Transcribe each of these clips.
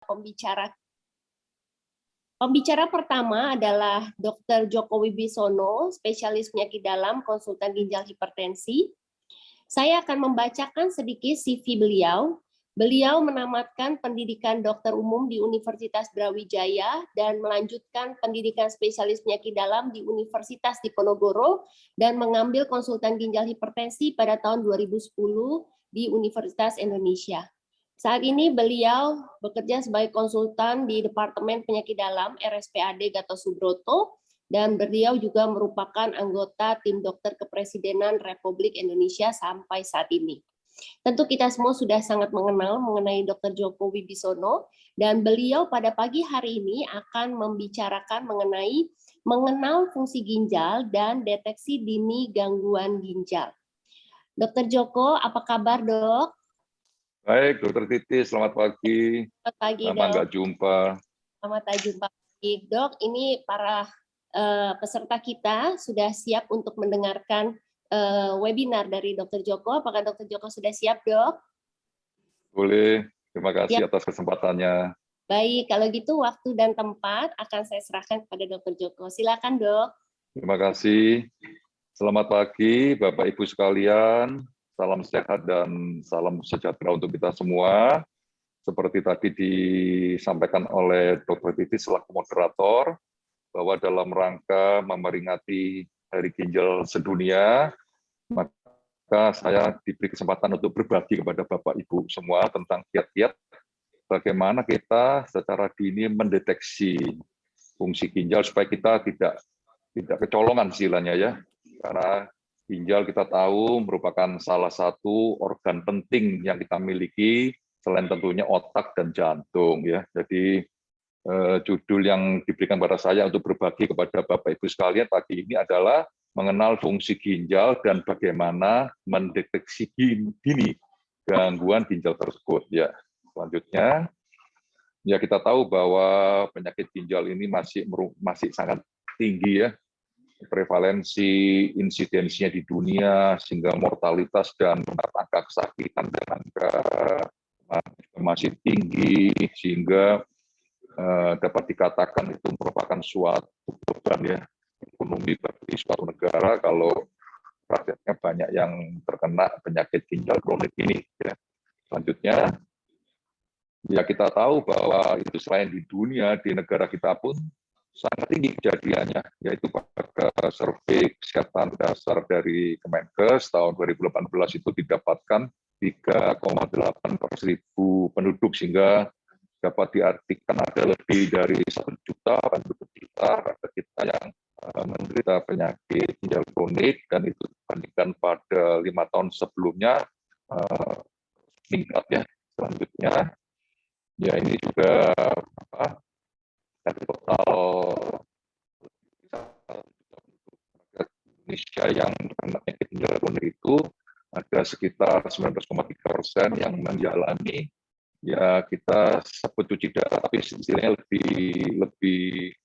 pembicara. Pembicara pertama adalah Dr. Djoko Wibisono, spesialis penyakit dalam, konsultan ginjal hipertensi. Saya akan membacakan sedikit CV beliau. Beliau menamatkan pendidikan dokter umum di Universitas Brawijaya dan melanjutkan pendidikan spesialis penyakit dalam di Universitas Diponegoro dan mengambil konsultan ginjal hipertensi pada tahun 2010 di Universitas Indonesia. Saat ini beliau bekerja sebagai konsultan di Departemen Penyakit Dalam RSPAD Gatot Subroto dan beliau juga merupakan anggota tim dokter kepresidenan Republik Indonesia sampai saat ini. Tentu kita semua sudah sangat mengenal mengenai Dr. Djoko Wibisono dan beliau pada pagi hari ini akan membicarakan mengenai mengenal fungsi ginjal dan deteksi dini gangguan ginjal. Dr. Djoko, apa kabar, Dok? Baik, Dokter Titi, selamat pagi. Selamat pagi, Lama Dok. nggak jumpa. Selamat jumpa lagi, Dok. Ini para peserta kita sudah siap untuk mendengarkan webinar dari Dr. Djoko. Apakah Dr. Djoko sudah siap, Dok? Boleh, terima kasih Ya. atas kesempatannya. Baik, kalau gitu waktu dan tempat akan saya serahkan kepada Dr. Djoko. Silakan, Dok. Terima kasih. Selamat pagi, Bapak Ibu sekalian. Salam sehat dan salam sejahtera untuk kita semua. Seperti tadi disampaikan oleh Dr. Titi selaku moderator, bahwa dalam rangka memperingati Hari Ginjal Sedunia, maka saya diberi kesempatan untuk berbagi kepada Bapak Ibu semua tentang kiat-kiat bagaimana kita secara dini mendeteksi fungsi ginjal supaya kita tidak kecolongan istilahnya ya. Karena ginjal kita tahu merupakan salah satu organ penting yang kita miliki selain tentunya otak dan jantung ya. Jadi judul yang diberikan pada saya untuk berbagi kepada Bapak Ibu sekalian pagi ini adalah mengenal fungsi ginjal dan bagaimana mendeteksi dini gangguan ginjal tersebut ya. Selanjutnya ya kita tahu bahwa penyakit ginjal ini masih sangat tinggi ya, prevalensi insidensinya di dunia sehingga mortalitas dan angka kesakitan dan angka masih tinggi sehingga dapat dikatakan itu merupakan suatu beban ya ekonomi bagi suatu negara kalau rakyatnya banyak yang terkena penyakit ginjal kronik ini ya. Selanjutnya ya kita tahu bahwa itu selain di dunia di negara kita pun sangat tinggi kejadiannya, yaitu pada survei kesehatan dasar dari Kemenkes tahun 2018 itu didapatkan 3,8 per 1.000 penduduk, sehingga dapat diartikan ada lebih dari 1 juta penduduk kita yang menderita penyakit ginjal kronik, dan itu dibandingkan pada 5 tahun sebelumnya meningkat ya. Selanjutnya, ya ini juga dari total Indonesia yang terkena penyakit ginjal kronik itu ada sekitar 19,3% yang menjalani ya kita sebut cuci darah, tapi istilahnya lebih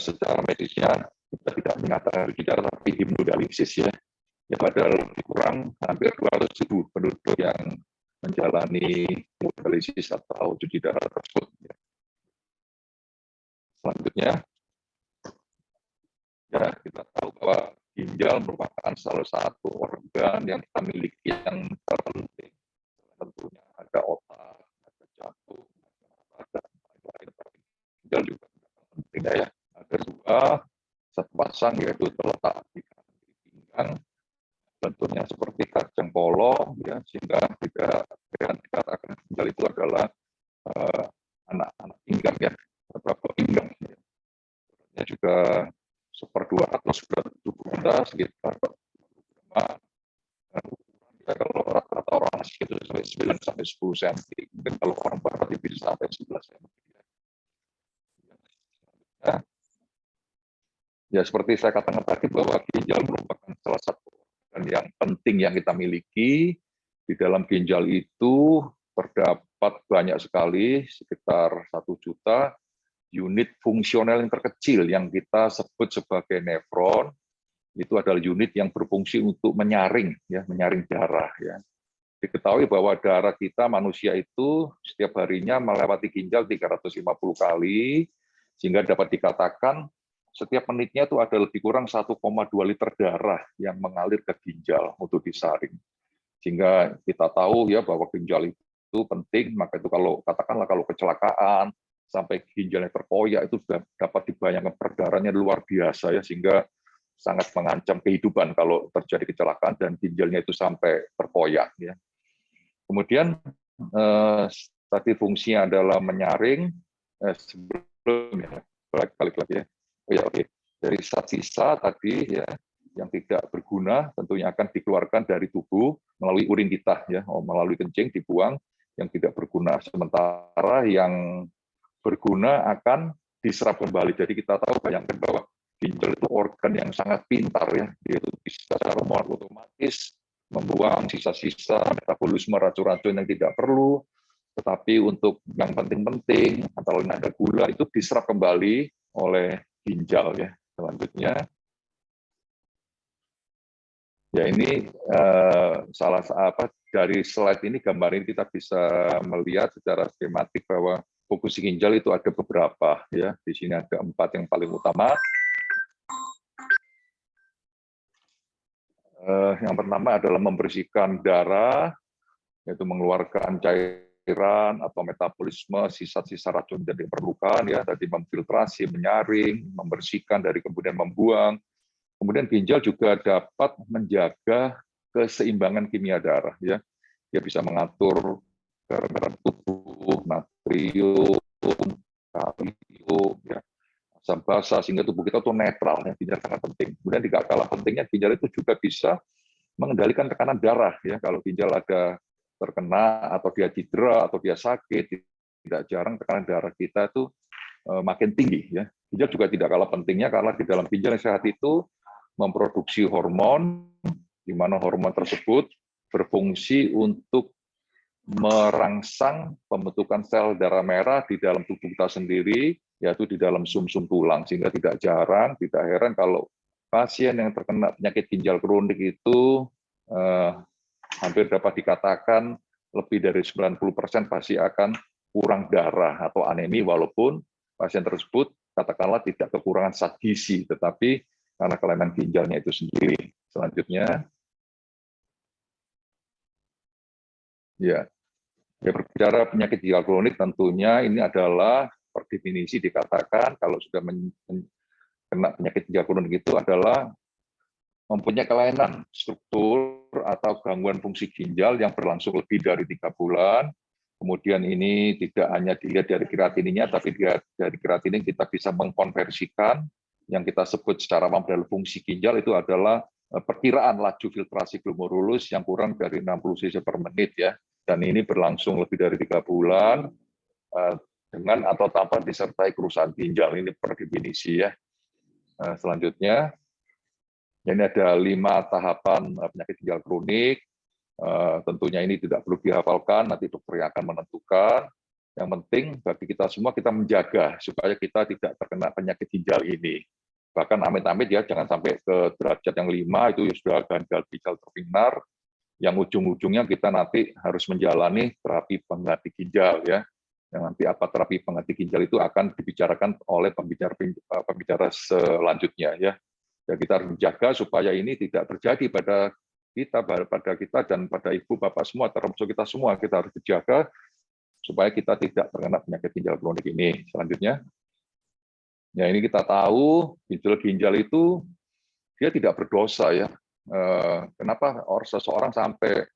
secara medisnya kita tidak mengatakan cuci darah tapi hemodialisis ya. Ya padahal lebih kurang hampir 200.000 penduduk yang menjalani hemodialisis atau cuci darah tersebut. Selanjutnya, ya kita tahu bahwa ginjal merupakan salah satu organ yang kita miliki yang terpenting. Tentunya ada otak, ada jantung, ada lain-lain. Ginjal juga penting ya. Ada 2 sepasang yaitu terletak di pinggang, tentunya seperti kacang polong ya, sehingga tidak dikatakan ginjal itu adalah anak-anak pinggang ya, beberapa pinggang. Ya juga 1/200 berat tubuh kita sekitar ya, kalau rata-rata orang sekitar 9 sampai 10 cm, mungkin kalau orang barat bisa sampai 11 cm. Ya seperti saya katakan tadi bahwa ginjal merupakan salah satu organ yang penting yang kita miliki. Di dalam ginjal itu terdapat banyak sekali, sekitar 1 juta unit fungsional yang terkecil yang kita sebut sebagai nefron. Itu adalah unit yang berfungsi untuk menyaring ya, menyaring darah ya. Diketahui bahwa darah kita manusia itu setiap harinya melewati ginjal 350 kali, sehingga dapat dikatakan setiap menitnya itu ada lebih kurang 1,2 liter darah yang mengalir ke ginjal untuk disaring. Sehingga kita tahu ya bahwa ginjal itu penting, maka itu kalau katakanlah kalau kecelakaan sampai ginjalnya terkoyak itu sudah dapat dibayangkan perdarahannya luar biasa ya, sehingga sangat mengancam kehidupan kalau terjadi kecelakaan dan ginjalnya itu sampai terkoyak ya. Kemudian tadi fungsinya adalah menyaring sebelumnya balik lagi ya. Oh ya oke. Dari sisa tadi ya yang tidak berguna tentunya akan dikeluarkan dari tubuh melalui urin kita ya, melalui kencing dibuang yang tidak berguna. Sementara yang berguna akan diserap kembali. Jadi kita tahu, bayangkan bahwa ginjal itu organ yang sangat pintar ya, dia itu bisa secara otomatis membuang sisa-sisa metabolisme racun-racun yang tidak perlu, tetapi untuk yang penting-penting atau yang ada gula itu diserap kembali oleh ginjal ya. Selanjutnya, ya ini salah apa dari slide ini, gambar ini kita bisa melihat secara skematik bahwa fungsi ginjal itu ada beberapa ya. Di sini ada 4 yang paling utama. Yang pertama adalah membersihkan darah, yaitu mengeluarkan cairan atau metabolisme sisa-sisa racun yang diperlukan ya, tadi memfiltrasi, menyaring, membersihkan dari kemudian membuang. Kemudian ginjal juga dapat menjaga keseimbangan kimia darah ya. Dia bisa mengatur garam-garam tubuh, natrium, kalium ya, asam basa, sehingga tubuh kita tuh netral ya. Ginjal sangat penting. Kemudian tidak kalah pentingnya ginjal itu juga bisa mengendalikan tekanan darah ya. Kalau ginjal ada terkena atau dia cedera atau dia sakit, tidak jarang tekanan darah kita itu makin tinggi ya. Ginjal juga tidak kalah pentingnya karena di dalam ginjal yang sehat itu memproduksi hormon, di mana hormon tersebut berfungsi untuk merangsang pembentukan sel darah merah di dalam tubuh kita sendiri, yaitu di dalam sumsum tulang. Sehingga tidak jarang, tidak heran kalau pasien yang terkena penyakit ginjal kronik itu hampir dapat dikatakan lebih dari 90% pasti akan kurang darah atau anemi, walaupun pasien tersebut katakanlah tidak kekurangan zat gizi, tetapi karena kelainan ginjalnya itu sendiri. Selanjutnya, ya berbicara penyakit ginjal kronik, tentunya ini adalah per definisi dikatakan kalau sudah kena penyakit ginjal kronik itu adalah mempunyai kelainan struktur atau gangguan fungsi ginjal yang berlangsung lebih dari 3 bulan. Kemudian ini tidak hanya dilihat dari kreatininya, tapi dari kreatinin kita bisa mengkonversikan yang kita sebut secara umum adalah fungsi ginjal itu adalah perkiraan laju filtrasi glomerulus yang kurang dari 60 cc per menit ya. Dan ini berlangsung lebih dari 3 bulan dengan atau tanpa disertai kerusakan ginjal. Ini per definisi ya. Selanjutnya, ini ada 5 tahapan penyakit ginjal kronik. Tentunya ini tidak perlu dihafalkan, nanti dokter yang akan menentukan. Yang penting bagi kita semua, kita menjaga supaya kita tidak terkena penyakit ginjal ini. Bahkan amit-amit ya, jangan sampai ke derajat yang 5, itu sudah gagal ginjal terpintar, yang ujung-ujungnya kita nanti harus menjalani terapi pengganti ginjal ya. Yang nanti apa terapi pengganti ginjal itu akan dibicarakan oleh pembicara selanjutnya ya. Ya, kita harus menjaga supaya ini tidak terjadi pada kita dan pada ibu bapak semua, termasuk kita semua. Kita harus dijaga supaya kita tidak terkena penyakit ginjal kronik ini. Selanjutnya, ya ini kita tahu ginjal itu dia tidak berdosa ya. Kenapa seseorang sampai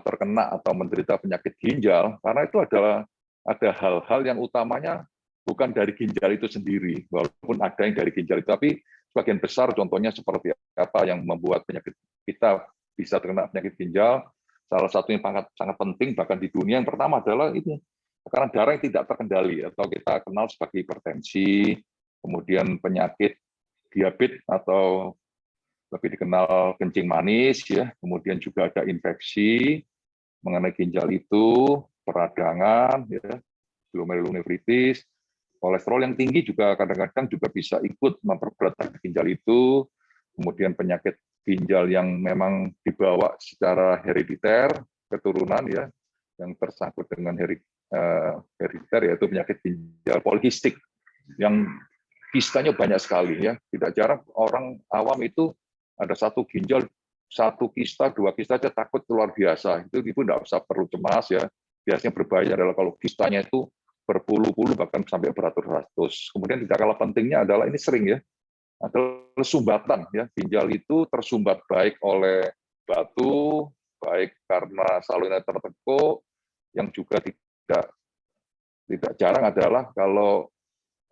terkena atau menderita penyakit ginjal? Karena itu adalah ada hal-hal yang utamanya bukan dari ginjal itu sendiri, walaupun ada yang dari ginjal itu, tapi sebagian besar contohnya seperti apa yang membuat penyakit kita bisa terkena penyakit ginjal. Salah satu yang sangat penting bahkan di dunia yang pertama adalah itu tekanan darah yang tidak terkendali atau kita kenal sebagai hipertensi, kemudian penyakit diabetes atau lebih dikenal kencing manis ya, kemudian juga ada infeksi mengenai ginjal itu, peradangan ya, glomerulonefritis, kolesterol yang tinggi juga kadang-kadang juga bisa ikut memperberat ginjal itu, kemudian penyakit ginjal yang memang dibawa secara herediter, keturunan ya, yang tersangkut dengan herediter, yaitu penyakit ginjal polikistik yang kistanya banyak sekali ya. Tidak jarang orang awam itu ada satu ginjal, satu kista, dua kista aja takut luar biasa. Itu ibu tidak usah perlu cemas ya. Biasanya berbahaya adalah kalau kistanya itu berpuluh-puluh bahkan sampai beratus-ratus. Kemudian tidak kalah pentingnya adalah ini sering ya, adalah sumbatan ya. Ginjal itu tersumbat baik oleh batu, baik karena saluran tertekuk, yang juga tidak jarang adalah kalau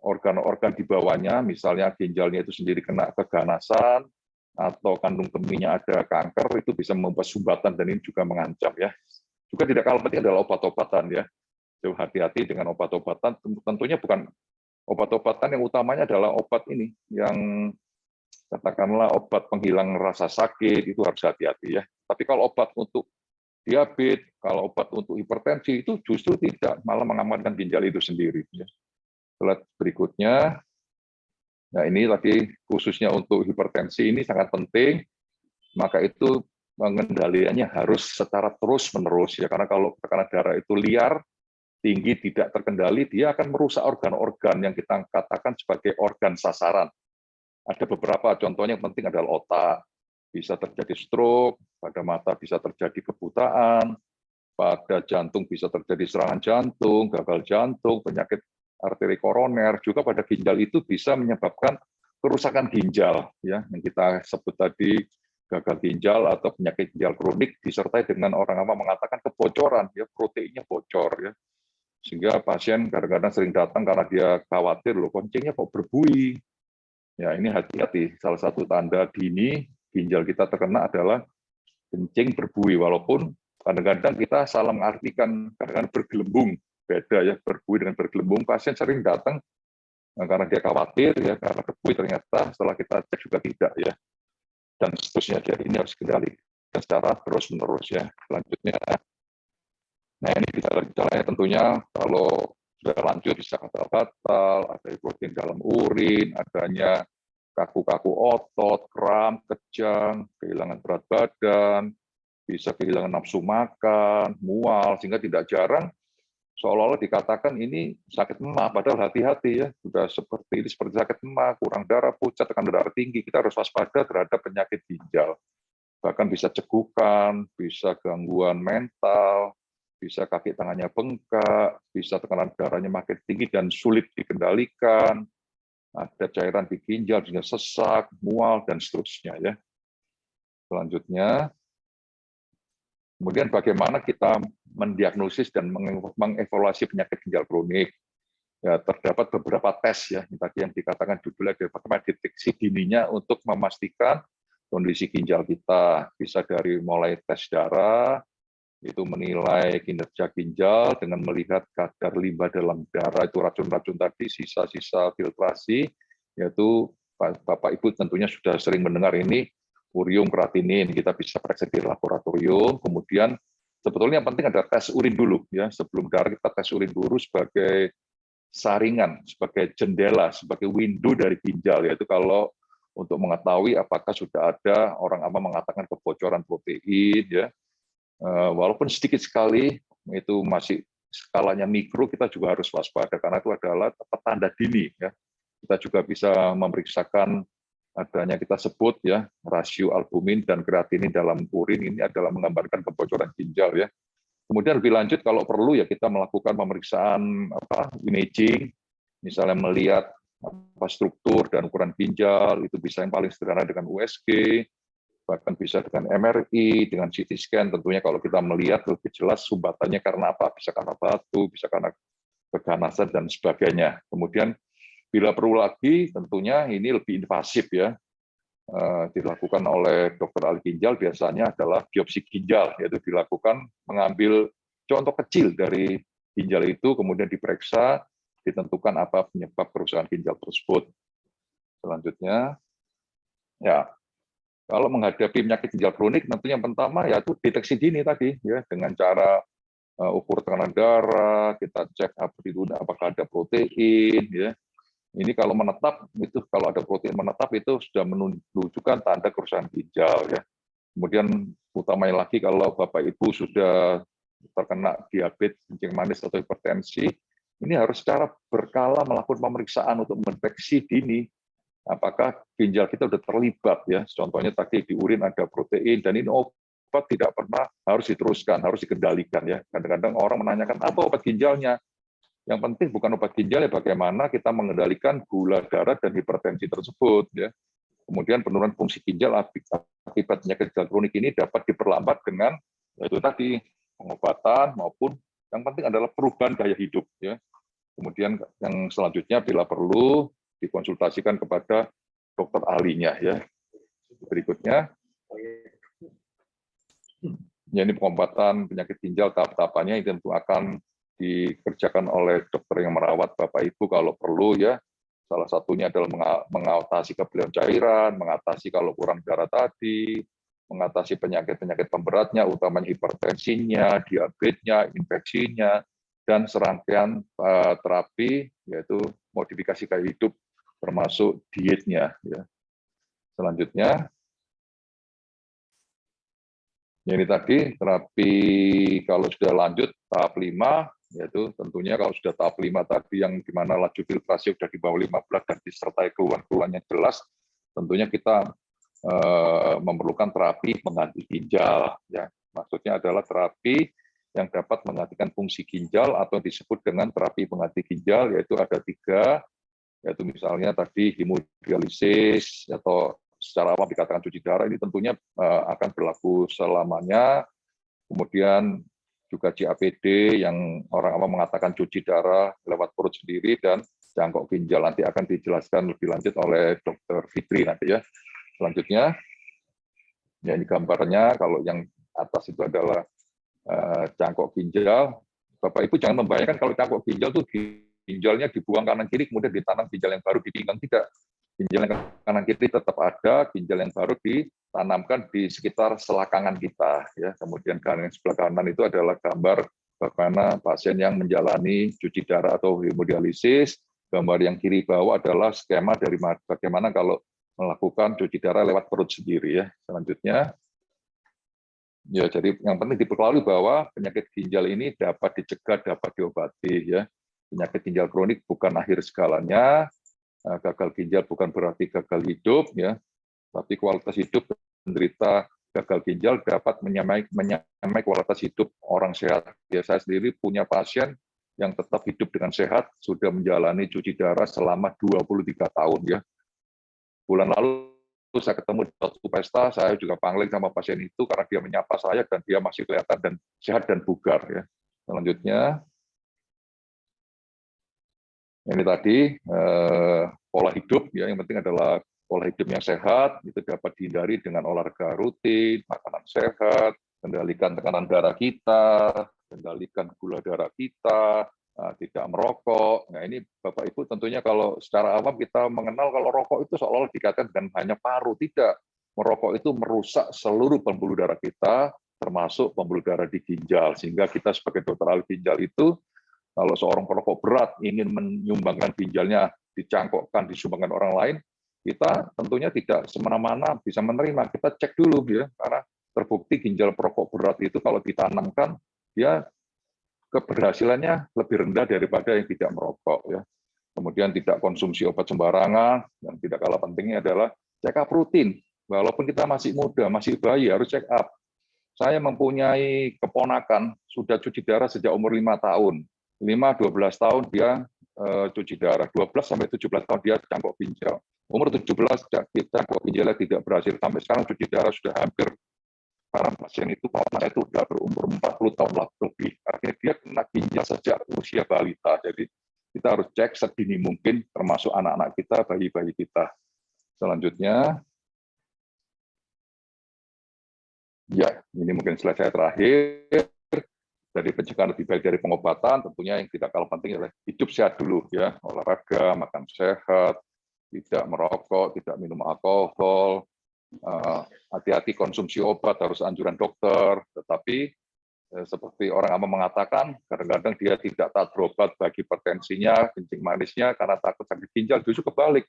organ-organ di bawahnya, misalnya ginjalnya itu sendiri kena keganasan atau kandung kemihnya ada kanker, itu bisa membuat sumbatan dan ini juga mengancam ya. Juga tidak kalah penting adalah obat-obatan ya. Jauh hati-hati dengan obat-obatan, tentunya bukan obat-obatan yang utamanya adalah obat ini yang katakanlah obat penghilang rasa sakit, itu harus hati-hati ya. Tapi kalau obat untuk diabetes, kalau obat untuk hipertensi itu justru tidak, malah mengamankan ginjal itu sendiri. Slide berikutnya, nah ini lagi khususnya untuk hipertensi ini sangat penting, maka itu pengendaliannya harus secara terus-menerus ya, karena kalau tekanan darah itu liar, tinggi, tidak terkendali, dia akan merusak organ-organ yang kita katakan sebagai organ sasaran. Ada beberapa contohnya yang penting adalah otak, bisa terjadi stroke, pada mata bisa terjadi kebutaan, pada jantung bisa terjadi serangan jantung, gagal jantung, penyakit arteri koroner, juga pada ginjal itu bisa menyebabkan kerusakan ginjal, ya, yang kita sebut tadi gagal ginjal atau penyakit ginjal kronik, disertai dengan orang awam mengatakan kebocoran, ya, proteinnya bocor, ya, sehingga pasien kadang-kadang sering datang karena dia khawatir, loh kencingnya kok berbuih. Ya, ini hati-hati. Salah satu tanda dini ginjal kita terkena adalah kencing berbuih, walaupun kadang-kadang kita salah mengartikan, kadang-kadang bergelembung, beda ya, berbuih dengan bergelembung. Pasien sering datang karena dia khawatir ya, karena berbuih, ternyata setelah kita cek juga tidak ya, dan seterusnya. Jadi ini harus dikendalikan secara terus-menerus ya. Selanjutnya, nah ini gejala-gejalanya tentunya kalau sudah lanjut bisa gatal-gatal, ada protein dalam urin, adanya kaku-kaku otot, kram, kejang, kehilangan berat badan, bisa kehilangan nafsu makan, mual, sehingga tidak jarang seolah-olah dikatakan ini sakit emah, padahal hati-hati ya, sudah seperti ini, seperti sakit emah, kurang darah, pucat, tekanan darah tinggi, kita harus waspada terhadap penyakit ginjal. Bahkan bisa cegukan, bisa gangguan mental, bisa kaki tangannya bengkak, bisa tekanan darahnya makin tinggi dan sulit dikendalikan, ada cairan di ginjal, sehingga sesak, mual, dan seterusnya. Ya. Selanjutnya, kemudian bagaimana kita mendiagnosis dan mengevaluasi penyakit ginjal kronik. Ya, terdapat beberapa tes ya, tadi yang dikatakan judulnya bagaimana deteksi dininya untuk memastikan kondisi ginjal kita. Bisa dari mulai tes darah, itu menilai kinerja ginjal dengan melihat kadar limbah dalam darah, itu racun-racun tadi, sisa-sisa filtrasi, yaitu Bapak Ibu tentunya sudah sering mendengar ini, urium kreatinin, kita bisa periksa di laboratorium, kemudian sebetulnya yang penting ada tes urin dulu, ya sebelum darah kita tes urin dulu sebagai saringan, sebagai jendela, sebagai window dari ginjal, yaitu kalau untuk mengetahui apakah sudah ada orang apa mengatakan kebocoran protein, ya walaupun sedikit sekali, itu masih skalanya mikro, kita juga harus waspada karena itu adalah petanda dini. Ya. Kita juga bisa memeriksakan adanya kita sebut ya rasio albumin dan kreatinin dalam urin, ini adalah menggambarkan kebocoran ginjal ya. Kemudian lebih lanjut kalau perlu ya kita melakukan pemeriksaan imaging, misalnya melihat struktur dan ukuran ginjal, itu bisa yang paling sederhana dengan USG, bahkan bisa dengan MRI, dengan CT scan, tentunya kalau kita melihat lebih jelas sumbatannya karena apa, bisa karena batu, bisa karena keganasan dan sebagainya. Kemudian bila perlu lagi, tentunya ini lebih invasif ya, dilakukan oleh dokter ahli ginjal biasanya adalah biopsi ginjal, yaitu dilakukan mengambil contoh kecil dari ginjal itu, kemudian diperiksa, ditentukan apa penyebab kerusakan ginjal tersebut. Selanjutnya, ya kalau menghadapi penyakit ginjal kronik, tentunya yang pertama yaitu deteksi dini tadi, ya dengan cara ukur tekanan darah, kita cek apakah ada protein, ya Ini kalau menetap, itu kalau ada protein menetap itu sudah menunjukkan tanda kerusakan ginjal ya. Kemudian utamanya lagi kalau Bapak Ibu sudah terkena diabetes, kencing manis atau hipertensi, ini harus secara berkala melakukan pemeriksaan untuk mendeteksi dini apakah ginjal kita sudah terlibat ya. Contohnya tadi di urin ada protein dan ini obat tidak pernah harus diteruskan, harus dikendalikan ya. Kadang-kadang orang menanyakan apa obat ginjalnya. Yang penting bukan obat ginjal ya, bagaimana kita mengendalikan gula darah dan hipertensi tersebut ya. Kemudian penurunan fungsi ginjal akibat penyakit ginjal kronik ini dapat diperlambat dengan yaitu tadi pengobatan maupun yang penting adalah perubahan gaya hidup ya. Kemudian yang selanjutnya bila perlu dikonsultasikan kepada dokter ahlinya ya. Berikutnya ya, ini pengobatan penyakit ginjal tahap-tahapannya tentu akan dikerjakan oleh dokter yang merawat Bapak Ibu kalau perlu ya. Salah satunya adalah mengatasi kebelian cairan, mengatasi kalau kurang darah tadi, mengatasi penyakit-penyakit pemberatnya, utamanya hipertensinya, diabetesnya, infeksinya, dan serangkaian terapi yaitu modifikasi gaya hidup termasuk dietnya. Ya. Selanjutnya, ini tadi terapi kalau sudah lanjut tahap 5, yaitu tentunya kalau sudah tahap 5 tadi yang dimana laju filtrasi sudah di bawah 15 dan disertai keluhan-keluhannya jelas, tentunya kita memerlukan terapi pengganti ginjal. Ya. Maksudnya adalah terapi yang dapat menggantikan fungsi ginjal atau disebut dengan terapi pengganti ginjal, yaitu ada 3, yaitu misalnya tadi hemodialisis atau secara awam dikatakan cuci darah, ini tentunya akan berlaku selamanya. Kemudian juga CAPD yang orang awam mengatakan cuci darah lewat perut sendiri dan cangkok ginjal, nanti akan dijelaskan lebih lanjut oleh Dr. Fitri nanti ya. Selanjutnya, ya ini gambarnya, kalau yang atas itu adalah cangkok ginjal. Bapak Ibu jangan membayangkan kalau cangkok ginjal itu ginjalnya dibuang kanan kiri kemudian ditanam ginjal yang baru di pinggang, tidak. Ginjal yang kanan kiri tetap ada, ginjal yang baru ditanamkan di sekitar selakangan kita ya. Kemudian yang sebelah kanan itu adalah gambar bagaimana pasien yang menjalani cuci darah atau hemodialisis. Gambar yang kiri bawah adalah skema dari bagaimana kalau melakukan cuci darah lewat perut sendiri ya. Selanjutnya, ya jadi yang penting diketahui bahwa penyakit ginjal ini dapat dicegah, dapat diobati ya. Penyakit ginjal kronik bukan akhir segalanya. Gagal ginjal bukan berarti gagal hidup ya, tapi kualitas hidup penderita gagal ginjal dapat menyamai kualitas hidup orang sehat. Ya, saya sendiri punya pasien yang tetap hidup dengan sehat, sudah menjalani cuci darah selama 23 tahun ya. Bulan lalu saya ketemu di suatu pesta, saya juga pangling sama pasien itu karena dia menyapa saya dan dia masih kelihatan dan sehat dan bugar ya. Selanjutnya, ini tadi pola hidup ya, yang penting adalah pola hidup yang sehat, itu dapat dihindari dengan olahraga rutin, makanan sehat, kendalikan tekanan darah kita, kendalikan gula darah kita, tidak merokok. Nah ini Bapak Ibu tentunya kalau secara awam kita mengenal kalau rokok itu seolah-olah dikatakan dengan hanya paru, tidak. Merokok itu merusak seluruh pembuluh darah kita, termasuk pembuluh darah di ginjal, sehingga kita sebagai dokter ahli ginjal itu kalau seorang perokok berat ingin menyumbangkan ginjalnya, dicangkokkan, disumbangkan orang lain, kita tentunya tidak semena-mena bisa menerima. Kita cek dulu ya, karena terbukti ginjal perokok berat itu kalau ditanamkan, dia keberhasilannya lebih rendah daripada yang tidak merokok. Ya. Kemudian tidak konsumsi obat sembarangan, yang tidak kalah pentingnya adalah check up rutin. Walaupun kita masih muda, masih bayi, harus check up. Saya mempunyai keponakan, sudah cuci darah sejak umur 5 tahun. 5-12 tahun dia cuci darah, 12-17 tahun dia cangkok ginjal. Umur 17 cangkok ginjalnya tidak berhasil, sampai sekarang cuci darah sudah hampir, karena pasien itu saya itu sudah berumur 40 tahun lebih, artinya dia kena ginjal sejak usia balita. Jadi kita harus cek sedini mungkin, termasuk anak-anak kita, bayi-bayi kita. Selanjutnya, ya ini mungkin slide saya terakhir. Dari pencegahan lebih baik dari pengobatan, tentunya yang tidak kalah penting adalah hidup sehat dulu ya, olahraga, makan sehat, tidak merokok, tidak minum alkohol, hati-hati konsumsi obat harus anjuran dokter, tetapi seperti orang awam mengatakan, kadang-kadang dia tidak taat berobat bagi hipertensinya, kencing manisnya, karena takut sakit ginjal. Justru kebalik.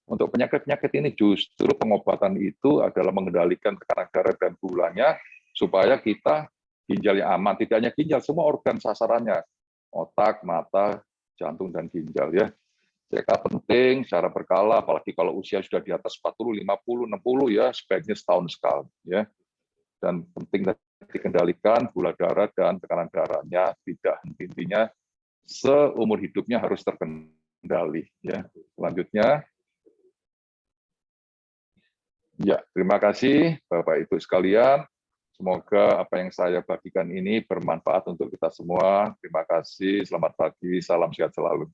Untuk penyakit-penyakit ini justru pengobatan itu adalah mengendalikan tekanan darah dan gulanya, supaya kita ginjalnya aman. Tidak hanya ginjal, semua organ sasarannya. Otak, mata, jantung, dan ginjal. Ya. CK penting secara berkala, apalagi kalau usia sudah di atas 40, 50, 60, ya sebaiknya setahun sekali. Ya. Dan penting dikendalikan gula darah dan tekanan darahnya, tidak intinya seumur hidupnya harus terkendali. Ya. Selanjutnya, ya, terima kasih Bapak Ibu sekalian. Semoga apa yang saya bagikan ini bermanfaat untuk kita semua. Terima kasih, selamat pagi, salam sehat selalu.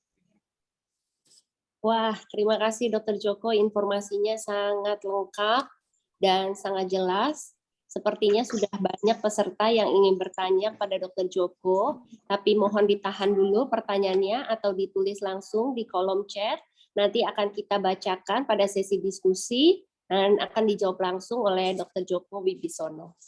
Wah, terima kasih Dr. Joko, informasinya sangat lengkap dan sangat jelas. Sepertinya sudah banyak peserta yang ingin bertanya pada Dr. Joko, tapi mohon ditahan dulu pertanyaannya atau ditulis langsung di kolom chat. Nanti akan kita bacakan pada sesi diskusi dan akan dijawab langsung oleh Dr. Joko Wibisono.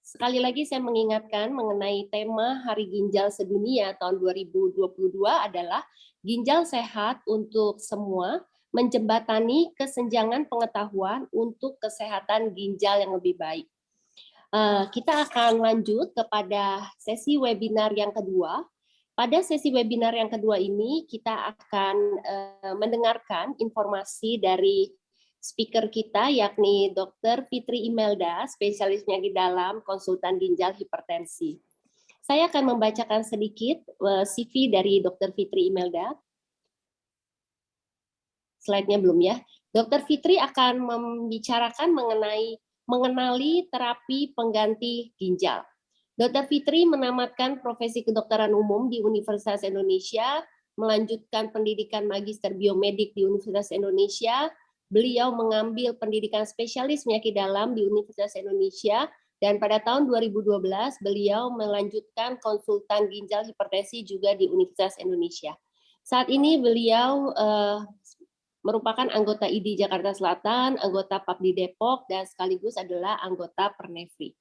Sekali lagi saya mengingatkan mengenai tema Hari Ginjal Sedunia tahun 2022 adalah ginjal sehat untuk semua, menjembatani kesenjangan pengetahuan untuk kesehatan ginjal yang lebih baik. Kita akan lanjut kepada sesi webinar yang kedua. Pada sesi webinar yang kedua ini, kita akan mendengarkan informasi dari speaker kita, yakni Dr. Fitri Imelda, spesialis penyakit dalam, konsultan ginjal hipertensi. Saya akan membacakan sedikit CV dari Dr. Fitri Imelda. Slide-nya belum ya. Dr. Fitri akan membicarakan mengenali terapi pengganti ginjal. Dr. Fitri menamatkan profesi kedokteran umum di Universitas Indonesia, melanjutkan pendidikan magister biomedik di Universitas Indonesia. Beliau mengambil pendidikan spesialis penyakit dalam di Universitas Indonesia, dan pada tahun 2012 beliau melanjutkan konsultan ginjal hipertensi juga di Universitas Indonesia. Saat ini beliau merupakan anggota ID Jakarta Selatan, anggota PAPDI Depok, dan sekaligus adalah anggota Pernefri.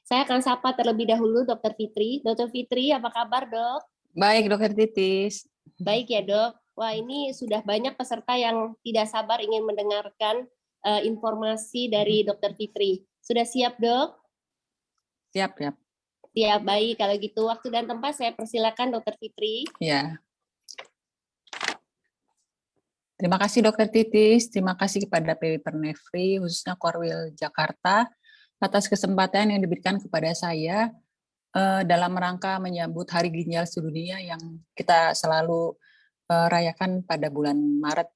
Saya akan sapa terlebih dahulu Dr. Fitri. Dr. Fitri, apa kabar, Dok? Baik, Dokter Titis. Baik ya, Dok. Wah, ini sudah banyak peserta yang tidak sabar ingin mendengarkan informasi dari Dr. Fitri. Sudah siap, Dok? Siap, siap. Siap, baik. Kalau gitu, waktu dan tempat saya persilakan Dr. Fitri. Ya. Terima kasih Dokter Titis, terima kasih kepada PW Pernefri, khususnya Korwil Jakarta, atas kesempatan yang diberikan kepada saya dalam rangka menyambut Hari Ginjal Sedunia yang kita selalu rayakan pada bulan Maret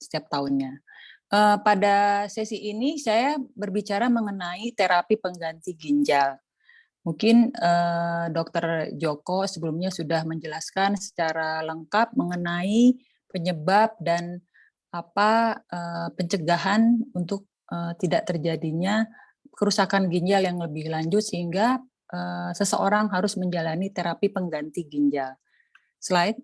setiap tahunnya. Pada sesi ini saya berbicara mengenai terapi pengganti ginjal. Mungkin Dokter Joko sebelumnya sudah menjelaskan secara lengkap mengenai penyebab dan apa pencegahan untuk tidak terjadinya kerusakan ginjal yang lebih lanjut sehingga seseorang harus menjalani terapi pengganti ginjal. Slide.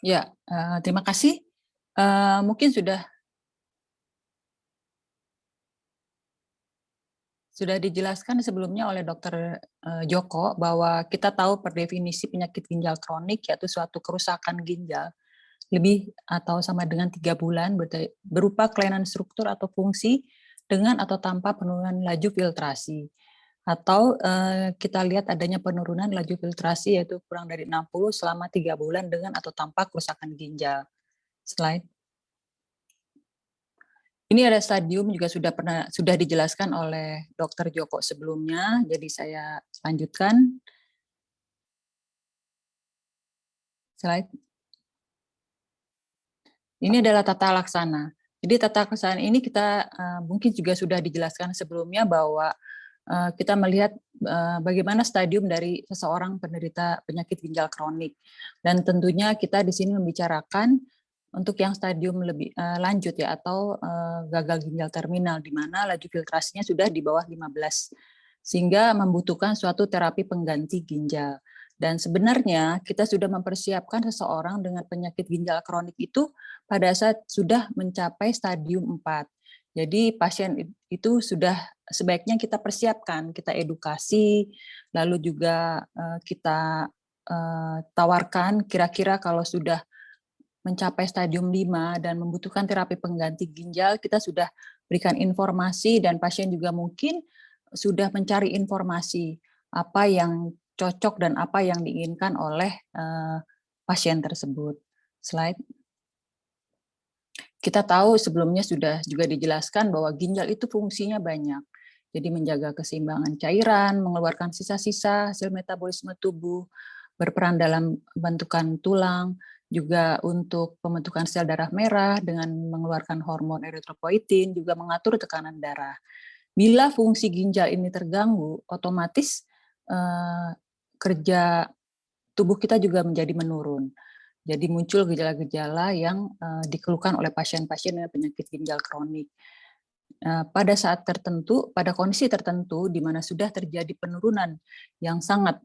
Ya, terima kasih. Mungkin sudah Sudah dijelaskan sebelumnya oleh Dr. Joko bahwa kita tahu per definisi penyakit ginjal kronik yaitu suatu kerusakan ginjal lebih atau sama dengan 3 bulan berupa kelainan struktur atau fungsi dengan atau tanpa penurunan laju filtrasi. Atau kita lihat adanya penurunan laju filtrasi yaitu kurang dari 60 selama 3 bulan dengan atau tanpa kerusakan ginjal. Slide. Ini ada stadium juga sudah dijelaskan oleh Dr. Joko sebelumnya, jadi saya lanjutkan. Slide. Ini adalah tata laksana. Jadi tata laksana ini kita mungkin juga sudah dijelaskan sebelumnya bahwa kita melihat bagaimana stadium dari seseorang penderita penyakit ginjal kronik. Dan tentunya kita di sini membicarakan untuk yang stadium lebih lanjut ya atau gagal ginjal terminal di mana laju filtrasinya sudah di bawah 15 sehingga membutuhkan suatu terapi pengganti ginjal. Dan sebenarnya kita sudah mempersiapkan seseorang dengan penyakit ginjal kronik itu pada saat sudah mencapai stadium 4. Jadi pasien itu sudah sebaiknya kita persiapkan, kita edukasi, lalu juga kita tawarkan kira-kira kalau sudah mencapai stadium 5 dan membutuhkan terapi pengganti ginjal, kita sudah berikan informasi dan pasien juga mungkin sudah mencari informasi apa yang cocok dan apa yang diinginkan oleh pasien tersebut. Slide. Kita tahu sebelumnya sudah juga dijelaskan bahwa ginjal itu fungsinya banyak. Jadi menjaga keseimbangan cairan, mengeluarkan sisa-sisa hasil metabolisme tubuh, berperan dalam pembentukan tulang, juga untuk pembentukan sel darah merah dengan mengeluarkan hormon eritropoietin, juga mengatur tekanan darah. Bila fungsi ginjal ini terganggu, otomatis kerja tubuh kita juga menjadi menurun. Jadi muncul gejala-gejala yang dikeluhkan oleh pasien-pasien dengan penyakit ginjal kronik. Pada saat tertentu, pada kondisi tertentu, di mana sudah terjadi penurunan yang sangat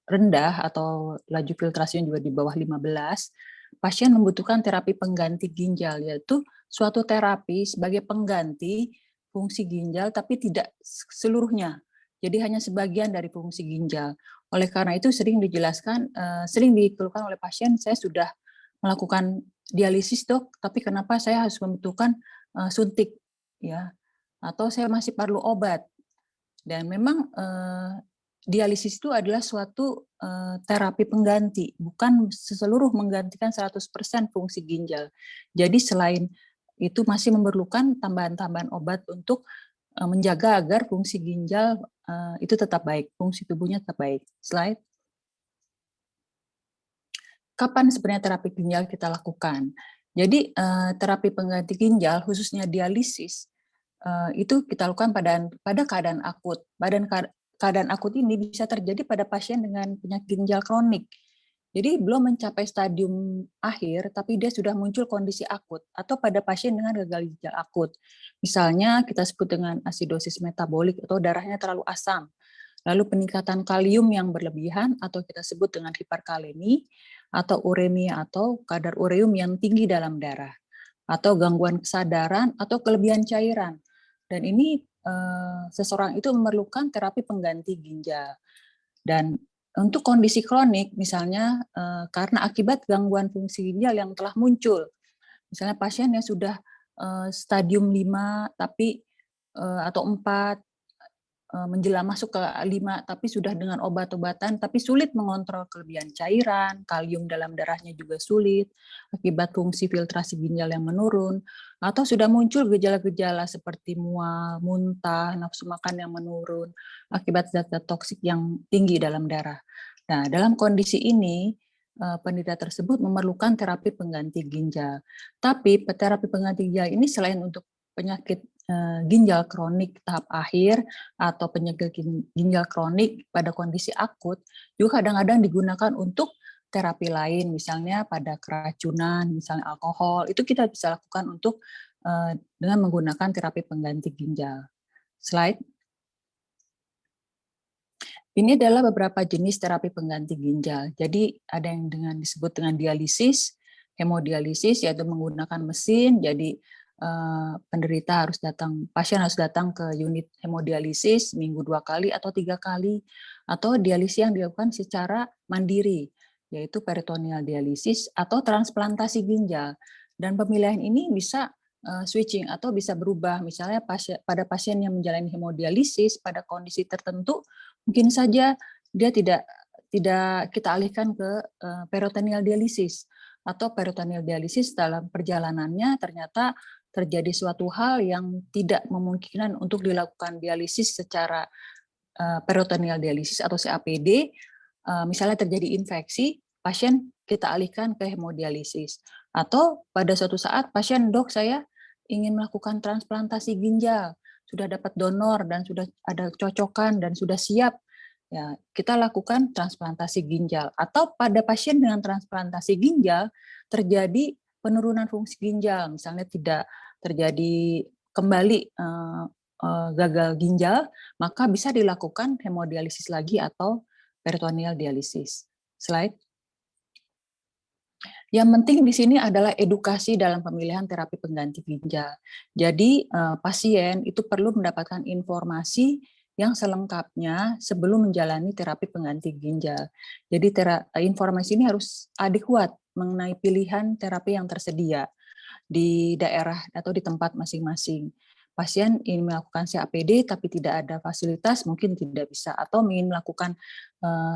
rendah atau laju filtrasinya juga di bawah 15, pasien membutuhkan terapi pengganti ginjal, yaitu suatu terapi sebagai pengganti fungsi ginjal, tapi tidak seluruhnya. Jadi hanya sebagian dari fungsi ginjal. Oleh karena itu sering dijelaskan, sering dikeluhkan oleh pasien, saya sudah melakukan dialisis dok, tapi kenapa saya harus membutuhkan suntik, ya? Atau saya masih perlu obat. Dan memang dialisis itu adalah suatu terapi pengganti, bukan seluruh menggantikan 100% fungsi ginjal. Jadi selain itu masih memerlukan tambahan-tambahan obat untuk menjaga agar fungsi ginjal itu tetap baik, fungsi tubuhnya tetap baik. Slide. Kapan sebenarnya terapi ginjal kita lakukan? Jadi terapi pengganti ginjal, khususnya dialisis, itu kita lakukan pada keadaan akut. Keadaan akut ini bisa terjadi pada pasien dengan penyakit ginjal kronik. Jadi belum mencapai stadium akhir, tapi dia sudah muncul kondisi akut, atau pada pasien dengan gagal ginjal akut. Misalnya kita sebut dengan asidosis metabolik atau darahnya terlalu asam, lalu peningkatan kalium yang berlebihan atau kita sebut dengan hiperkalemi, atau uremia atau kadar ureum yang tinggi dalam darah, atau gangguan kesadaran atau kelebihan cairan. Dan ini seseorang itu memerlukan terapi pengganti ginjal. Dan untuk kondisi kronik, misalnya karena akibat gangguan fungsi ginjal yang telah muncul, misalnya pasien yang sudah stadium 5 tapi atau 4 menjelang masuk ke 5 tapi sudah dengan obat-obatan tapi sulit mengontrol kelebihan cairan, kalium dalam darahnya juga sulit akibat fungsi filtrasi ginjal yang menurun, atau sudah muncul gejala-gejala seperti mual, muntah, nafsu makan yang menurun akibat zat-zat toksik yang tinggi dalam darah. Nah, dalam kondisi ini penderita tersebut memerlukan terapi pengganti ginjal. Tapi terapi pengganti ginjal ini selain untuk penyakit ginjal kronik tahap akhir atau penyakit ginjal kronik pada kondisi akut, juga kadang-kadang digunakan untuk terapi lain, misalnya pada keracunan, misalnya alkohol, itu kita bisa lakukan untuk dengan menggunakan terapi pengganti ginjal. Slide. Ini adalah beberapa jenis terapi pengganti ginjal. Jadi ada yang disebut dengan dialisis, hemodialisis, yaitu menggunakan mesin. Jadi penderita pasien harus datang ke unit hemodialisis seminggu 2 kali atau 3 kali, atau dialisis yang dilakukan secara mandiri, yaitu peritoneal dialisis atau transplantasi ginjal. Dan pemilihan ini bisa switching atau bisa berubah. Misalnya pada pasien yang menjalani hemodialisis pada kondisi tertentu, mungkin saja dia tidak kita alihkan ke peritoneal dialisis, atau peritoneal dialisis dalam perjalanannya ternyata terjadi suatu hal yang tidak memungkinkan untuk dilakukan dialisis secara peritoneal dialisis atau CAPD, misalnya terjadi infeksi, pasien kita alihkan ke hemodialisis. Atau pada suatu saat pasien, dok saya ingin melakukan transplantasi ginjal, sudah dapat donor dan sudah ada cocokan dan sudah siap, ya kita lakukan transplantasi ginjal. Atau pada pasien dengan transplantasi ginjal terjadi penurunan fungsi ginjal, misalnya tidak terjadi kembali gagal ginjal, maka bisa dilakukan hemodialisis lagi atau peritoneal dialisis. Slide. Yang penting di sini adalah edukasi dalam pemilihan terapi pengganti ginjal. Jadi pasien itu perlu mendapatkan informasi yang selengkapnya sebelum menjalani terapi pengganti ginjal. Jadi informasi ini harus adekuat mengenai pilihan terapi yang tersedia di daerah atau di tempat masing-masing. Pasien ingin melakukan CAPD tapi tidak ada fasilitas, mungkin tidak bisa, atau ingin melakukan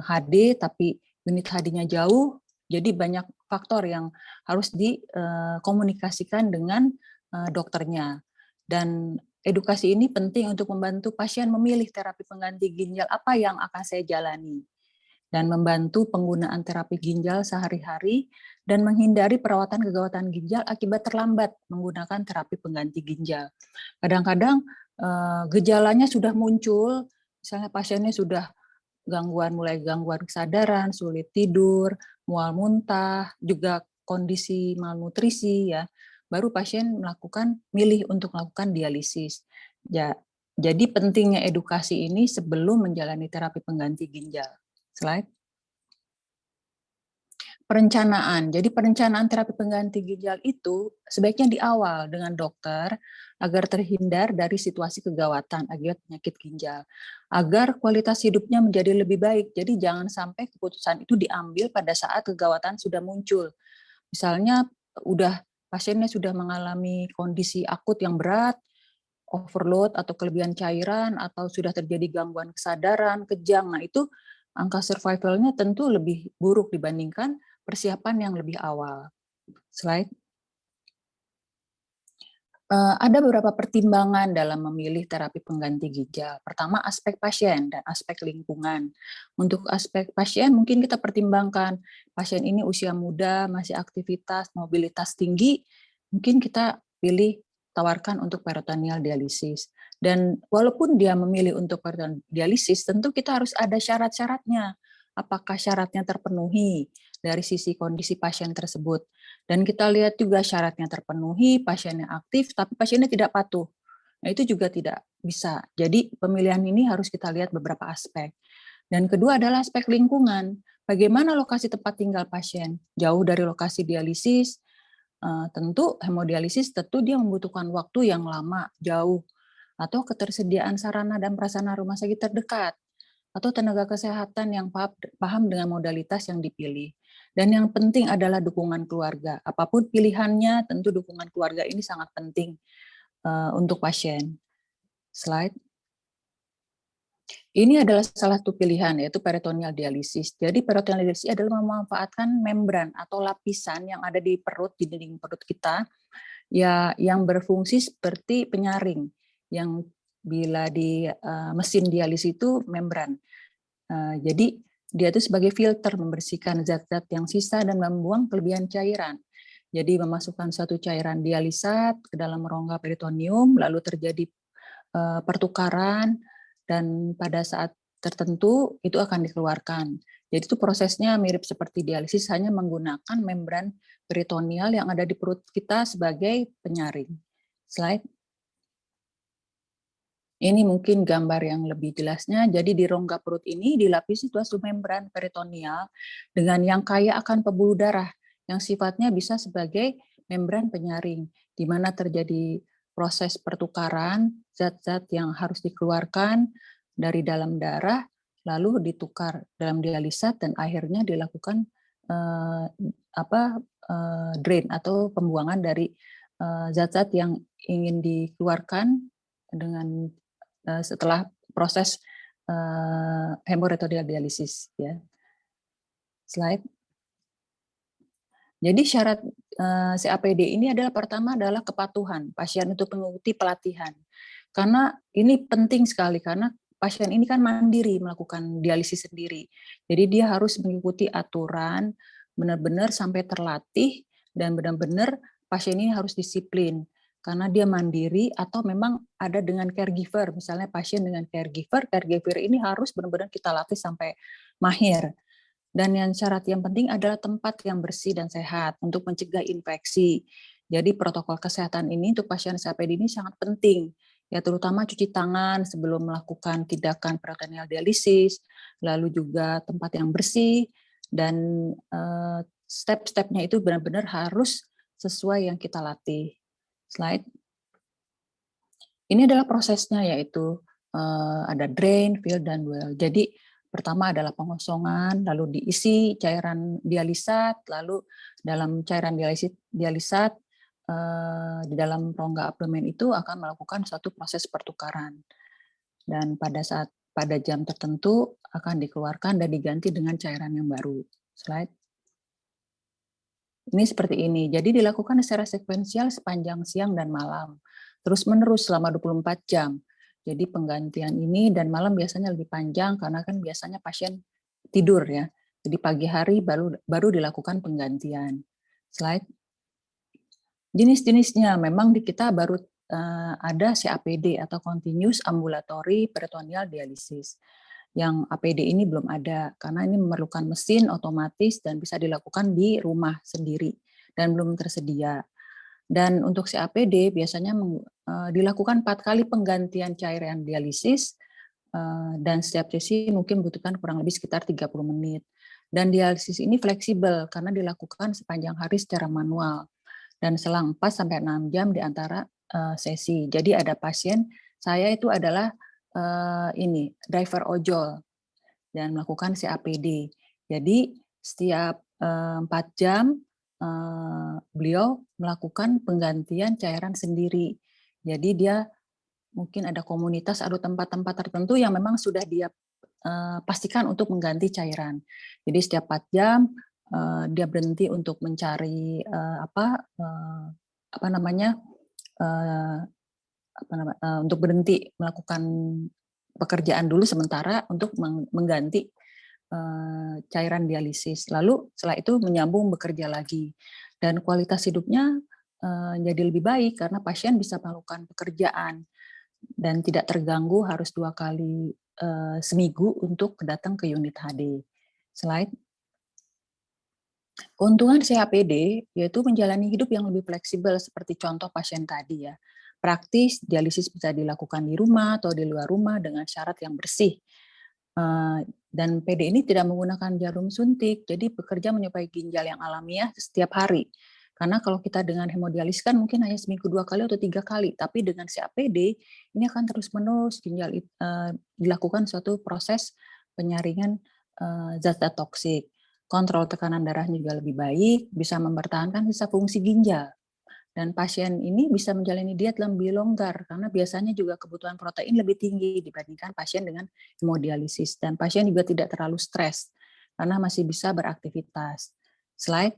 HD tapi unit HD-nya jauh, jadi banyak faktor yang harus dikomunikasikan dengan dokternya. Dan edukasi ini penting untuk membantu pasien memilih terapi pengganti ginjal apa yang akan saya jalani, dan membantu penggunaan terapi ginjal sehari-hari dan menghindari perawatan kegawatan ginjal akibat terlambat menggunakan terapi pengganti ginjal. Kadang-kadang gejalanya sudah muncul, misalnya pasiennya sudah mulai gangguan kesadaran, sulit tidur, mual muntah, juga kondisi malnutrisi, ya, baru pasien milih untuk melakukan dialisis. Ya, jadi pentingnya edukasi ini sebelum menjalani terapi pengganti ginjal. Slide. Perencanaan. Jadi perencanaan terapi pengganti ginjal itu sebaiknya di awal dengan dokter agar terhindar dari situasi kegawatan akibat penyakit ginjal, agar kualitas hidupnya menjadi lebih baik. Jadi jangan sampai keputusan itu diambil pada saat kegawatan sudah muncul. Misalnya pasiennya sudah mengalami kondisi akut yang berat, overload atau kelebihan cairan, atau sudah terjadi gangguan kesadaran, kejang. Nah, itu angka survival-nya tentu lebih buruk dibandingkan persiapan yang lebih awal. Slide. Ada beberapa pertimbangan dalam memilih terapi pengganti ginjal. Pertama, aspek pasien dan aspek lingkungan. Untuk aspek pasien, mungkin kita pertimbangkan pasien ini usia muda, masih aktivitas, mobilitas tinggi, mungkin kita tawarkan untuk peritoneal dialisis. Dan walaupun dia memilih untuk peritoneal dialisis, tentu kita harus ada syarat-syaratnya. Apakah syaratnya terpenuhi dari sisi kondisi pasien tersebut. Dan kita lihat juga syaratnya terpenuhi, pasiennya aktif, tapi pasiennya tidak patuh. Nah, itu juga tidak bisa. Jadi pemilihan ini harus kita lihat beberapa aspek. Dan kedua adalah aspek lingkungan. Bagaimana lokasi tempat tinggal pasien? Jauh dari lokasi dialisis, tentu hemodialisis dia membutuhkan waktu yang lama, jauh, atau ketersediaan sarana dan prasarana rumah sakit terdekat, atau tenaga kesehatan yang paham dengan modalitas yang dipilih. Dan yang penting adalah dukungan keluarga. Apapun pilihannya, tentu dukungan keluarga ini sangat penting untuk pasien. Slide. Ini adalah salah satu pilihan, yaitu peritoneal dialisis. Jadi peritoneal dialisis adalah memanfaatkan membran atau lapisan yang ada di perut, di dinding perut kita, ya, yang berfungsi seperti penyaring, yang bila di mesin dialisis itu membran. Jadi dia itu sebagai filter membersihkan zat-zat yang sisa dan membuang kelebihan cairan. Jadi memasukkan suatu cairan dialisat ke dalam rongga peritoneum, lalu terjadi pertukaran, dan pada saat tertentu itu akan dikeluarkan. Jadi itu prosesnya mirip seperti dialisis, hanya menggunakan membran peritoneal yang ada di perut kita sebagai penyaring. Slide. Ini mungkin gambar yang lebih jelasnya. Jadi di rongga perut ini dilapisi suatu membran peritoneal dengan yang kaya akan pembuluh darah, yang sifatnya bisa sebagai membran penyaring, di mana terjadi proses pertukaran zat-zat yang harus dikeluarkan dari dalam darah, lalu ditukar dalam dialisat dan akhirnya dilakukan drain atau pembuangan dari zat-zat yang ingin dikeluarkan dengan setelah proses hematopoietic dialisis, ya. Slide. Jadi syarat CAPD ini adalah pertama adalah kepatuhan pasien untuk mengikuti pelatihan. Karena ini penting sekali karena pasien ini kan mandiri melakukan dialisis sendiri. Jadi dia harus mengikuti aturan benar-benar sampai terlatih dan benar-benar pasien ini harus disiplin karena dia mandiri atau memang ada dengan caregiver. Misalnya pasien dengan caregiver ini harus benar-benar kita latih sampai mahir. Dan yang syarat yang penting adalah tempat yang bersih dan sehat untuk mencegah infeksi. Jadi protokol kesehatan ini untuk pasien COPD ini sangat penting, ya terutama cuci tangan sebelum melakukan tindakan peritoneal dialisis, lalu juga tempat yang bersih, dan step-stepnya itu benar-benar harus sesuai yang kita latih. Slide. Ini adalah prosesnya, yaitu ada drain, fill, dan well. Jadi pertama adalah pengosongan, lalu diisi cairan dialisat, lalu dalam cairan dialisat di dalam rongga abdomen itu akan melakukan suatu proses pertukaran. Dan pada jam tertentu akan dikeluarkan dan diganti dengan cairan yang baru. Slide. Ini seperti ini. Jadi dilakukan secara sekuensial sepanjang siang dan malam. Terus-menerus selama 24 jam. Jadi penggantian ini dan malam biasanya lebih panjang karena kan biasanya pasien tidur ya. Jadi pagi hari baru dilakukan penggantian. Slide. Jenis-jenisnya memang di kita baru ada CAPD atau Continuous Ambulatory Peritoneal Dialysis. Yang APD ini belum ada karena ini memerlukan mesin otomatis dan bisa dilakukan di rumah sendiri dan belum tersedia. Dan untuk CAPD biasanya dilakukan 4 kali penggantian cairan dialisis dan setiap sesi mungkin membutuhkan kurang lebih sekitar 30 menit. Dan dialisis ini fleksibel karena dilakukan sepanjang hari secara manual dan selang 4-6 jam di antara sesi. Jadi ada pasien, saya itu adalah driver ojol dan melakukan CAPD. Jadi setiap 4 jam beliau melakukan penggantian cairan sendiri. Jadi dia mungkin ada komunitas atau tempat-tempat tertentu yang memang sudah dia pastikan untuk mengganti cairan. Jadi setiap 4 jam dia berhenti untuk mencari untuk berhenti melakukan pekerjaan dulu sementara untuk mengganti cairan dialisis. Lalu setelah itu menyambung bekerja lagi. Dan kualitas hidupnya jadi lebih baik karena pasien bisa melakukan pekerjaan dan tidak terganggu harus 2 kali seminggu untuk datang ke unit HD. Slide. Keuntungan CAPD yaitu menjalani hidup yang lebih fleksibel seperti contoh pasien tadi ya. Praktis, dialisis bisa dilakukan di rumah atau di luar rumah dengan syarat yang bersih. Dan PD ini tidak menggunakan jarum suntik, jadi bekerja menyerupai ginjal yang alamiah setiap hari. Karena kalau kita dengan hemodialisis kan mungkin hanya seminggu 2 kali atau 3 kali, tapi dengan CAPD ini akan terus-menerus ginjal dilakukan suatu proses penyaringan zat-zat toksik. Kontrol tekanan darahnya juga lebih baik, bisa mempertahankan sisa fungsi ginjal. Dan pasien ini bisa menjalani diet lebih longgar karena biasanya juga kebutuhan protein lebih tinggi dibandingkan pasien dengan hemodialisis. Dan pasien juga tidak terlalu stres karena masih bisa beraktivitas. Slide.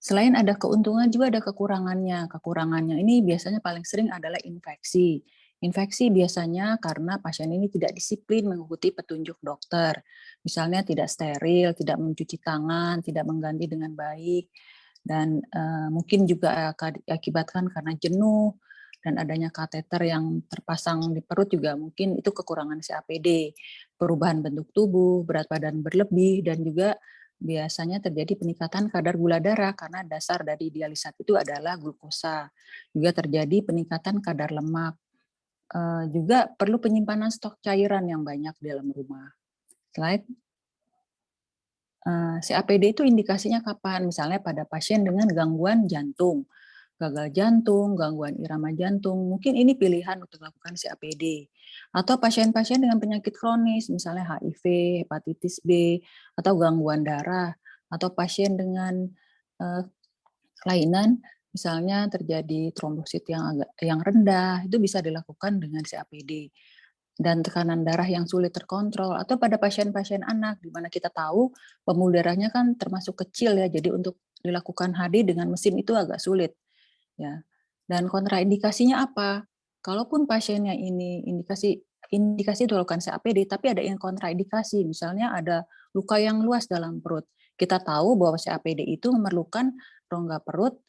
Selain ada keuntungan juga ada kekurangannya. Kekurangannya ini biasanya paling sering adalah infeksi. Infeksi biasanya karena pasien ini tidak disiplin mengikuti petunjuk dokter. Misalnya tidak steril, tidak mencuci tangan, tidak mengganti dengan baik, dan mungkin juga diakibatkan karena jenuh dan adanya kateter yang terpasang di perut juga mungkin itu kekurangan CAPD, perubahan bentuk tubuh, berat badan berlebih, dan juga biasanya terjadi peningkatan kadar gula darah karena dasar dari dialisat itu adalah glukosa. Juga terjadi peningkatan kadar lemak. Juga perlu penyimpanan stok cairan yang banyak di dalam rumah. Slide. CAPD itu indikasinya kapan? Misalnya pada pasien dengan gangguan jantung, gagal jantung, gangguan irama jantung, mungkin ini pilihan untuk melakukan CAPD. Atau pasien-pasien dengan penyakit kronis, misalnya HIV, hepatitis B, atau gangguan darah, atau pasien dengan kelainan, misalnya terjadi trombosit yang rendah, itu bisa dilakukan dengan CAPD. Dan tekanan darah yang sulit terkontrol, atau pada pasien-pasien anak, di mana kita tahu pembuluh darahnya kan termasuk kecil ya, jadi untuk dilakukan HD dengan mesin itu agak sulit. Ya. Dan kontraindikasinya apa? Kalaupun pasiennya ini indikasi untuk melakukan CAPD, tapi ada yang kontraindikasi, misalnya ada luka yang luas dalam perut. Kita tahu bahwa CAPD itu memerlukan rongga perut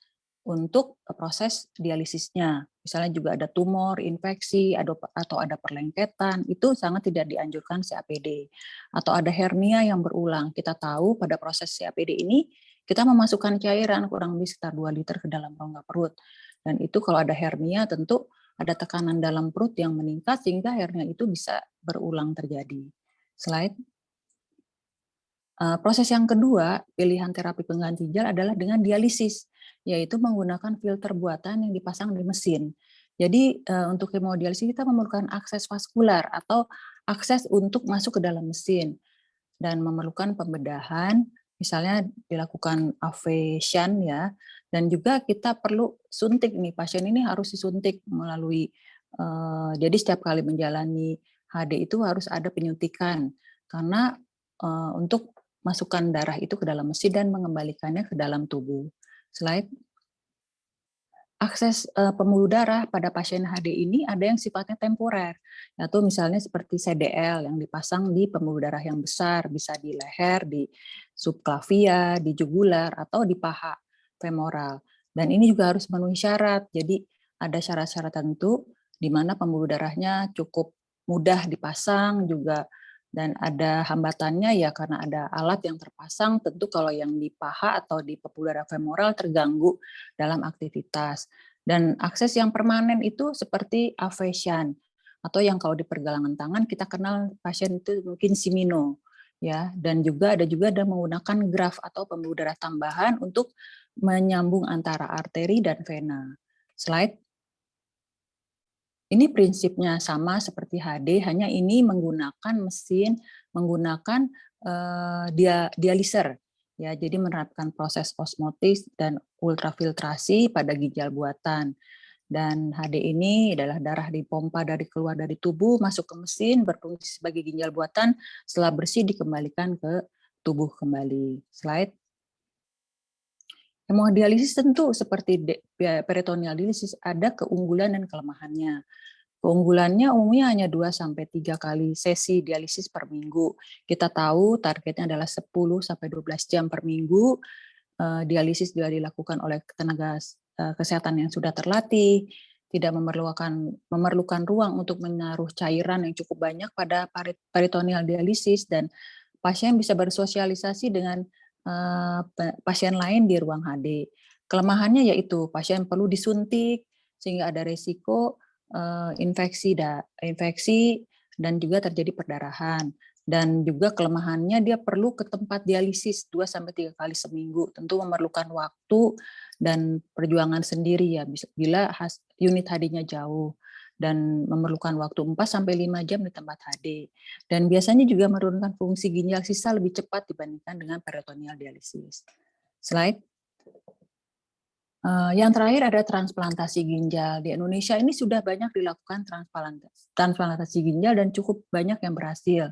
untuk proses dialisisnya. Misalnya juga ada tumor, infeksi, atau ada perlengketan, itu sangat tidak dianjurkan CAPD. Atau ada hernia yang berulang. Kita tahu pada proses CAPD ini, kita memasukkan cairan kurang lebih sekitar 2 liter ke dalam rongga perut. Dan itu kalau ada hernia, tentu ada tekanan dalam perut yang meningkat, sehingga hernia itu bisa berulang terjadi. Slide. Proses yang kedua, pilihan terapi pengganti ginjal adalah dengan dialisis, yaitu menggunakan filter buatan yang dipasang di mesin. Jadi untuk hemodialisis kita memerlukan akses vaskular atau akses untuk masuk ke dalam mesin dan memerlukan pembedahan, misalnya dilakukan ablation ya, dan juga kita perlu suntik nih, pasien ini harus disuntik melalui jadi setiap kali menjalani HD itu harus ada penyuntikan karena untuk masukkan darah itu ke dalam mesin dan mengembalikannya ke dalam tubuh. Slide. Akses pembuluh darah pada pasien HD ini ada yang sifatnya temporer, yaitu misalnya seperti CDL yang dipasang di pembuluh darah yang besar, bisa di leher, di subclavia, di jugular, atau di paha femoral. Dan ini juga harus memenuhi syarat, jadi ada syarat-syarat tertentu di mana pembuluh darahnya cukup mudah dipasang juga, dan ada hambatannya ya karena ada alat yang terpasang, tentu kalau yang di paha atau di pembuluh darah femoral terganggu dalam aktivitas. Dan akses yang permanen itu seperti ablation, atau yang kalau di pergelangan tangan kita kenal pasien itu mungkin Simino, ya. Dan juga ada menggunakan graft atau pembuluh darah tambahan untuk menyambung antara arteri dan vena. Slide. Ini prinsipnya sama seperti HD, hanya ini menggunakan mesin, menggunakan dialiser, ya. Jadi menerapkan proses osmotis dan ultrafiltrasi pada ginjal buatan. Dan HD ini adalah darah dipompa keluar dari tubuh, masuk ke mesin, berfungsi sebagai ginjal buatan, setelah bersih dikembalikan ke tubuh kembali. Slide. Hemodialisis tentu seperti peritoneal dialisis ada keunggulan dan kelemahannya. Keunggulannya umumnya hanya 2-3 kali sesi dialisis per minggu. Kita tahu targetnya adalah 10-12 jam per minggu. Dialisis juga dilakukan oleh tenaga kesehatan yang sudah terlatih, tidak memerlukan ruang untuk menaruh cairan yang cukup banyak pada peritoneal dialisis, dan pasien bisa bersosialisasi dengan pasien lain di ruang HD. Kelemahannya yaitu pasien perlu disuntik sehingga ada resiko infeksi dan juga terjadi perdarahan. Dan juga kelemahannya dia perlu ke tempat dialisis 2-3 kali seminggu. Tentu memerlukan waktu dan perjuangan sendiri ya bila unit HD-nya jauh, dan memerlukan waktu 4-5 jam di tempat HD. Dan biasanya juga menurunkan fungsi ginjal sisa lebih cepat dibandingkan dengan peritoneal dialisis. Slide. Yang terakhir ada transplantasi ginjal. Di Indonesia ini sudah banyak dilakukan transplantasi ginjal dan cukup banyak yang berhasil.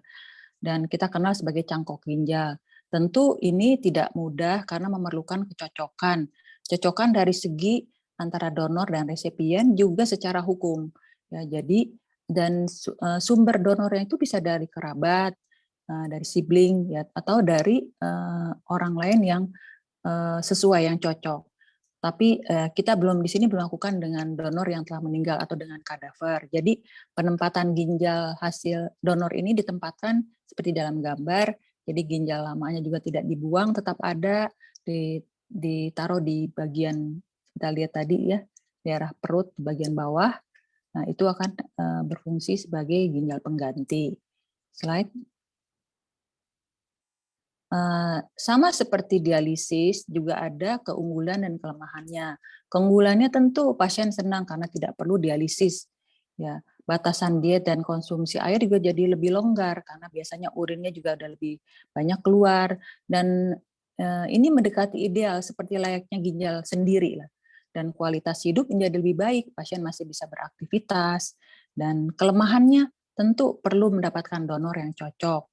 Dan kita kenal sebagai cangkok ginjal. Tentu ini tidak mudah karena memerlukan kecocokan. Kecocokan dari segi antara donor dan resipien juga secara hukum. Ya, jadi dan sumber donornya itu bisa dari kerabat, dari sibling, ya, atau dari orang lain yang sesuai, yang cocok. Tapi kita belum di sini melakukan dengan donor yang telah meninggal atau dengan kadaver. Jadi penempatan ginjal hasil donor ini ditempatkan seperti dalam gambar. Jadi ginjal lamanya juga tidak dibuang, tetap ada, ditaruh di bagian kita lihat tadi ya, daerah perut di bagian bawah. Nah, itu akan berfungsi sebagai ginjal pengganti. Slide. Sama seperti dialisis juga ada keunggulan dan kelemahannya. Keunggulannya tentu pasien senang karena tidak perlu dialisis. Ya, batasan diet dan konsumsi air juga jadi lebih longgar karena biasanya urinnya juga udah lebih banyak keluar, dan ini mendekati ideal seperti layaknya ginjal sendiri lah. Dan kualitas hidup menjadi lebih baik, pasien masih bisa beraktivitas, dan kelemahannya tentu perlu mendapatkan donor yang cocok.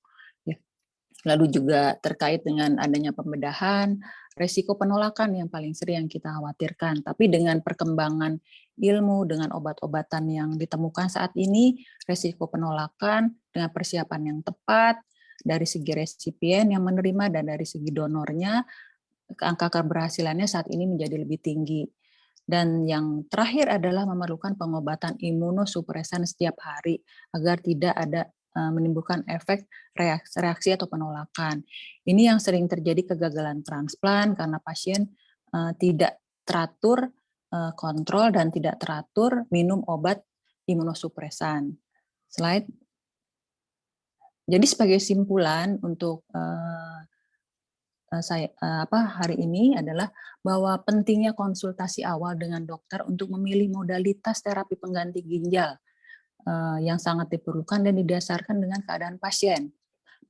Lalu juga terkait dengan adanya pembedahan, resiko penolakan yang paling sering yang kita khawatirkan. Tapi dengan perkembangan ilmu, dengan obat-obatan yang ditemukan saat ini, resiko penolakan dengan persiapan yang tepat, dari segi resipien yang menerima dan dari segi donornya, angka keberhasilannya saat ini menjadi lebih tinggi. Dan yang terakhir adalah memerlukan pengobatan imunosupresan setiap hari agar tidak ada menimbulkan efek reaksi atau penolakan. Ini yang sering terjadi kegagalan transplant karena pasien tidak teratur kontrol dan tidak teratur minum obat imunosupresan. Slide. Jadi sebagai simpulan untuk hari ini adalah bahwa pentingnya konsultasi awal dengan dokter untuk memilih modalitas terapi pengganti ginjal yang sangat diperlukan dan didasarkan dengan keadaan pasien.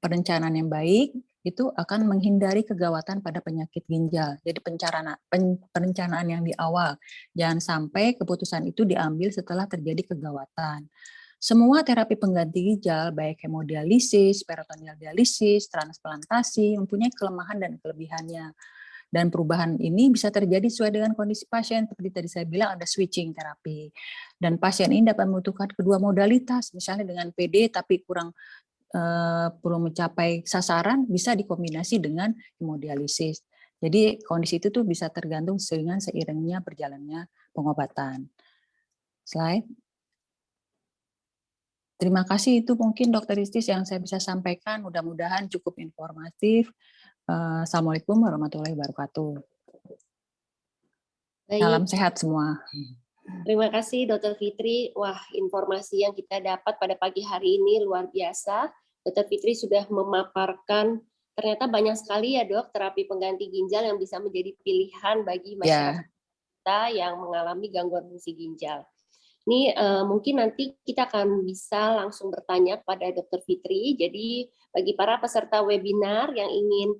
Perencanaan yang baik itu akan menghindari kegawatan pada penyakit ginjal. Jadi perencanaan yang di awal, jangan sampai keputusan itu diambil setelah terjadi kegawatan. Semua terapi pengganti ginjal, baik hemodialisis, peritoneal dialisis, transplantasi, mempunyai kelemahan dan kelebihannya. Dan perubahan ini bisa terjadi sesuai dengan kondisi pasien. Seperti tadi saya bilang, ada switching terapi. Dan pasien ini dapat membutuhkan kedua modalitas, misalnya dengan PD tapi kurang perlu mencapai sasaran, bisa dikombinasi dengan hemodialisis. Jadi kondisi itu tuh bisa tergantung dengan seiringnya berjalannya pengobatan. Slide. Terima kasih, itu mungkin Dr. Istis yang saya bisa sampaikan. Mudah-mudahan cukup informatif. Assalamualaikum warahmatullahi wabarakatuh. Baik. Salam sehat semua. Terima kasih Dr. Fitri. Wah, informasi yang kita dapat pada pagi hari ini luar biasa. Dr. Fitri sudah memaparkan ternyata banyak sekali ya dok terapi pengganti ginjal yang bisa menjadi pilihan bagi masyarakat kita yang mengalami gangguan fungsi ginjal. Ini mungkin nanti kita akan bisa langsung bertanya kepada Dr. Fitri. Jadi bagi para peserta webinar yang ingin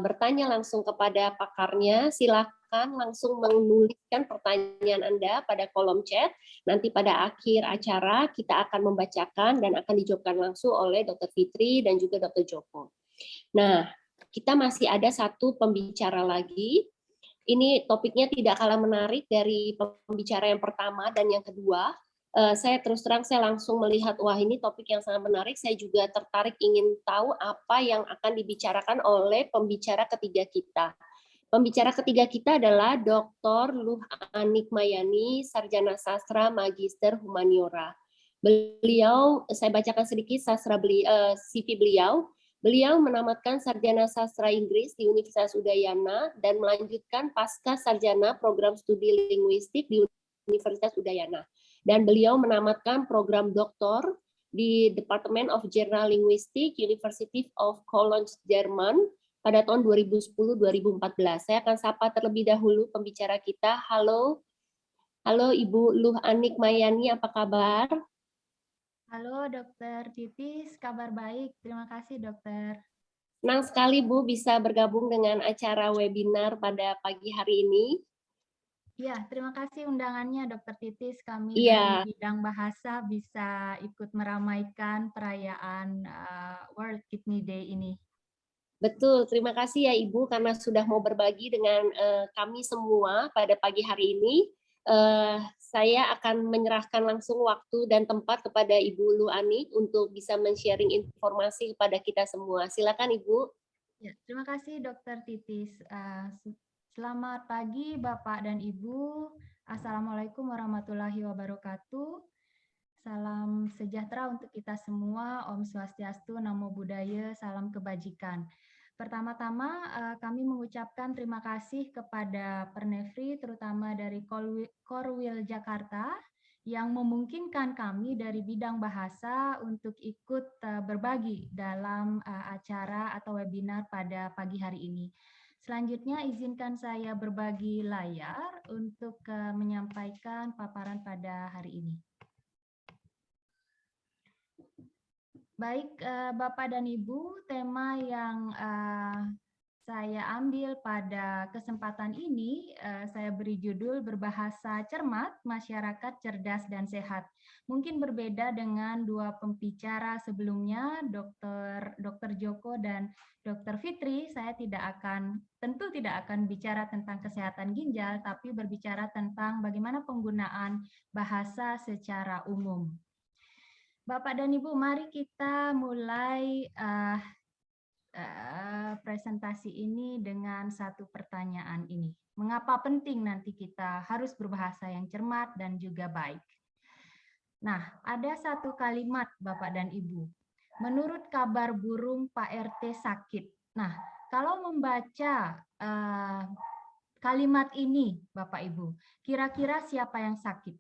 bertanya langsung kepada pakarnya, silakan langsung menuliskan pertanyaan Anda pada kolom chat. Nanti pada akhir acara kita akan membacakan dan akan dijawabkan langsung oleh Dr. Fitri dan juga Dr. Joko. Nah, kita masih ada satu pembicara lagi. Ini topiknya tidak kalah menarik dari pembicara yang pertama dan yang kedua. Saya terus terang saya langsung melihat, wah ini topik yang sangat menarik. Saya juga tertarik ingin tahu apa yang akan dibicarakan oleh pembicara ketiga kita. Pembicara ketiga kita adalah Dr. Luh Anik Mayani, Sarjana Sastra Magister Humaniora. Beliau, saya bacakan sedikit CV beliau. Beliau menamatkan sarjana sastra Inggris di Universitas Udayana dan melanjutkan pasca sarjana program studi linguistik di Universitas Udayana. Dan beliau menamatkan program doktor di Department of General Linguistics, University of Cologne, Jerman pada tahun 2010-2014. Saya akan sapa terlebih dahulu pembicara kita. Halo Ibu Luh Anik Mayani, apa kabar? Halo Dokter Titis, kabar baik. Terima kasih Dokter. Senang sekali Bu bisa bergabung dengan acara webinar pada pagi hari ini. Ya, terima kasih undangannya Dokter Titis. Kami dari bidang bahasa bisa ikut meramaikan perayaan World Kidney Day ini. Betul, terima kasih ya Ibu karena sudah mau berbagi dengan kami semua pada pagi hari ini. Saya akan menyerahkan langsung waktu dan tempat kepada Ibu Luh Anik untuk bisa men-sharing informasi kepada kita semua. Silakan Ibu. Ya, terima kasih Dokter Titis. Selamat pagi Bapak dan Ibu. Assalamualaikum warahmatullahi wabarakatuh. Salam sejahtera untuk kita semua. Om Swastiastu, Namo Buddhaya, salam kebajikan. Pertama-tama kami mengucapkan terima kasih kepada Pernefri, terutama dari Korwil Jakarta, yang memungkinkan kami dari bidang bahasa untuk ikut berbagi dalam acara atau webinar pada pagi hari ini. Selanjutnya izinkan saya berbagi layar untuk menyampaikan paparan pada hari ini. Baik, Bapak dan Ibu, tema yang saya ambil pada kesempatan ini, saya beri judul Berbahasa Cermat, Masyarakat Cerdas dan Sehat. Mungkin berbeda dengan dua pembicara sebelumnya, Dr. Joko dan Dr. Fitri, saya tentu tidak akan bicara tentang kesehatan ginjal, tapi berbicara tentang bagaimana penggunaan bahasa secara umum. Bapak dan Ibu, mari kita mulai presentasi ini dengan satu pertanyaan ini. Mengapa penting nanti kita harus berbahasa yang cermat dan juga baik? Nah, ada satu kalimat Bapak dan Ibu. Menurut kabar burung Pak RT sakit. Nah, kalau membaca kalimat ini Bapak Ibu, kira-kira siapa yang sakit?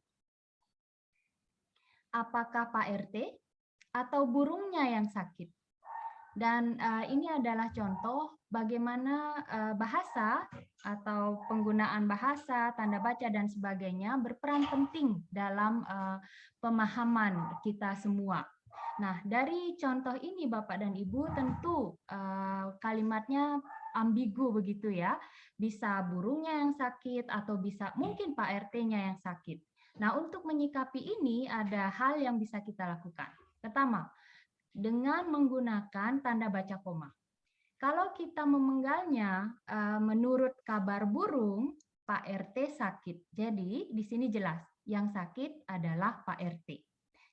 Apakah Pak RT atau burungnya yang sakit? Dan ini adalah contoh bagaimana bahasa atau penggunaan bahasa, tanda baca, dan sebagainya berperan penting dalam pemahaman kita semua. Nah, dari contoh ini Bapak dan Ibu tentu kalimatnya ambigu begitu ya. Bisa burungnya yang sakit atau bisa mungkin Pak RT-nya yang sakit. Nah, untuk menyikapi ini ada hal yang bisa kita lakukan. Pertama, dengan menggunakan tanda baca koma. Kalau kita memenggalnya, menurut kabar burung, Pak RT sakit. Jadi, di sini jelas, yang sakit adalah Pak RT.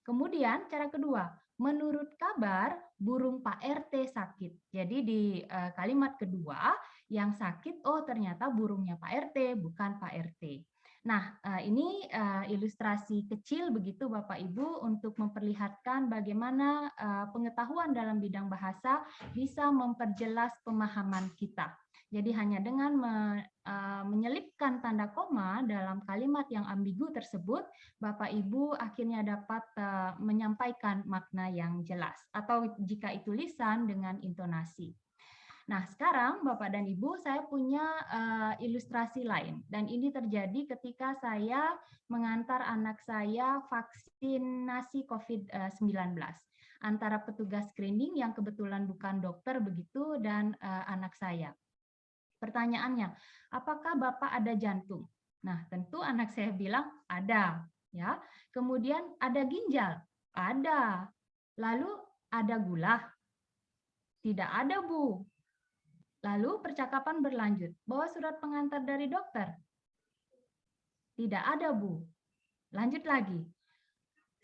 Kemudian, cara kedua, menurut kabar, burung Pak RT sakit. Jadi, di kalimat kedua, yang sakit, oh ternyata burungnya Pak RT, bukan Pak RT. Nah, ini ilustrasi kecil begitu Bapak Ibu untuk memperlihatkan bagaimana pengetahuan dalam bidang bahasa bisa memperjelas pemahaman kita. Jadi hanya dengan menyelipkan tanda koma dalam kalimat yang ambigu tersebut, Bapak Ibu akhirnya dapat menyampaikan makna yang jelas. Atau jika itu lisan dengan intonasi. Nah, sekarang Bapak dan Ibu, saya punya ilustrasi lain. Dan ini terjadi ketika saya mengantar anak saya vaksinasi COVID-19. Antara petugas screening yang kebetulan bukan dokter begitu dan anak saya. Pertanyaannya, apakah Bapak ada jantung? Nah, tentu anak saya bilang ada. Ya. Kemudian ada ginjal? Ada. Lalu ada gula? Tidak ada, Bu. Lalu percakapan berlanjut. Bawa surat pengantar dari dokter? Tidak ada, Bu. Lanjut lagi.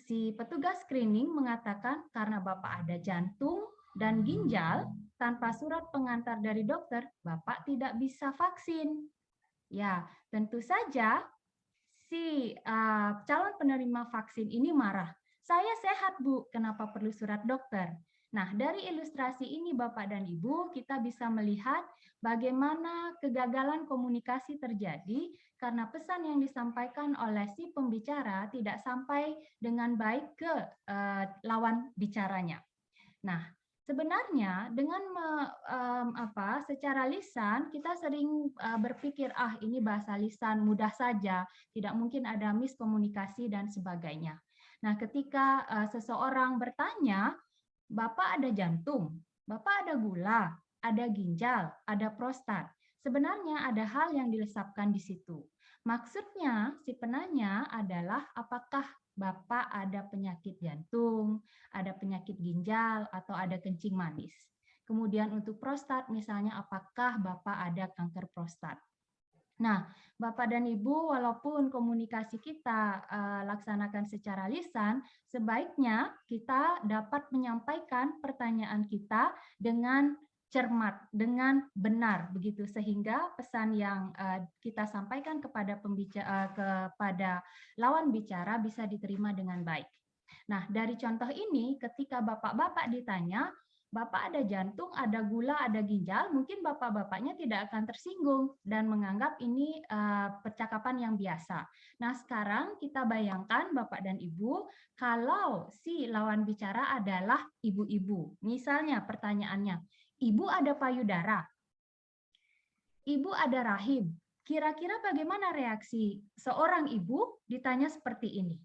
Si petugas screening mengatakan karena Bapak ada jantung dan ginjal, tanpa surat pengantar dari dokter, Bapak tidak bisa vaksin. Ya, tentu saja si calon penerima vaksin ini marah. Saya sehat, Bu. Kenapa perlu surat dokter? Nah, dari ilustrasi ini Bapak dan Ibu, kita bisa melihat bagaimana kegagalan komunikasi terjadi karena pesan yang disampaikan oleh si pembicara tidak sampai dengan baik ke lawan bicaranya. Nah, sebenarnya dengan secara lisan kita sering berpikir ini bahasa lisan mudah saja, tidak mungkin ada miskomunikasi dan sebagainya. Nah, ketika seseorang bertanya, Bapak ada jantung, Bapak ada gula, ada ginjal, ada prostat. Sebenarnya ada hal yang dilesapkan di situ. Maksudnya si penanya adalah apakah Bapak ada penyakit jantung, ada penyakit ginjal, atau ada kencing manis. Kemudian untuk prostat misalnya apakah Bapak ada kanker prostat. Nah, Bapak dan Ibu, walaupun komunikasi kita laksanakan secara lisan, sebaiknya kita dapat menyampaikan pertanyaan kita dengan cermat, dengan benar, begitu sehingga pesan yang kita sampaikan kepada kepada lawan bicara bisa diterima dengan baik. Nah, dari contoh ini, ketika bapak-bapak ditanya, Bapak ada jantung, ada gula, ada ginjal, mungkin bapak-bapaknya tidak akan tersinggung dan menganggap ini percakapan yang biasa. Nah, sekarang kita bayangkan Bapak dan Ibu, kalau si lawan bicara adalah ibu-ibu. Misalnya pertanyaannya, Ibu ada payudara, Ibu ada rahim. Kira-kira bagaimana reaksi seorang ibu ditanya seperti ini?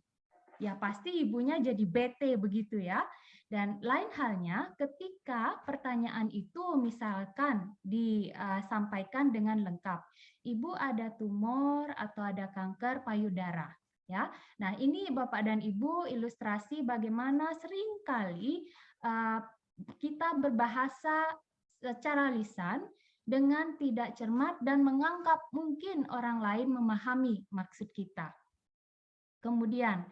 Ya pasti ibunya jadi bete begitu ya. Dan lain halnya ketika pertanyaan itu misalkan disampaikan dengan lengkap. Ibu ada tumor atau ada kanker payudara. Ya, nah ini Bapak dan Ibu ilustrasi bagaimana seringkali kita berbahasa secara lisan dengan tidak cermat dan menganggap mungkin orang lain memahami maksud kita. Kemudian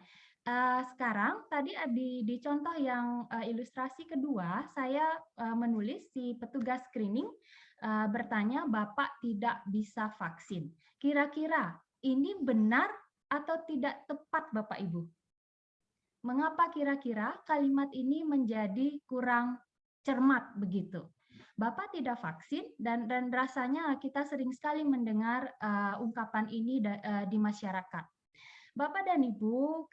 sekarang tadi di contoh yang ilustrasi kedua, saya menulis si petugas screening bertanya, Bapak tidak bisa vaksin. Kira-kira ini benar atau tidak tepat Bapak Ibu? Mengapa kira-kira kalimat ini menjadi kurang cermat begitu? Bapak tidak vaksin dan rasanya kita sering sekali mendengar ungkapan ini di masyarakat. Bapak dan Ibu,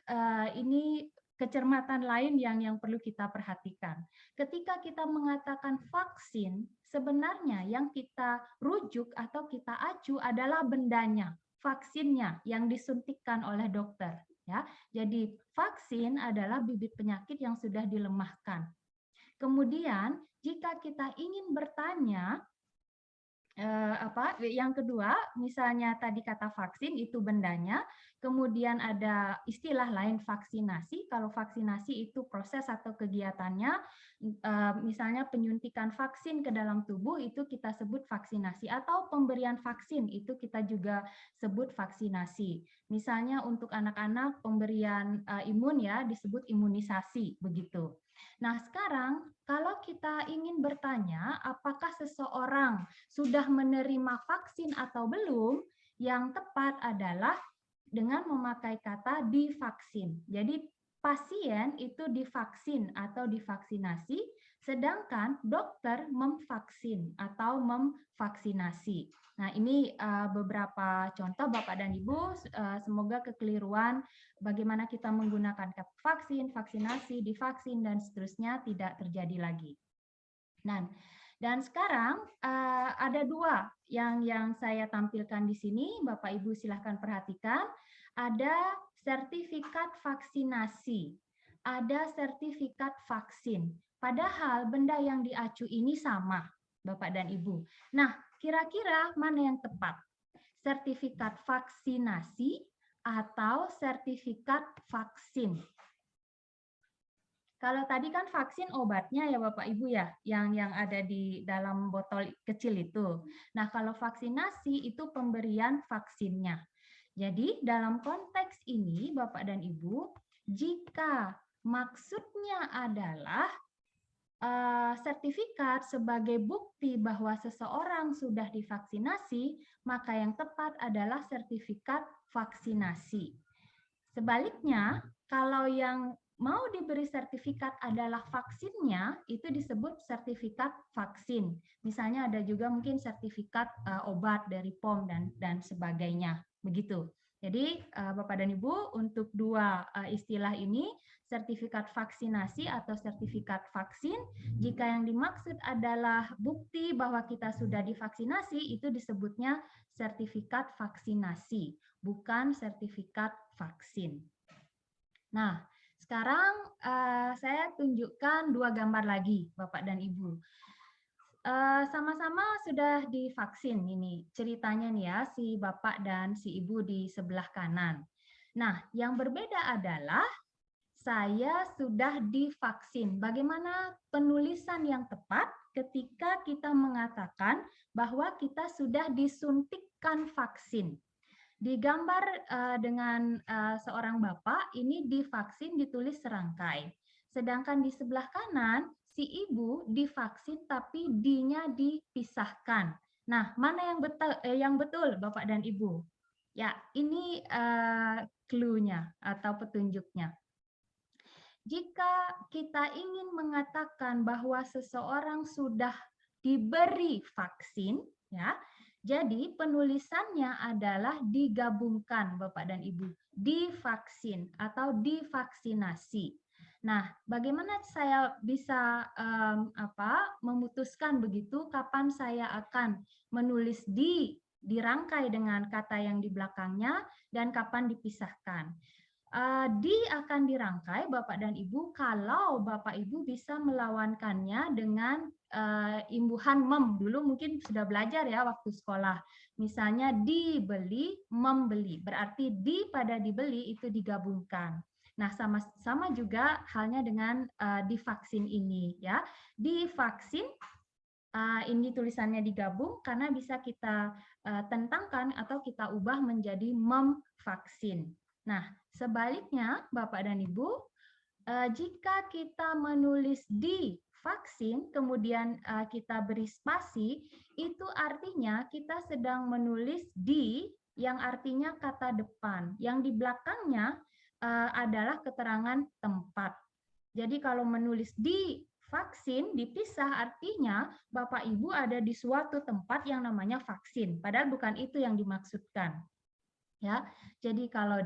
ini kecermatan lain yang perlu kita perhatikan. Ketika kita mengatakan vaksin, sebenarnya yang kita rujuk atau kita acu adalah bendanya, vaksinnya yang disuntikkan oleh dokter. Ya, jadi vaksin adalah bibit penyakit yang sudah dilemahkan. Kemudian, jika kita ingin bertanya, yang kedua, misalnya tadi kata vaksin itu bendanya, kemudian ada istilah lain vaksinasi. Kalau vaksinasi itu proses atau kegiatannya, misalnya penyuntikan vaksin ke dalam tubuh itu kita sebut vaksinasi, atau pemberian vaksin itu kita juga sebut vaksinasi. Misalnya untuk anak-anak pemberian imun ya disebut imunisasi begitu. Nah, sekarang kalau kita ingin bertanya apakah seseorang sudah menerima vaksin atau belum, yang tepat adalah dengan memakai kata divaksin. Jadi pasien itu divaksin atau divaksinasi, sedangkan dokter memvaksin atau memvaksinasi. Nah, ini beberapa contoh Bapak dan Ibu, semoga kekeliruan bagaimana kita menggunakan kata vaksin, vaksinasi, divaksin, dan seterusnya tidak terjadi lagi. Nah, dan sekarang ada dua yang saya tampilkan di sini, Bapak Ibu silahkan perhatikan. Ada sertifikat vaksinasi, ada sertifikat vaksin. Padahal benda yang diacu ini sama, Bapak dan Ibu. Nah, kira-kira mana yang tepat? Sertifikat vaksinasi atau sertifikat vaksin? Kalau tadi kan vaksin obatnya ya Bapak Ibu ya, yang ada di dalam botol kecil itu. Nah, kalau vaksinasi itu pemberian vaksinnya. Jadi dalam konteks ini Bapak dan Ibu, jika maksudnya adalah sertifikat sebagai bukti bahwa seseorang sudah divaksinasi, maka yang tepat adalah sertifikat vaksinasi. Sebaliknya, kalau yang mau diberi sertifikat adalah vaksinnya, itu disebut sertifikat vaksin. Misalnya ada juga mungkin sertifikat obat dari POM dan sebagainya. Begitu. Jadi Bapak dan Ibu, untuk dua istilah ini, sertifikat vaksinasi atau sertifikat vaksin, jika yang dimaksud adalah bukti bahwa kita sudah divaksinasi, itu disebutnya sertifikat vaksinasi, bukan sertifikat vaksin. Nah, sekarang saya tunjukkan dua gambar lagi, Bapak dan Ibu. Sama-sama sudah divaksin ini ceritanya nih ya, si Bapak dan si Ibu di sebelah kanan. Nah, yang berbeda adalah saya sudah divaksin. Bagaimana penulisan yang tepat ketika kita mengatakan bahwa kita sudah disuntikkan vaksin? Di gambar dengan seorang bapak, ini divaksin ditulis serangkai. Sedangkan di sebelah kanan, si ibu divaksin tapi D-nya dipisahkan. Nah, mana yang betul Bapak dan Ibu? Ya, ini clue-nya atau petunjuknya. jika kita ingin mengatakan bahwa seseorang sudah diberi vaksin, ya, jadi penulisannya adalah digabungkan, Bapak dan Ibu, divaksin atau divaksinasi. Nah, bagaimana saya bisa memutuskan begitu kapan saya akan menulis dirangkai dengan kata yang di belakangnya dan kapan dipisahkan. Di akan dirangkai Bapak dan Ibu kalau Bapak Ibu bisa melawankannya dengan imbuhan mem. Dulu mungkin sudah belajar ya waktu sekolah. Misalnya dibeli, membeli. Berarti di pada dibeli itu digabungkan. Nah, sama juga halnya dengan divaksin ini ya. Divaksin ini tulisannya digabung karena bisa kita tentangkan atau kita ubah menjadi memvaksin. Nah, sebaliknya Bapak dan Ibu, jika kita menulis di vaksin, kemudian kita beri spasi, itu artinya kita sedang menulis di yang artinya kata depan. Yang di belakangnya adalah keterangan tempat. Jadi kalau menulis di vaksin dipisah artinya Bapak Ibu ada di suatu tempat yang namanya vaksin, padahal bukan itu yang dimaksudkan. Ya, jadi kalau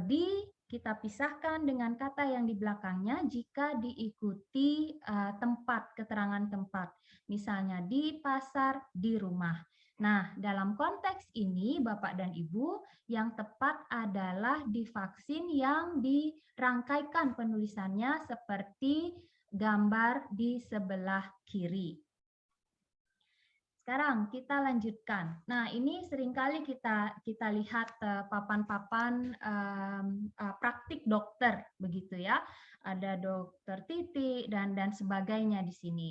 kita pisahkan dengan kata yang di belakangnya jika diikuti tempat, keterangan tempat. Misalnya di pasar, di rumah. Nah, dalam konteks ini Bapak dan Ibu, yang tepat adalah divaksin yang dirangkaikan penulisannya seperti gambar di sebelah kiri. Sekarang kita lanjutkan. Nah, ini seringkali kita lihat papan-papan praktik dokter begitu ya. Ada dokter Titi dan sebagainya di sini.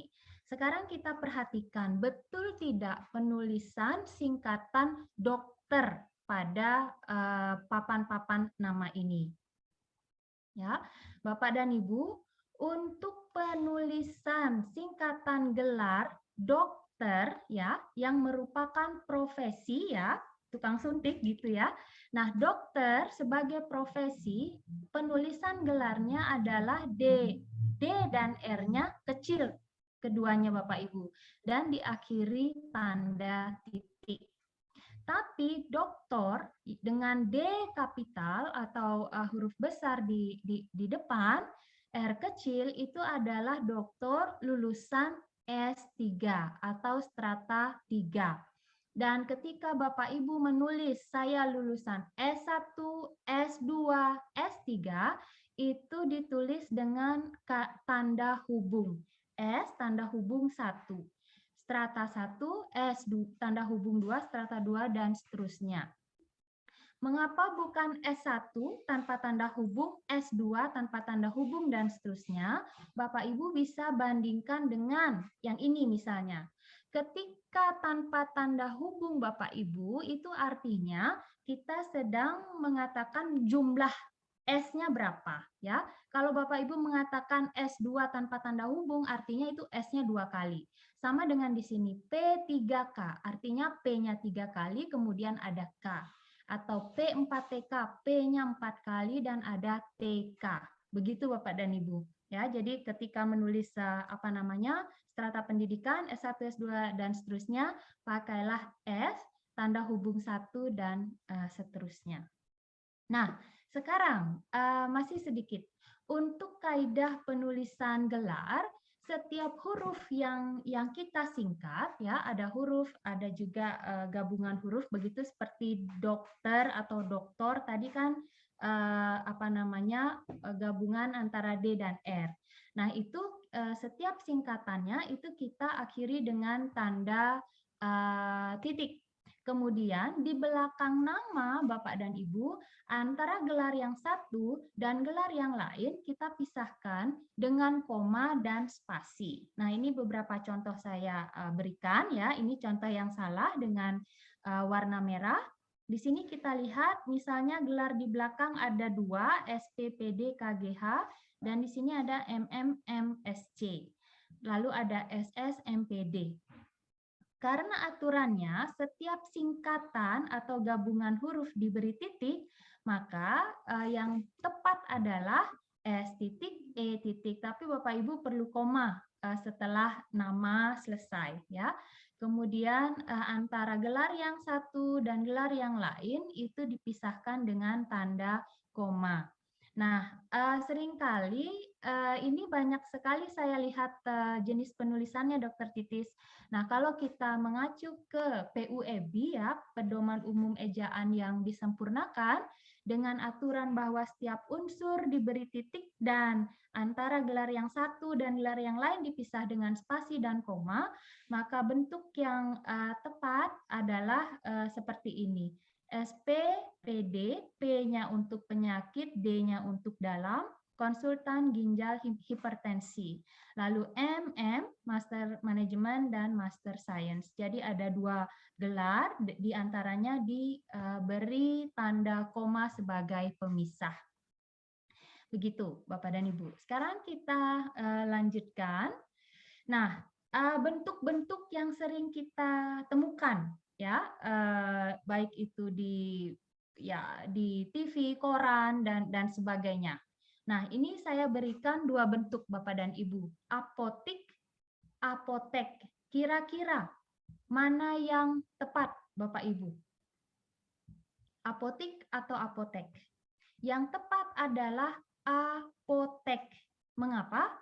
Sekarang kita perhatikan betul tidak penulisan singkatan dokter pada papan-papan nama ini. Ya, Bapak dan Ibu, untuk penulisan singkatan gelar dokter ya yang merupakan profesi ya, tukang suntik gitu ya. Nah, dokter sebagai profesi penulisan gelarnya adalah D. D dan R-nya kecil keduanya Bapak Ibu dan diakhiri tanda titik. Tapi doktor dengan D kapital atau huruf besar di depan, R kecil itu adalah doktor lulusan S3 atau strata 3. Dan ketika Bapak Ibu menulis saya lulusan S1, S2, S3, itu ditulis dengan tanda hubung. S tanda hubung 1. Strata 1, S tanda hubung 2, strata 2, dan seterusnya. Mengapa bukan S1 tanpa tanda hubung, S2 tanpa tanda hubung, dan seterusnya? Bapak Ibu bisa bandingkan dengan yang ini misalnya. Ketika tanpa tanda hubung Bapak Ibu, itu artinya kita sedang mengatakan jumlah S-nya berapa. Ya. Kalau Bapak Ibu mengatakan S2 tanpa tanda hubung, artinya itu S-nya 2 kali. Sama dengan di sini, P3K, artinya P-nya 3 kali, kemudian ada K. Atau P4TK, P-nya 4 kali dan ada TK. Begitu Bapak dan Ibu. Ya, jadi ketika menulis strata pendidikan S1, S2 dan seterusnya, pakailah S, tanda hubung 1 dan seterusnya. Nah, sekarang masih sedikit. Untuk kaidah penulisan gelar, setiap huruf yang kita singkat ya, ada huruf, ada juga gabungan huruf begitu seperti dokter atau doktor tadi kan gabungan antara D dan R. Nah, itu setiap singkatannya itu kita akhiri dengan tanda titik. Kemudian di belakang nama Bapak dan Ibu, antara gelar yang satu dan gelar yang lain kita pisahkan dengan koma dan spasi. Nah, ini beberapa contoh saya berikan ya. Ini contoh yang salah dengan warna merah. Di sini kita lihat misalnya gelar di belakang ada 2, SPPD KGH, dan di sini ada MMMSC. Lalu ada SS MPD. Karena aturannya setiap singkatan atau gabungan huruf diberi titik, maka yang tepat adalah S titik, E titik, tapi Bapak Ibu perlu koma setelah nama selesai ya. Kemudian antara gelar yang satu dan gelar yang lain itu dipisahkan dengan tanda koma. Nah, seringkali ini banyak sekali saya lihat jenis penulisannya Dr. Titis. Nah, kalau kita mengacu ke PUEB ya, Pedoman Umum Ejaan yang disempurnakan, dengan aturan bahwa setiap unsur diberi titik dan antara gelar yang satu dan gelar yang lain dipisah dengan spasi dan koma, maka bentuk yang tepat adalah seperti ini. SP, PD, P-nya untuk penyakit, D-nya untuk dalam, konsultan ginjal hipertensi. Lalu MM, Master Management dan Master Science. Jadi ada 2 gelar, diantaranya diberi tanda koma sebagai pemisah. Begitu Bapak dan Ibu. Sekarang kita lanjutkan. Nah, bentuk-bentuk yang sering kita temukan ya, baik itu di TV, koran dan sebagainya. Nah, ini saya berikan 2 bentuk Bapak dan Ibu. Apotik, apotek. Kira-kira mana yang tepat Bapak Ibu? Apotik atau apotek? Yang tepat adalah apotek. Mengapa?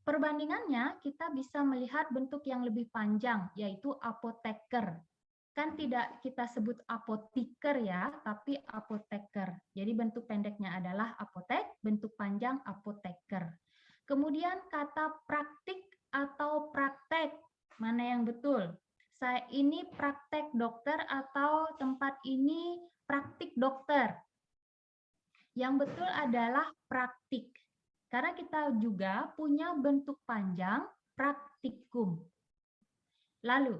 Perbandingannya kita bisa melihat bentuk yang lebih panjang, yaitu apoteker. Kan tidak kita sebut apotiker ya, tapi apoteker. Jadi bentuk pendeknya adalah apotek, bentuk panjang apoteker. Kemudian kata praktik atau praktek, mana yang betul? Ini praktek dokter atau tempat ini praktik dokter? Yang betul adalah praktik. Karena kita juga punya bentuk panjang praktikum. Lalu,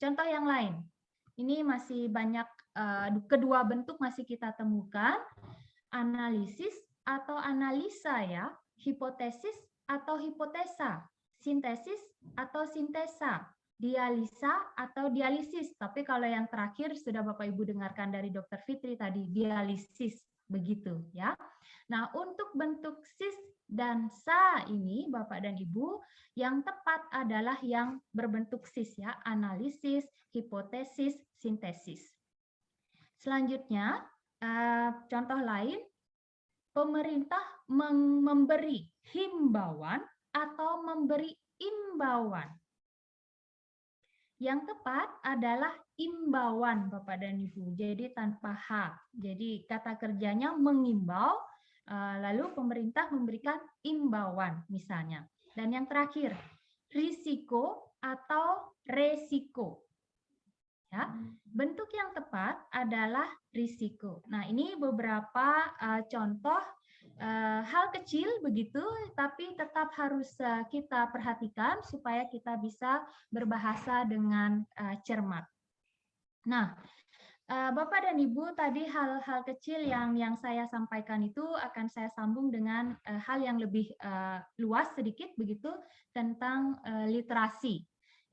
contoh yang lain. Ini masih banyak, kedua bentuk masih kita temukan. Analisis atau analisa ya, hipotesis atau hipotesa, sintesis atau sintesa, dialisa atau dialisis. Tapi kalau yang terakhir sudah Bapak Ibu dengarkan dari Dr. Fitri tadi, dialisis. Begitu ya. Nah, untuk bentuk sis dan sa ini Bapak dan Ibu, yang tepat adalah yang berbentuk sis ya, analisis, hipotesis, sintesis. Selanjutnya, contoh lain, pemerintah memberi himbauan atau memberi imbauan. Yang tepat adalah imbauan Bapak dan Ibu, jadi tanpa H. Jadi kata kerjanya mengimbau, lalu pemerintah memberikan imbauan misalnya. Dan yang terakhir, risiko atau resiko. Ya, bentuk yang tepat adalah risiko. Nah, ini beberapa contoh hal kecil begitu, tapi tetap harus kita perhatikan supaya kita bisa berbahasa dengan cermat. Nah, Bapak dan Ibu, tadi hal-hal kecil yang saya sampaikan itu akan saya sambung dengan hal yang lebih luas sedikit begitu tentang literasi.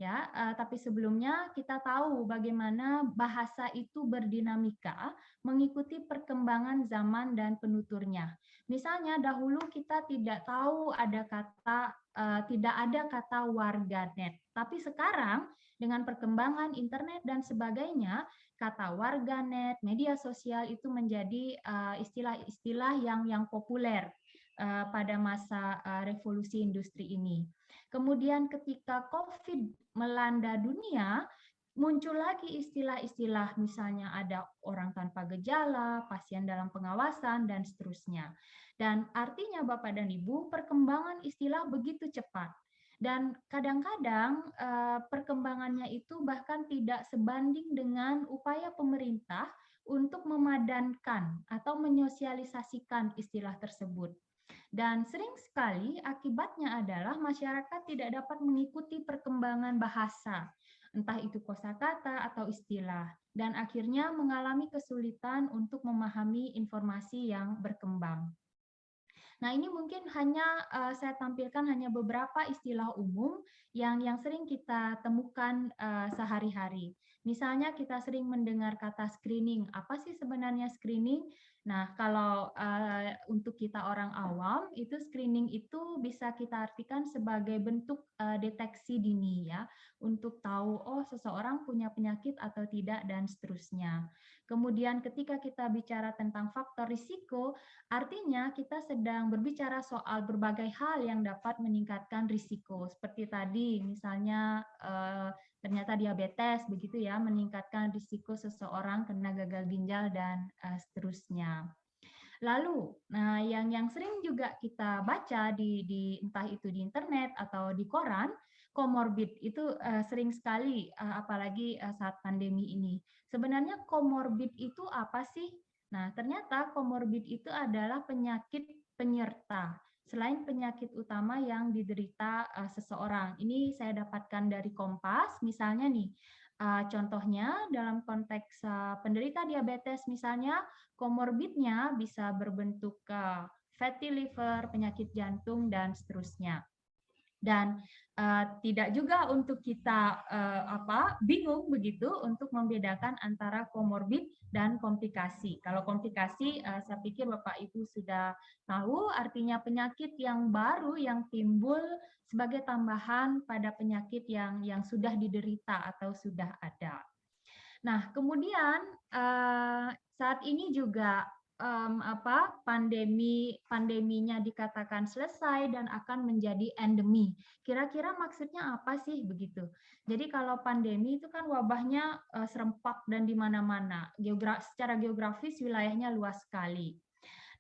Ya, tapi sebelumnya kita tahu bagaimana bahasa itu berdinamika mengikuti perkembangan zaman dan penuturnya. Misalnya dahulu kita tidak tahu ada tidak ada kata warganet, tapi sekarang dengan perkembangan internet dan sebagainya, kata warganet, media sosial itu menjadi istilah-istilah yang populer pada masa revolusi industri ini. Kemudian ketika COVID melanda dunia, muncul lagi istilah-istilah, misalnya ada orang tanpa gejala, pasien dalam pengawasan, dan seterusnya. Dan artinya Bapak dan Ibu, perkembangan istilah begitu cepat. Dan kadang-kadang perkembangannya itu bahkan tidak sebanding dengan upaya pemerintah untuk memadankan atau menyosialisasikan istilah tersebut. Dan sering sekali akibatnya adalah masyarakat tidak dapat mengikuti perkembangan bahasa, entah itu kosakata atau istilah, dan akhirnya mengalami kesulitan untuk memahami informasi yang berkembang. Nah, ini mungkin hanya saya tampilkan hanya beberapa istilah umum yang sering kita temukan sehari-hari. Misalnya kita sering mendengar kata screening. Apa sih sebenarnya screening? Nah, kalau untuk kita orang awam, itu screening itu bisa kita artikan sebagai bentuk deteksi dini ya, untuk tahu oh seseorang punya penyakit atau tidak dan seterusnya. Kemudian ketika kita bicara tentang faktor risiko, artinya kita sedang berbicara soal berbagai hal yang dapat meningkatkan risiko. Seperti tadi misalnya ternyata diabetes begitu ya, meningkatkan risiko seseorang kena gagal ginjal dan seterusnya. Lalu, nah yang sering juga kita baca di entah itu di internet atau di koran, komorbid itu sering sekali, apalagi saat pandemi ini. Sebenarnya komorbid itu apa sih? Nah, ternyata komorbid itu adalah penyakit penyerta selain penyakit utama yang diderita seseorang. Ini saya dapatkan dari Kompas, misalnya nih, contohnya dalam konteks penderita diabetes misalnya, komorbidnya bisa berbentuk fatty liver, penyakit jantung, dan seterusnya. Dan tidak juga untuk kita bingung begitu untuk membedakan antara komorbid dan komplikasi. Kalau komplikasi, saya pikir Bapak Ibu sudah tahu, artinya penyakit yang baru yang timbul sebagai tambahan pada penyakit yang sudah diderita atau sudah ada. Nah, kemudian saat ini juga pandeminya dikatakan selesai dan akan menjadi endemi. Kira-kira maksudnya apa sih begitu? Jadi kalau pandemi itu kan wabahnya serempak dan di mana-mana. Secara geografis wilayahnya luas sekali.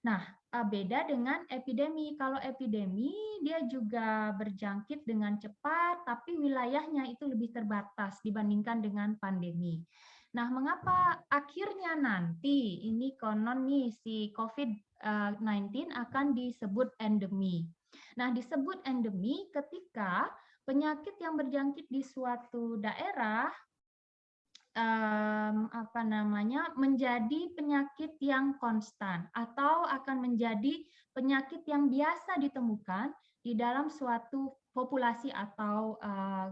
Nah, beda dengan epidemi. Kalau epidemi dia juga berjangkit dengan cepat, tapi wilayahnya itu lebih terbatas dibandingkan dengan pandemi. Nah, mengapa akhirnya nanti ini konon nih si COVID-19 akan disebut endemi? Nah, disebut endemi ketika penyakit yang berjangkit di suatu daerah menjadi penyakit yang konstan atau akan menjadi penyakit yang biasa ditemukan di dalam suatu populasi atau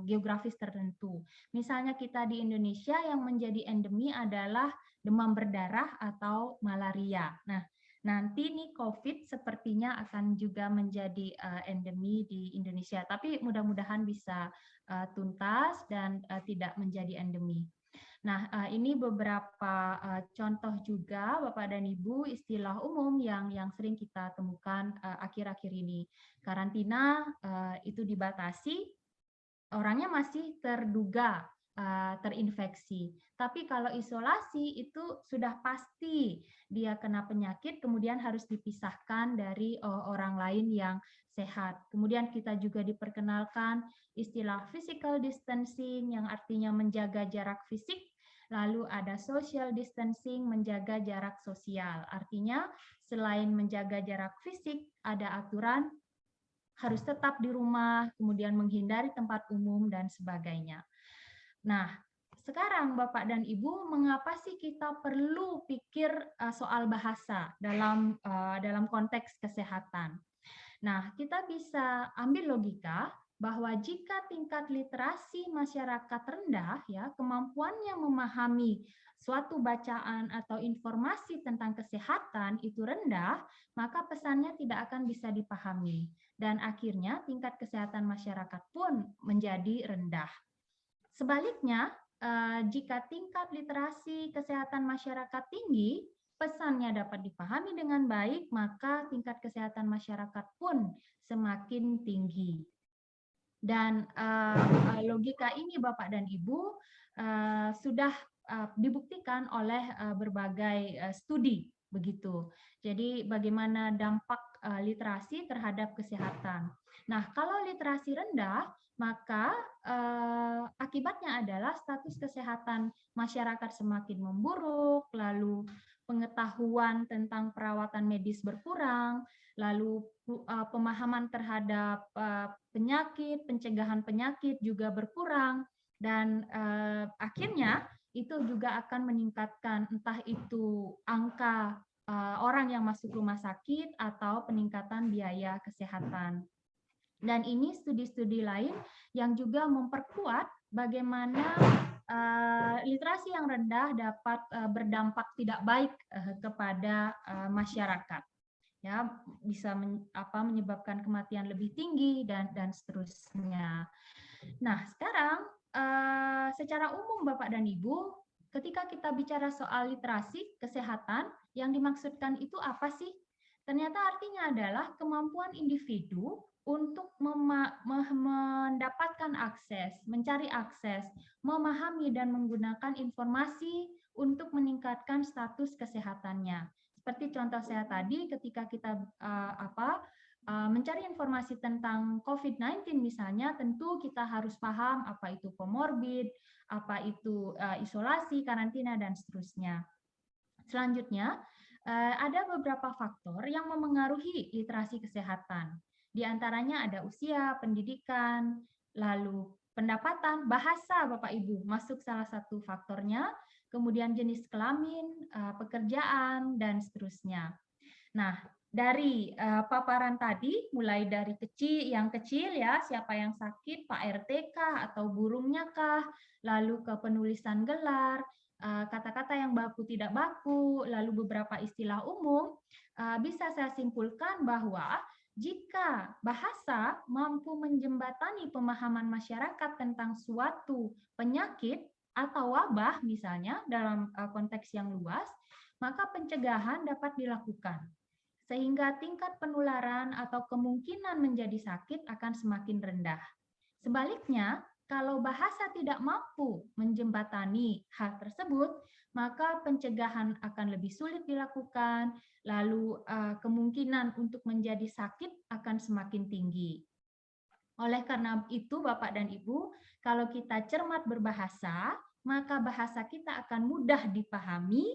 geografis tertentu. Misalnya kita di Indonesia yang menjadi endemi adalah demam berdarah atau malaria. Nah, nanti nih COVID sepertinya akan juga menjadi endemi di Indonesia, tapi mudah-mudahan bisa tuntas dan tidak menjadi endemi. Nah, ini beberapa contoh juga Bapak dan Ibu istilah umum yang sering kita temukan akhir-akhir ini. Karantina itu dibatasi, orangnya masih terduga terinfeksi. Tapi kalau isolasi itu sudah pasti dia kena penyakit, kemudian harus dipisahkan dari orang lain yang sehat. Kemudian kita juga diperkenalkan istilah physical distancing yang artinya menjaga jarak fisik. Lalu ada social distancing, menjaga jarak sosial. Artinya selain menjaga jarak fisik, ada aturan harus tetap di rumah, kemudian menghindari tempat umum, dan sebagainya. Nah, sekarang Bapak dan Ibu, mengapa sih kita perlu pikir soal bahasa dalam konteks kesehatan? Nah, kita bisa ambil logika bahwa jika tingkat literasi masyarakat rendah, ya, kemampuannya memahami suatu bacaan atau informasi tentang kesehatan itu rendah, maka pesannya tidak akan bisa dipahami. Dan akhirnya tingkat kesehatan masyarakat pun menjadi rendah. Sebaliknya, jika tingkat literasi kesehatan masyarakat tinggi, pesannya dapat dipahami dengan baik, maka tingkat kesehatan masyarakat pun semakin tinggi. Dan logika ini Bapak dan Ibu sudah dibuktikan oleh berbagai studi begitu. Jadi bagaimana dampak literasi terhadap kesehatan. Nah, kalau literasi rendah, maka akibatnya adalah status kesehatan masyarakat semakin memburuk, lalu pengetahuan tentang perawatan medis berkurang, lalu pemahaman terhadap penyakit, pencegahan penyakit juga berkurang, dan akhirnya itu juga akan meningkatkan entah itu angka orang yang masuk rumah sakit atau peningkatan biaya kesehatan. Dan ini studi-studi lain yang juga memperkuat bagaimana literasi yang rendah dapat berdampak tidak baik kepada masyarakat. Ya, bisa menyebabkan kematian lebih tinggi dan seterusnya. Nah, sekarang secara umum Bapak dan Ibu, ketika kita bicara soal literasi kesehatan, yang dimaksudkan itu apa sih? Ternyata artinya adalah kemampuan individu untuk mendapatkan akses, mencari akses, memahami dan menggunakan informasi untuk meningkatkan status kesehatannya. Seperti contoh saya tadi, ketika kita mencari informasi tentang COVID-19 misalnya, tentu kita harus paham apa itu komorbid, apa itu isolasi, karantina, dan seterusnya. Selanjutnya, ada beberapa faktor yang memengaruhi literasi kesehatan. Di antaranya ada usia, pendidikan, lalu pendapatan, bahasa Bapak Ibu masuk salah satu faktornya, kemudian jenis kelamin, pekerjaan, dan seterusnya. Nah, dari paparan tadi, mulai dari yang kecil ya, siapa yang sakit, Pak RT kah, atau burungnya kah, lalu ke penulisan gelar, kata-kata yang baku tidak baku, lalu beberapa istilah umum, bisa saya simpulkan bahwa jika bahasa mampu menjembatani pemahaman masyarakat tentang suatu penyakit atau wabah misalnya dalam konteks yang luas, maka pencegahan dapat dilakukan. Sehingga tingkat penularan atau kemungkinan menjadi sakit akan semakin rendah. Sebaliknya, kalau bahasa tidak mampu menjembatani hal tersebut, maka pencegahan akan lebih sulit dilakukan, lalu kemungkinan untuk menjadi sakit akan semakin tinggi. Oleh karena itu, Bapak dan Ibu, kalau kita cermat berbahasa, maka bahasa kita akan mudah dipahami.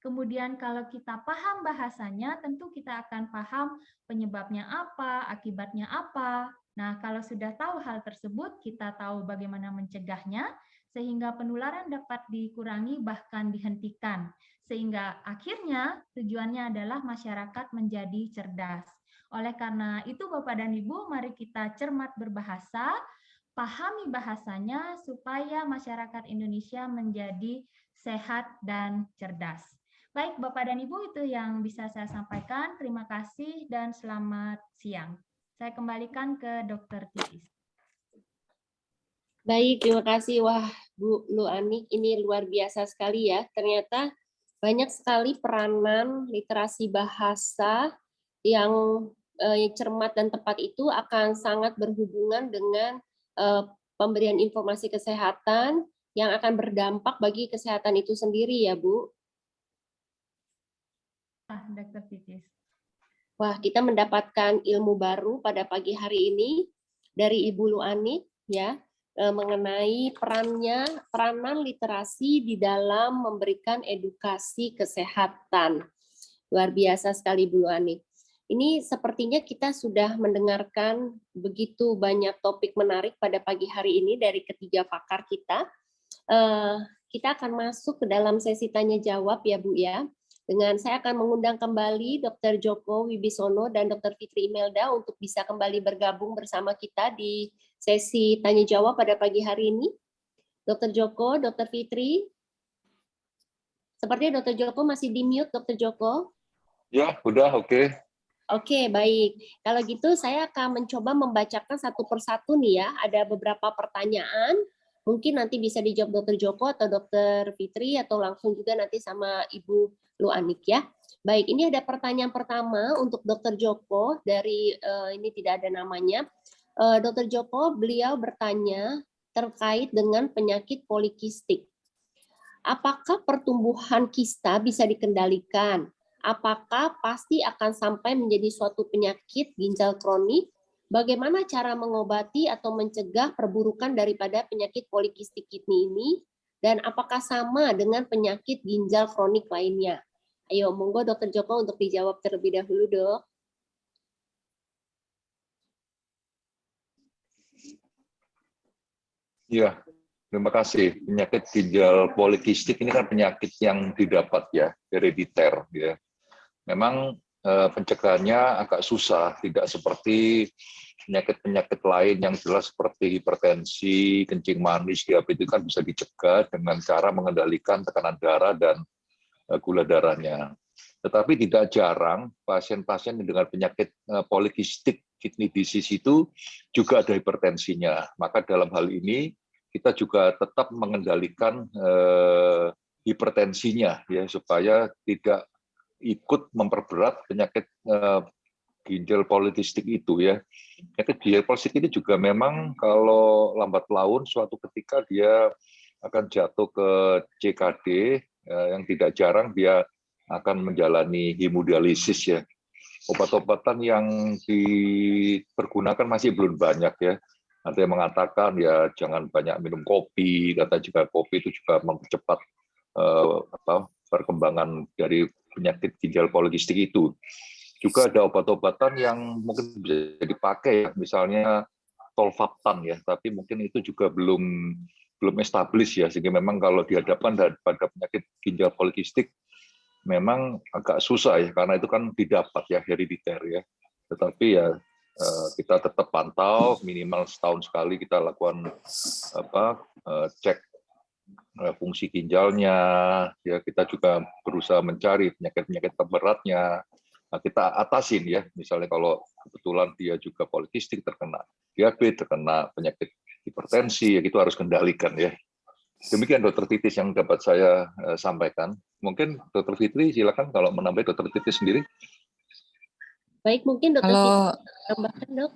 Kemudian kalau kita paham bahasanya, tentu kita akan paham penyebabnya apa, akibatnya apa. Nah, kalau sudah tahu hal tersebut, kita tahu bagaimana mencegahnya, sehingga penularan dapat dikurangi bahkan dihentikan. Sehingga akhirnya tujuannya adalah masyarakat menjadi cerdas. Oleh karena itu, Bapak dan Ibu, mari kita cermat berbahasa, pahami bahasanya supaya masyarakat Indonesia menjadi sehat dan cerdas. Baik, Bapak dan Ibu, itu yang bisa saya sampaikan. Terima kasih dan selamat siang. Saya kembalikan ke Dr. Titis. Baik, terima kasih. Wah, Bu Lu Anik, ini luar biasa sekali ya. Ternyata banyak sekali peranan literasi bahasa yang cermat dan tepat itu akan sangat berhubungan dengan pemberian informasi kesehatan yang akan berdampak bagi kesehatan itu sendiri ya, Bu. Dr. Titis. Wah, kita mendapatkan ilmu baru pada pagi hari ini dari Ibu Lu Anik ya, mengenai peranan literasi di dalam memberikan edukasi kesehatan. Luar biasa sekali Bu Lu Anik. Ini sepertinya kita sudah mendengarkan begitu banyak topik menarik pada pagi hari ini dari ketiga pakar kita. Kita akan masuk ke dalam sesi tanya jawab ya Bu ya. Saya akan mengundang kembali Dr. Djoko Wibisono dan Dr. Fitri Imelda untuk bisa kembali bergabung bersama kita di sesi tanya jawab pada pagi hari ini. Dr. Djoko, Dr. Fitri. Sepertinya Dr. Djoko masih di mute, Dr. Djoko. Ya, udah oke. Oke, baik. Kalau gitu saya akan mencoba membacakan satu persatu nih ya. Ada beberapa pertanyaan. Mungkin nanti bisa dijawab Dr. Djoko atau Dr. Fitri atau langsung juga nanti sama Ibu Lu Anik ya. Baik, ini ada pertanyaan pertama untuk Dr. Djoko dari ini tidak ada namanya. Dr. Djoko, beliau bertanya terkait dengan penyakit polikistik. Apakah pertumbuhan kista bisa dikendalikan? Apakah pasti akan sampai menjadi suatu penyakit ginjal kronik? Bagaimana cara mengobati atau mencegah perburukan daripada penyakit polikistik kidney ini? Dan apakah sama dengan penyakit ginjal kronik lainnya? Ayo, monggo Dr. Djoko untuk dijawab terlebih dahulu, Dok. Iya, terima kasih. Penyakit ginjal polikistik ini kan penyakit yang didapat ya, herediter ya. Memang pencegahannya agak susah, tidak seperti penyakit-penyakit lain yang jelas seperti hipertensi, kencing manis, diabetes kan bisa dicegah dengan cara mengendalikan tekanan darah dan gula darahnya. Tetapi tidak jarang pasien-pasien dengan penyakit polikistik kidney disease itu juga ada hipertensinya. Maka dalam hal ini kita juga tetap mengendalikan hipertensinya ya supaya tidak ikut memperberat penyakit ginjal polikistik itu ya. Penyakit ginjal polikistik ini juga memang kalau lambat laun suatu ketika dia akan jatuh ke CKD yang tidak jarang dia akan menjalani hemodialisis ya. Obat-obatan yang dipergunakan masih belum banyak ya. Ada yang mengatakan ya jangan banyak minum kopi, kata juga kopi itu juga mempercepat perkembangan dari penyakit ginjal polikistik itu. Juga ada obat-obatan yang mungkin bisa dipakai ya, misalnya tolvaptan ya, tapi mungkin itu juga belum established ya, sehingga memang kalau dihadapkan pada penyakit ginjal polikistik memang agak susah ya, karena itu kan didapat ya, herediter ya. Tetapi ya kita tetap pantau, minimal setahun sekali kita lakukan cek fungsi ginjalnya, ya kita juga berusaha mencari penyakit-penyakit terberatnya. Nah, kita atasin ya, misalnya kalau kebetulan dia juga polikistik, terkena diabetes, terkena penyakit hipertensi, ya itu harus kendalikan ya. Demikian Dr. Titis yang dapat saya sampaikan. Mungkin Dr. Fitri silakan kalau menambah Dr. Titis sendiri. Baik, mungkin Dr. Fitri tambahkan, Dok.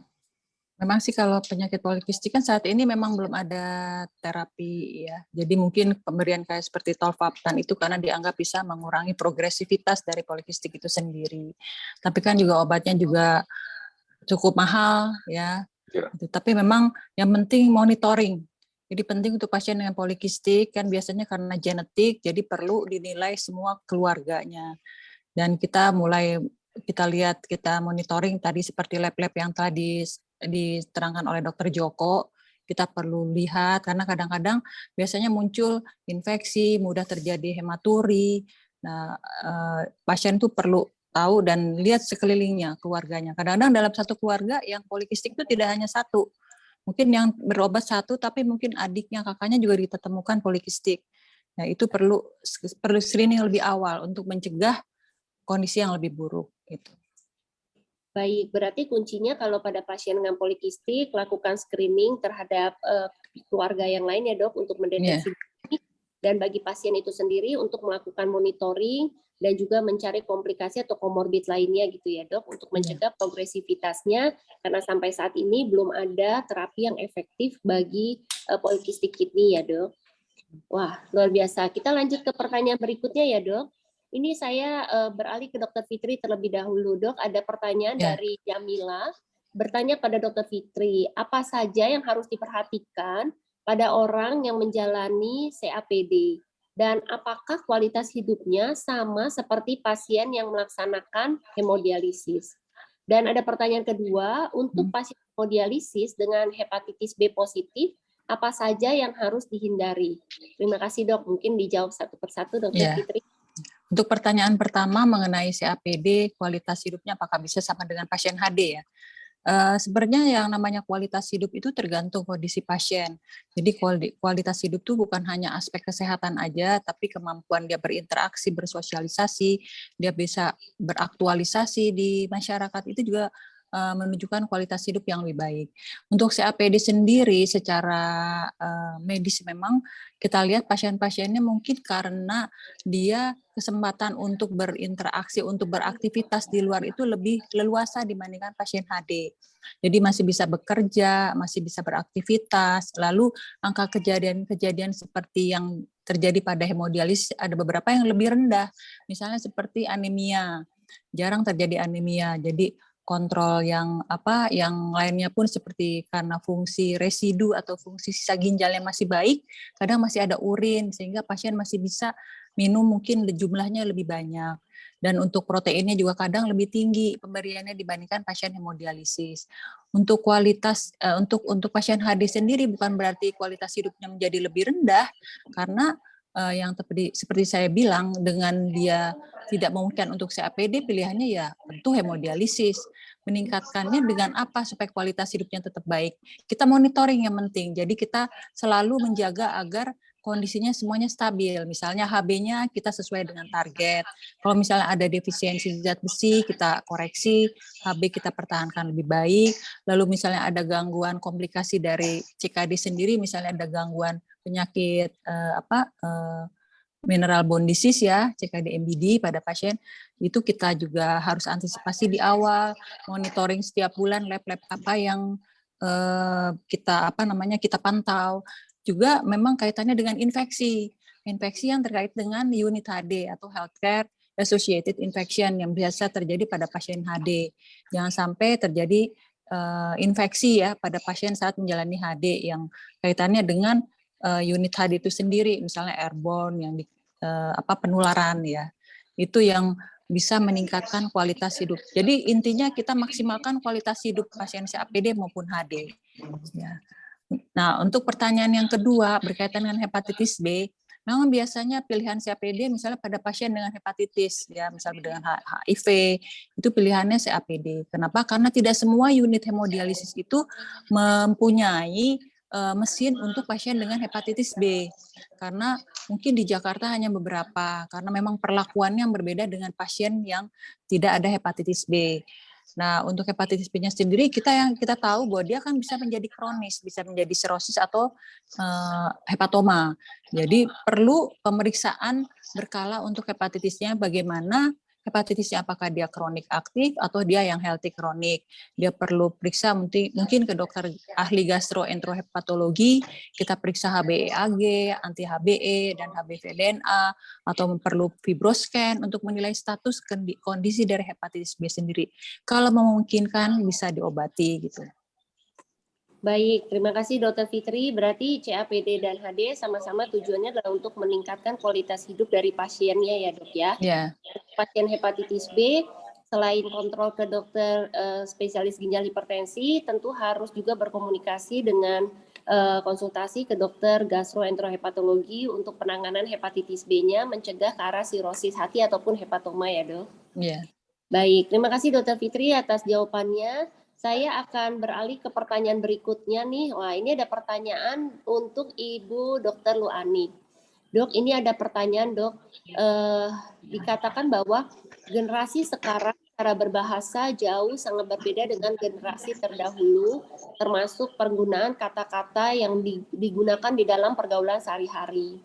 Memang sih kalau penyakit polikistik kan saat ini memang belum ada terapi ya. Jadi mungkin pemberian kayak seperti tolvaptan itu karena dianggap bisa mengurangi progresivitas dari polikistik itu sendiri. Tapi kan juga obatnya juga cukup mahal ya. Tapi memang yang penting monitoring. Jadi penting untuk pasien dengan polikistik kan biasanya karena genetik, jadi perlu dinilai semua keluarganya. Dan kita lihat, kita monitoring tadi seperti lab-lab yang tadi diterangkan oleh Dr. Joko, kita perlu lihat karena kadang-kadang biasanya muncul infeksi, mudah terjadi hematuri. Nah, pasien itu perlu tahu dan lihat sekelilingnya, keluarganya. Kadang-kadang dalam satu keluarga yang polikistik itu tidak hanya satu. Mungkin yang berobat satu, tapi mungkin adiknya, kakaknya juga ditemukan polikistik. Nah, itu perlu screening lebih awal untuk mencegah kondisi yang lebih buruk. Gitu. Baik, berarti kuncinya kalau pada pasien dengan polikistik, lakukan screening terhadap keluarga yang lain ya dok, untuk mendeteksi. Dan bagi pasien itu sendiri untuk melakukan monitoring dan juga mencari komplikasi atau komorbid lainnya gitu ya dok, untuk mencegah progresivitasnya, karena sampai saat ini belum ada terapi yang efektif bagi polikistik kidney ya dok. Wah, luar biasa. Kita lanjut ke pertanyaan berikutnya ya dok. Ini saya beralih ke Dr. Fitri terlebih dahulu, Dok. Ada pertanyaan dari Jamila, bertanya pada Dr. Fitri, apa saja yang harus diperhatikan pada orang yang menjalani CAPD? Dan apakah kualitas hidupnya sama seperti pasien yang melaksanakan hemodialisis? Dan ada pertanyaan kedua, untuk pasien hemodialisis dengan hepatitis B positif, apa saja yang harus dihindari? Terima kasih, Dok. Mungkin dijawab satu persatu, Dr. Fitri. Untuk pertanyaan pertama mengenai CAPD, kualitas hidupnya apakah bisa sama dengan pasien HD ya? Sebenarnya yang namanya kualitas hidup itu tergantung kondisi pasien. Jadi kualitas hidup itu bukan hanya aspek kesehatan aja, tapi kemampuan dia berinteraksi, bersosialisasi, dia bisa beraktualisasi di masyarakat, itu juga menunjukkan kualitas hidup yang lebih baik. Untuk CAPD sendiri secara medis memang kita lihat pasien-pasiennya mungkin karena dia kesempatan untuk berinteraksi, untuk beraktivitas di luar itu lebih leluasa dibandingkan pasien HD. Jadi masih bisa bekerja, masih bisa beraktivitas, lalu angka kejadian-kejadian seperti yang terjadi pada hemodialisis ada beberapa yang lebih rendah, misalnya seperti anemia, jarang terjadi anemia, jadi kontrol yang lainnya pun seperti karena fungsi residu atau fungsi sisa ginjal yang masih baik, kadang masih ada urin sehingga pasien masih bisa minum mungkin jumlahnya lebih banyak. Dan untuk proteinnya juga kadang lebih tinggi pemberiannya dibandingkan pasien hemodialisis. Untuk kualitas untuk pasien HD sendiri bukan berarti kualitas hidupnya menjadi lebih rendah, karena yang seperti saya bilang, dengan dia tidak memungkinkan untuk CAPD, pilihannya ya tentu hemodialisis. meningkatkannya dengan apa supaya kualitas hidupnya tetap baik. Kita monitoring yang penting. Jadi kita selalu menjaga agar kondisinya semuanya stabil. Misalnya HB-nya kita sesuai dengan target. Kalau misalnya ada defisiensi zat besi, kita koreksi, HB kita pertahankan lebih baik. Lalu misalnya ada gangguan komplikasi dari CKD sendiri, misalnya ada gangguan penyakit mineral bone disease ya, CKD MBD pada pasien, itu kita juga harus antisipasi di awal, monitoring setiap bulan lab-lab apa yang kita pantau. Juga memang kaitannya dengan infeksi yang terkait dengan unit HD atau healthcare associated infection yang biasa terjadi pada pasien HD. Jangan sampai terjadi infeksi ya pada pasien saat menjalani HD yang kaitannya dengan unit HD itu sendiri, misalnya airborne yang penularan ya, itu yang bisa meningkatkan kualitas hidup. Jadi intinya kita maksimalkan kualitas hidup pasien COPD maupun HD. Ya. Nah, untuk pertanyaan yang kedua berkaitan dengan hepatitis B, memang biasanya pilihan COPD misalnya pada pasien dengan hepatitis, ya misalnya dengan HIV, itu pilihannya COPD. Kenapa? Karena tidak semua unit hemodialisis itu mempunyai mesin untuk pasien dengan hepatitis B. Karena mungkin di Jakarta hanya beberapa, karena memang perlakuannya yang berbeda dengan pasien yang tidak ada hepatitis B. Nah, untuk hepatitis B-nya sendiri kita tahu bahwa dia kan bisa menjadi kronis, bisa menjadi sirosis atau hepatoma. Jadi perlu pemeriksaan berkala untuk hepatitisnya bagaimana hepatitisnya, apakah dia kronik aktif atau dia yang healthy kronik. Dia perlu periksa mungkin ke dokter ahli gastroenterohepatologi, kita periksa HbA1c, anti-HbE dan HbV-DNA, atau perlu fibroscan untuk menilai status kondisi dari hepatitis B sendiri. Kalau memungkinkan bisa diobati gitu. Baik, terima kasih Dr. Fitri. Berarti COPD dan HD sama-sama tujuannya adalah untuk meningkatkan kualitas hidup dari pasiennya ya dok ya. Yeah. Pasien hepatitis B, selain kontrol ke dokter spesialis ginjal hipertensi, tentu harus juga berkomunikasi dengan konsultasi ke dokter gastroenterohepatologi untuk penanganan hepatitis B-nya, mencegah ke arah sirosis hati ataupun hepatoma ya dok. Yeah. Baik, terima kasih Dr. Fitri atas jawabannya. Saya akan beralih ke pertanyaan berikutnya nih. Wah, ini ada pertanyaan untuk Ibu Dr. Luani. Dok, ini ada pertanyaan dok. Dikatakan bahwa generasi sekarang cara berbahasa jauh sangat berbeda dengan generasi terdahulu, termasuk penggunaan kata-kata yang digunakan di dalam pergaulan sehari-hari.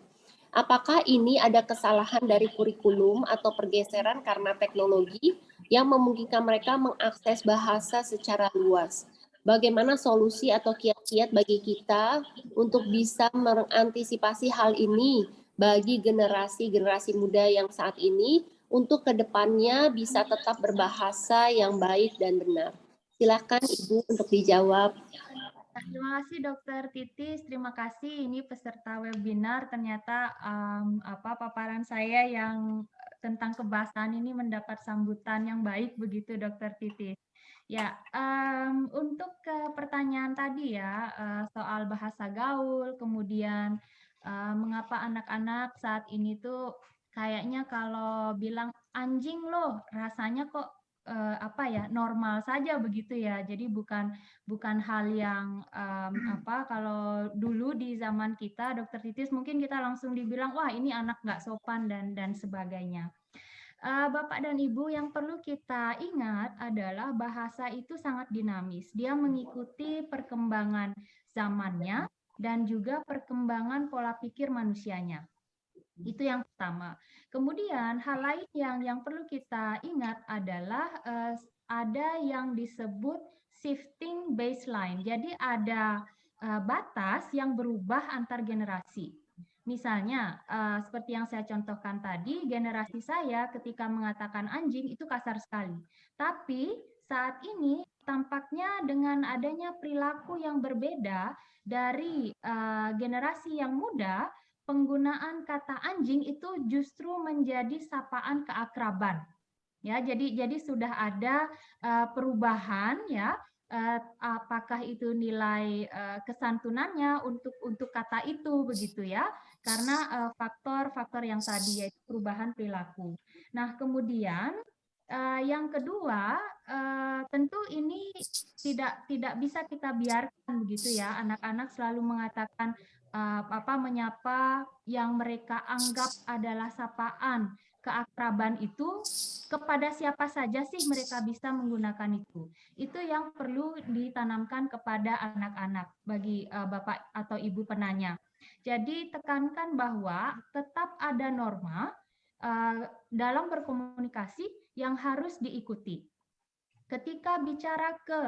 Apakah ini ada kesalahan dari kurikulum atau pergeseran karena teknologi yang memungkinkan mereka mengakses bahasa secara luas? Bagaimana solusi atau kiat-kiat bagi kita untuk bisa mengantisipasi hal ini bagi generasi muda yang saat ini untuk kedepannya bisa tetap berbahasa yang baik dan benar? Silakan Ibu untuk dijawab. Terima kasih Dokter Titis, terima kasih ini peserta webinar. Ternyata paparan saya yang tentang kebahasaan ini mendapat sambutan yang baik begitu Dokter Titis. Ya, untuk pertanyaan tadi ya soal bahasa gaul, kemudian mengapa anak-anak saat ini tuh kayaknya kalau bilang anjing loh rasanya kok normal saja begitu ya. Jadi bukan hal yang kalau dulu di zaman kita Dokter Titis mungkin kita langsung dibilang wah ini anak nggak sopan dan sebagainya. Bapak dan Ibu, yang perlu kita ingat adalah bahasa itu sangat dinamis. Dia mengikuti perkembangan zamannya dan juga perkembangan pola pikir manusianya. Itu yang pertama. Kemudian hal lain yang perlu kita ingat adalah ada yang disebut shifting baseline. Jadi ada batas yang berubah antar generasi. Misalnya, seperti yang saya contohkan tadi, generasi saya ketika mengatakan anjing itu kasar sekali. Tapi saat ini tampaknya dengan adanya perilaku yang berbeda dari generasi yang muda, penggunaan kata anjing itu justru menjadi sapaan keakraban. Ya, jadi sudah ada perubahan ya. Apakah itu nilai kesantunannya untuk kata itu begitu ya, karena faktor-faktor yang tadi yaitu perubahan perilaku. Nah kemudian yang kedua, tentu ini tidak bisa kita biarkan begitu ya, anak-anak selalu mengatakan menyapa yang mereka anggap adalah sapaan keakraban itu kepada siapa saja sih mereka bisa menggunakan itu. Itu yang perlu ditanamkan kepada anak-anak bagi Bapak atau Ibu penanya. Jadi tekankan bahwa tetap ada norma dalam berkomunikasi yang harus diikuti. Ketika bicara ke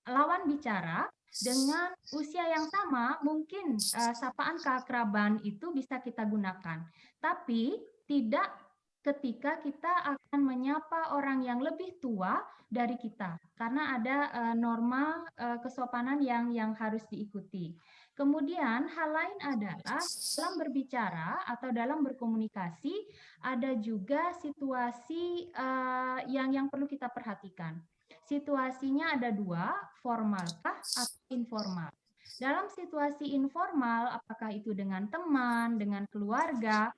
lawan bicara dengan usia yang sama, mungkin sapaan keakraban itu bisa kita gunakan. Tapi tidak ketika kita akan menyapa orang yang lebih tua dari kita, karena ada norma kesopanan yang harus diikuti. Kemudian hal lain adalah dalam berbicara atau dalam berkomunikasi ada juga situasi yang perlu kita perhatikan. Situasinya ada dua, formalkah atau informal. Dalam situasi informal, apakah itu dengan teman, dengan keluarga,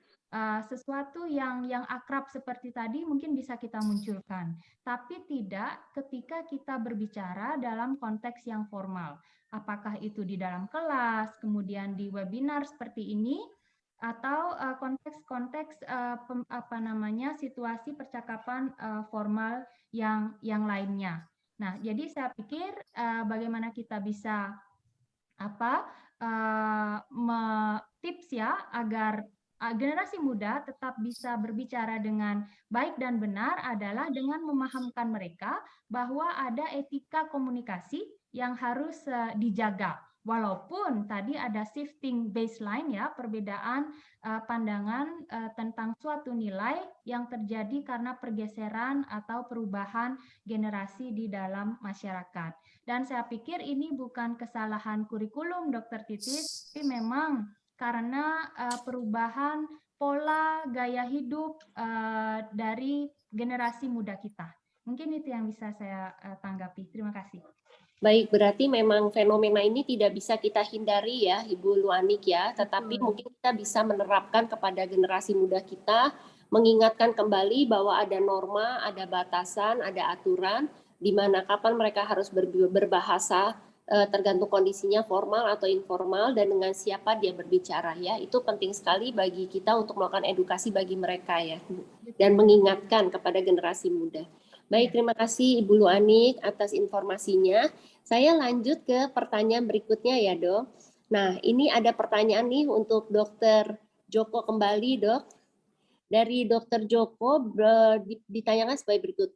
sesuatu yang akrab seperti tadi mungkin bisa kita munculkan, tapi tidak ketika kita berbicara dalam konteks yang formal. Apakah itu di dalam kelas, kemudian di webinar seperti ini, atau konteks-konteks situasi percakapan formal yang lainnya. Nah, jadi saya pikir bagaimana kita bisa tips ya agar generasi muda tetap bisa berbicara dengan baik dan benar adalah dengan memahamkan mereka bahwa ada etika komunikasi yang harus dijaga. Walaupun tadi ada shifting baseline ya, perbedaan pandangan tentang suatu nilai yang terjadi karena pergeseran atau perubahan generasi di dalam masyarakat. Dan saya pikir ini bukan kesalahan kurikulum, Dr. Titis, tapi memang karena perubahan pola gaya hidup dari generasi muda kita. Mungkin itu yang bisa saya tanggapi. Terima kasih. Baik, berarti memang fenomena ini tidak bisa kita hindari ya, Ibu Luanik ya, tetapi mungkin kita bisa menerapkan kepada generasi muda kita, mengingatkan kembali bahwa ada norma, ada batasan, ada aturan, di mana kapan mereka harus berbahasa, tergantung kondisinya formal atau informal, dan dengan siapa dia berbicara ya. Itu penting sekali bagi kita untuk melakukan edukasi bagi mereka ya, dan mengingatkan kepada generasi muda. Baik, terima kasih Ibu Luanik atas informasinya. Saya lanjut ke pertanyaan berikutnya ya, Dok. Nah, ini ada pertanyaan nih untuk Dr. Joko kembali, Dok. Dari Dr. Joko ditanyakan sebagai berikut.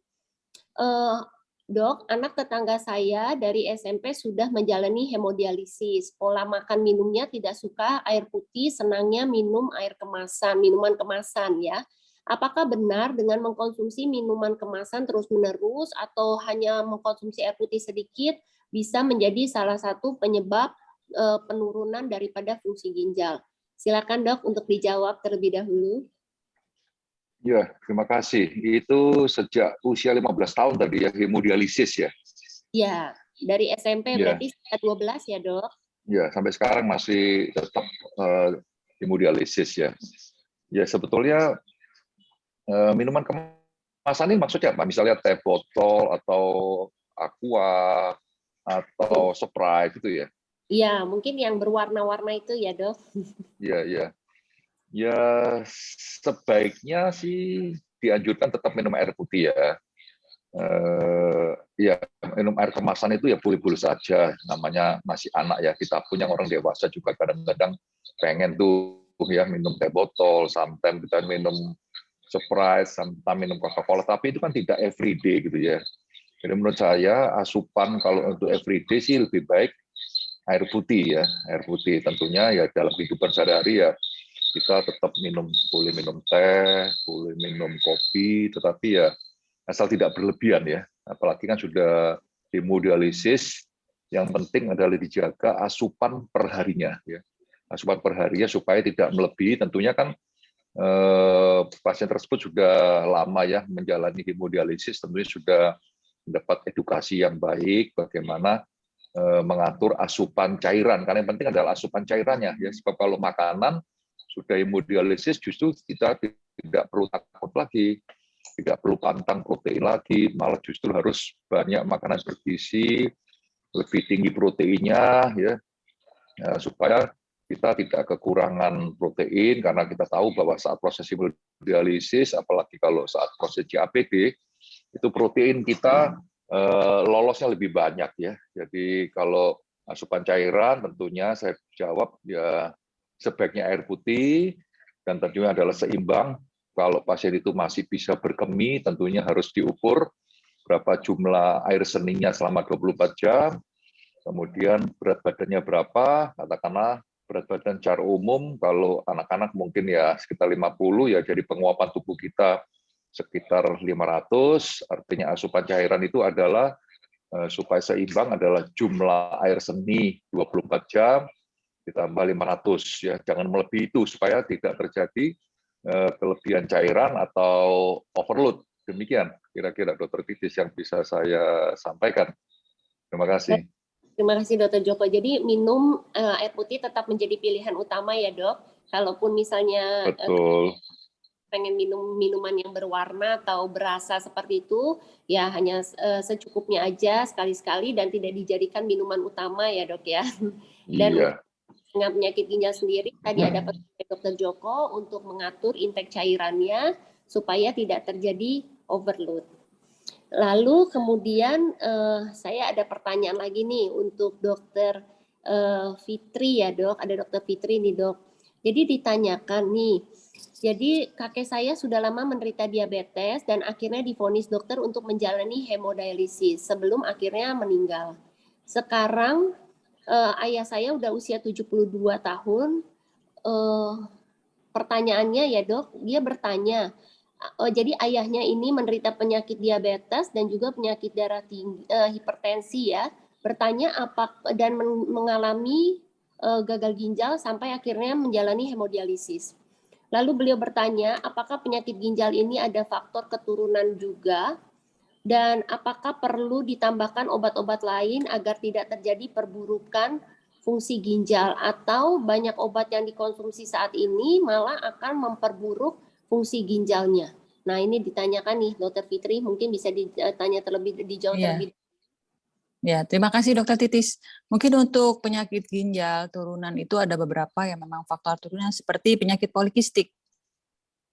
Dok, anak tetangga saya dari SMP sudah menjalani hemodialisis. Pola makan minumnya tidak suka air putih, senangnya minum air kemasan, minuman kemasan ya. Apakah benar dengan mengkonsumsi minuman kemasan terus-menerus atau hanya mengkonsumsi air putih sedikit bisa menjadi salah satu penyebab penurunan daripada fungsi ginjal? Silakan Dok untuk dijawab terlebih dahulu. Ya, terima kasih. Itu sejak usia 15 tahun tadi ya, hemodialisis ya? Ya, dari SMP berarti sekitar 12 ya Dok? Ya, sampai sekarang masih tetap hemodialisis ya. Ya, sebetulnya minuman kemasan ini maksudnya apa? Misalnya teh botol atau aqua atau Sprite gitu ya? Iya, mungkin yang berwarna-warna itu ya Dok? Iya, iya. Ya, sebaiknya sih dianjurkan tetap minum air putih ya. Ya, minum air kemasan itu ya boleh-boleh saja. Namanya masih anak ya. Kita punya orang dewasa juga kadang-kadang pengen tuh ya minum teh botol, sometimes kita minum Sprite, sometimes minum Coca-Cola. Tapi itu kan tidak everyday gitu ya. Jadi menurut saya asupan kalau untuk everyday sih lebih baik air putih ya. Air putih tentunya ya dalam kehidupan sehari-hari ya kita tetap boleh minum teh, boleh minum kopi, tetapi ya asal tidak berlebihan ya. Apalagi kan sudah hemodialisis, yang penting adalah dijaga asupan perharinya ya. Asupan perharinya supaya tidak melebihi. Tentunya kan pasien tersebut juga lama ya menjalani hemodialisis, tentunya sudah mendapat edukasi yang baik bagaimana mengatur asupan cairan. Karena yang penting adalah asupan cairannya ya. Sebab kalau makanan sudah hemodialisis justru kita tidak perlu takut lagi. tidak perlu pantang protein lagi, malah justru harus banyak makanan bergizi, lebih tinggi proteinnya, ya, supaya kita tidak kekurangan protein, karena kita tahu bahwa saat proses hemodialisis, apalagi kalau saat proses CAPD, itu protein kita lolosnya lebih banyak, ya. Jadi kalau asupan cairan tentunya saya jawab ya sebaiknya air putih, dan tentunya adalah seimbang. Kalau pasien itu masih bisa berkemih, tentunya harus diukur berapa jumlah air seninya selama 24 jam, kemudian berat badannya berapa, katakanlah berat badan secara umum, kalau anak-anak mungkin ya sekitar 50, ya jadi penguapan tubuh kita sekitar 500, artinya asupan cairan itu adalah supaya seimbang adalah jumlah air seni 24 jam, ditambah 500, ya jangan melebihi itu supaya tidak terjadi kelebihan cairan atau overload. Demikian kira-kira Dokter Titis yang bisa saya sampaikan. Terima kasih. Terima kasih Dokter Joko. Jadi minum air putih tetap menjadi pilihan utama ya Dok. Kalaupun misalnya Betul. pengen minum minuman yang berwarna atau berasa seperti itu, ya hanya secukupnya aja sekali-sekali dan tidak dijadikan minuman utama ya Dok ya. Dan Iya. dengan penyakit ginjal sendiri, tadi ada pesan Dokter Joko untuk mengatur intake cairannya supaya tidak terjadi overload. Lalu kemudian saya ada pertanyaan lagi nih untuk Dokter Fitri ya Dok, ada Dokter Fitri nih Dok. Jadi ditanyakan nih, jadi kakek saya sudah lama menderita diabetes dan akhirnya divonis dokter untuk menjalani hemodialisis sebelum akhirnya meninggal. Sekarang ayah saya udah usia 72 tahun. Pertanyaannya ya Dok, dia bertanya, jadi ayahnya ini menderita penyakit diabetes dan juga penyakit darah tinggi, hipertensi ya. Bertanya apa dan mengalami gagal ginjal sampai akhirnya menjalani hemodialisis. Lalu beliau bertanya, apakah penyakit ginjal ini ada faktor keturunan juga dan apakah perlu ditambahkan obat-obat lain agar tidak terjadi perburukan fungsi ginjal atau banyak obat yang dikonsumsi saat ini malah akan memperburuk fungsi ginjalnya. Nah, ini ditanyakan nih Dokter Fitri, mungkin bisa ditanya dijawab terlebih. Ya, terima kasih Dokter Titis. Mungkin untuk penyakit ginjal turunan itu ada beberapa yang memang faktor turunan seperti penyakit polikistik.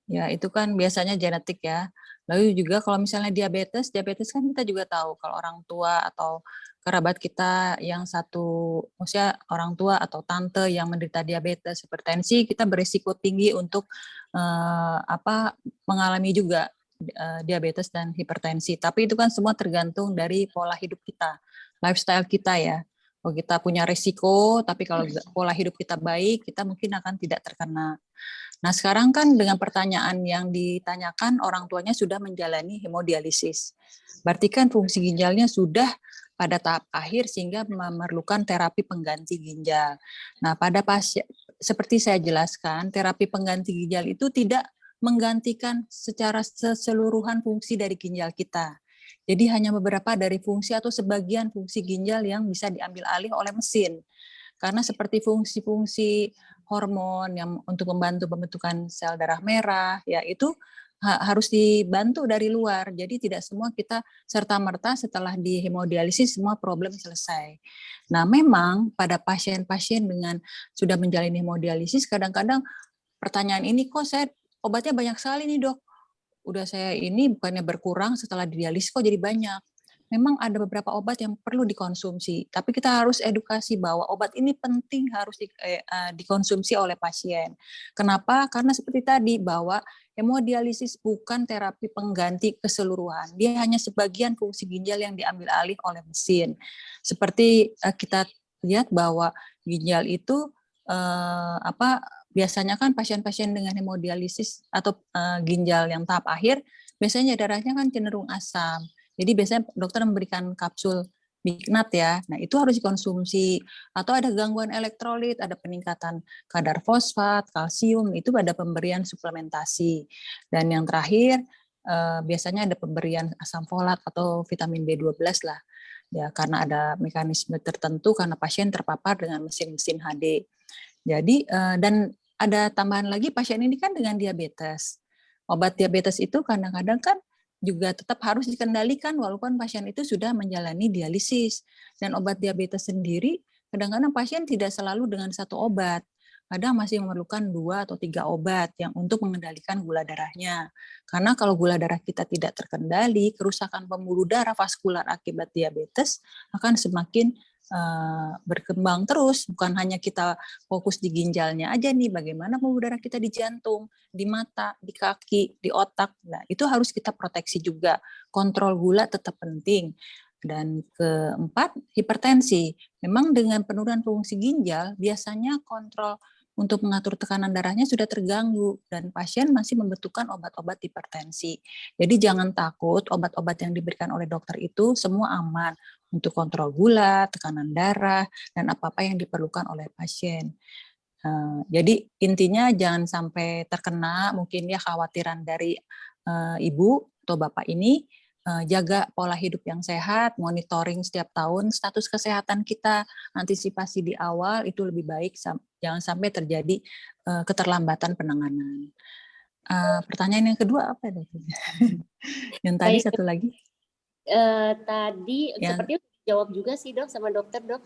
Ya, itu kan biasanya genetik ya. Lalu juga kalau misalnya diabetes kan kita juga tahu kalau orang tua atau kerabat kita yang satu, maksudnya orang tua atau tante yang menderita diabetes, hipertensi, kita berisiko tinggi untuk mengalami juga diabetes dan hipertensi. Tapi itu kan semua tergantung dari pola hidup kita, lifestyle kita ya. Kalau kita punya risiko, tapi kalau pola hidup kita baik, kita mungkin akan tidak terkena. Nah, sekarang kan dengan pertanyaan yang ditanyakan, orang tuanya sudah menjalani hemodialisis. Berarti kan fungsi ginjalnya sudah pada tahap akhir sehingga memerlukan terapi pengganti ginjal. Nah, pada pasien, seperti saya jelaskan, terapi pengganti ginjal itu tidak menggantikan secara keseluruhan fungsi dari ginjal kita. Jadi hanya beberapa dari fungsi atau sebagian fungsi ginjal yang bisa diambil alih oleh mesin. Karena seperti fungsi-fungsi hormon yang untuk membantu pembentukan sel darah merah, ya itu harus dibantu dari luar. Jadi tidak semua kita serta-merta setelah di hemodialisis semua problem selesai. Nah, memang pada pasien-pasien dengan sudah menjalani hemodialisis kadang-kadang pertanyaan ini, kok saya obatnya banyak sekali nih Dok. Udah saya ini bukannya berkurang setelah dialisis kok jadi banyak. Memang ada beberapa obat yang perlu dikonsumsi, tapi kita harus edukasi bahwa obat ini penting harus dikonsumsi oleh pasien. Kenapa? Karena seperti tadi bahwa hemodialisis bukan terapi pengganti keseluruhan. Dia hanya sebagian fungsi ginjal yang diambil alih oleh mesin. Seperti kita lihat bahwa ginjal itu biasanya kan pasien-pasien dengan hemodialisis atau ginjal yang tahap akhir, biasanya darahnya kan cenderung asam. Jadi biasanya dokter memberikan kapsul Mignat ya. Nah, itu harus dikonsumsi. Atau ada gangguan elektrolit, ada peningkatan kadar fosfat, kalsium, itu ada pemberian suplementasi. Dan yang terakhir, biasanya ada pemberian asam folat atau vitamin B12 lah. Ya, karena ada mekanisme tertentu karena pasien terpapar dengan mesin-mesin HD. Jadi, dan ada tambahan lagi pasien ini kan dengan diabetes. Obat diabetes itu kadang-kadang kan juga tetap harus dikendalikan walaupun pasien itu sudah menjalani dialisis. Dan obat diabetes sendiri, kadang-kadang pasien tidak selalu dengan satu obat. Kadang masih memerlukan 2 atau 3 obat yang untuk mengendalikan gula darahnya. Karena kalau gula darah kita tidak terkendali, kerusakan pembuluh darah vaskular akibat diabetes akan semakin berkembang terus. Bukan hanya kita fokus di ginjalnya aja nih, bagaimana pembuluh darah kita di jantung, di mata, di kaki, di otak. Nah, itu harus kita proteksi juga. Kontrol gula tetap penting. Dan keempat, hipertensi. Memang dengan penurunan fungsi ginjal, biasanya kontrol untuk mengatur tekanan darahnya sudah terganggu dan pasien masih membutuhkan obat-obat hipertensi. Jadi jangan takut, obat-obat yang diberikan oleh dokter itu semua aman untuk kontrol gula, tekanan darah, dan apa-apa yang diperlukan oleh pasien. Jadi intinya jangan sampai terkena mungkin ya khawatiran dari ibu atau bapak ini. Jaga pola hidup yang sehat, monitoring setiap tahun status kesehatan kita, antisipasi di awal itu lebih baik, jangan sampai terjadi keterlambatan penanganan. Pertanyaan yang kedua apa dok? Yang tadi satu lagi? Tadi Yang sepertinya dijawab juga sih dok sama dokter dok.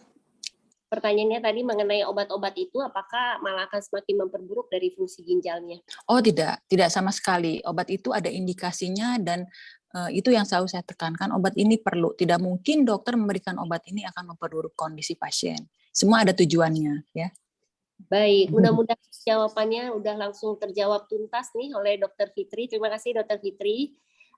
Pertanyaannya tadi mengenai obat-obat itu apakah malah akan semakin memperburuk dari fungsi ginjalnya? Oh tidak sama sekali. Obat itu ada indikasinya dan itu yang selalu saya tekankan, obat ini perlu. Tidak mungkin dokter memberikan obat ini akan memperburuk kondisi pasien. Semua ada tujuannya, ya. Baik, mudah-mudahan jawabannya udah langsung terjawab tuntas nih oleh Dr. Fitri. Terima kasih Dr. Fitri.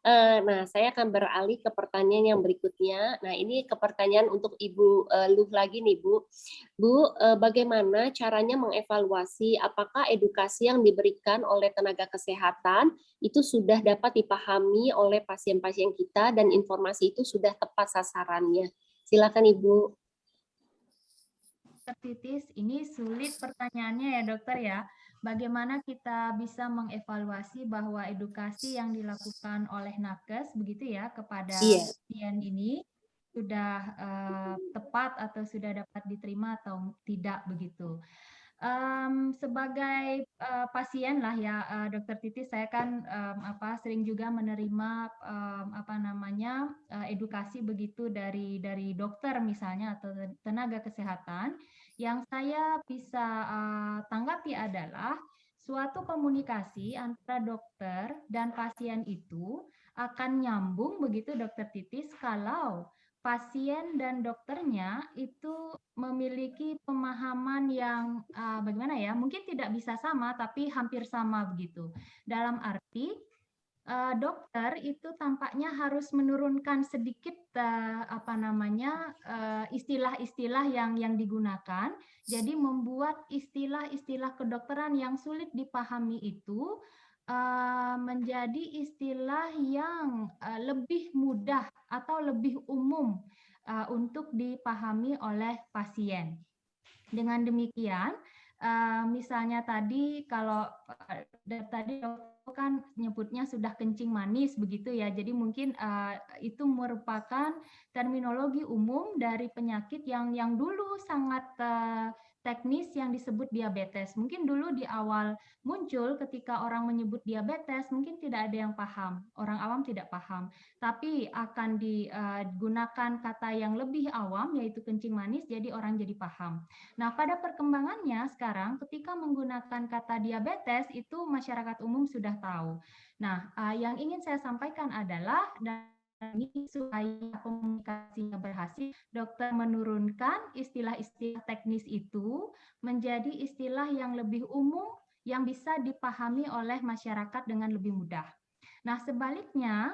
Nah, saya akan beralih ke pertanyaan yang berikutnya. Nah, ini ke pertanyaan untuk Ibu Luh lagi nih, Bu. Bu, bagaimana caranya mengevaluasi apakah edukasi yang diberikan oleh tenaga kesehatan itu sudah dapat dipahami oleh pasien-pasien kita dan informasi itu sudah tepat sasarannya? Silakan Ibu. Dokter Titis, ini sulit pertanyaannya ya dokter ya. Bagaimana kita bisa mengevaluasi bahwa edukasi yang dilakukan oleh nakes begitu ya kepada pasien ini sudah tepat atau sudah dapat diterima atau tidak begitu. Sebagai pasien lah ya dokter Titis, saya kan sering juga menerima edukasi begitu dari dokter misalnya atau tenaga kesehatan. Yang saya bisa tanggapi adalah suatu komunikasi antara dokter dan pasien itu akan nyambung begitu dokter Titis kalau pasien dan dokternya itu memiliki pemahaman yang bagaimana ya, mungkin tidak bisa sama tapi hampir sama begitu. Dalam arti dokter itu tampaknya harus menurunkan sedikit istilah-istilah yang digunakan. Jadi membuat istilah-istilah kedokteran yang sulit dipahami itu menjadi istilah yang lebih mudah atau lebih umum untuk dipahami oleh pasien. Dengan demikian, misalnya tadi kalau tadi kan nyebutnya sudah kencing manis begitu ya, jadi mungkin itu merupakan terminologi umum dari penyakit yang dulu sangat teknis yang disebut diabetes. Mungkin dulu di awal muncul ketika orang menyebut diabetes mungkin tidak ada yang paham, orang awam tidak paham, tapi akan digunakan kata yang lebih awam yaitu kencing manis, jadi orang jadi paham. Nah, pada perkembangannya sekarang ketika menggunakan kata diabetes itu masyarakat umum sudah tahu. Nah, yang ingin saya sampaikan adalah ini supaya komunikasinya berhasil, dokter menurunkan istilah-istilah teknis itu menjadi istilah yang lebih umum yang bisa dipahami oleh masyarakat dengan lebih mudah. Nah, sebaliknya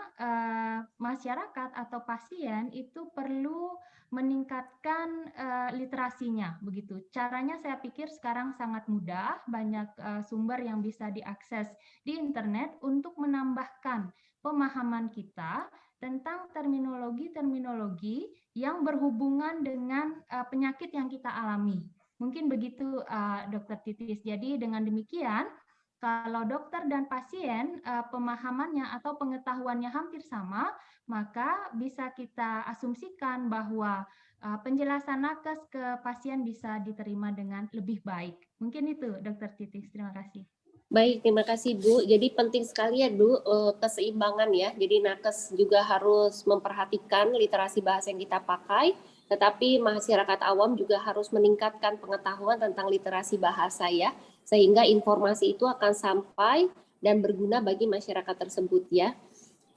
masyarakat atau pasien itu perlu meningkatkan literasinya begitu. Caranya saya pikir sekarang sangat mudah, banyak sumber yang bisa diakses di internet untuk menambahkan pemahaman kita tentang terminologi-terminologi yang berhubungan dengan penyakit yang kita alami. Mungkin begitu Dokter Titis. Jadi dengan demikian kalau dokter dan pasien pemahamannya atau pengetahuannya hampir sama, maka bisa kita asumsikan bahwa penjelasan nakes ke pasien bisa diterima dengan lebih baik. Mungkin itu, Dokter Titis. Terima kasih. Baik, terima kasih Bu. Jadi penting sekali ya Bu, keseimbangan ya. Jadi nakes juga harus memperhatikan literasi bahasa yang kita pakai, tetapi masyarakat awam juga harus meningkatkan pengetahuan tentang literasi bahasa ya, sehingga informasi itu akan sampai dan berguna bagi masyarakat tersebut ya.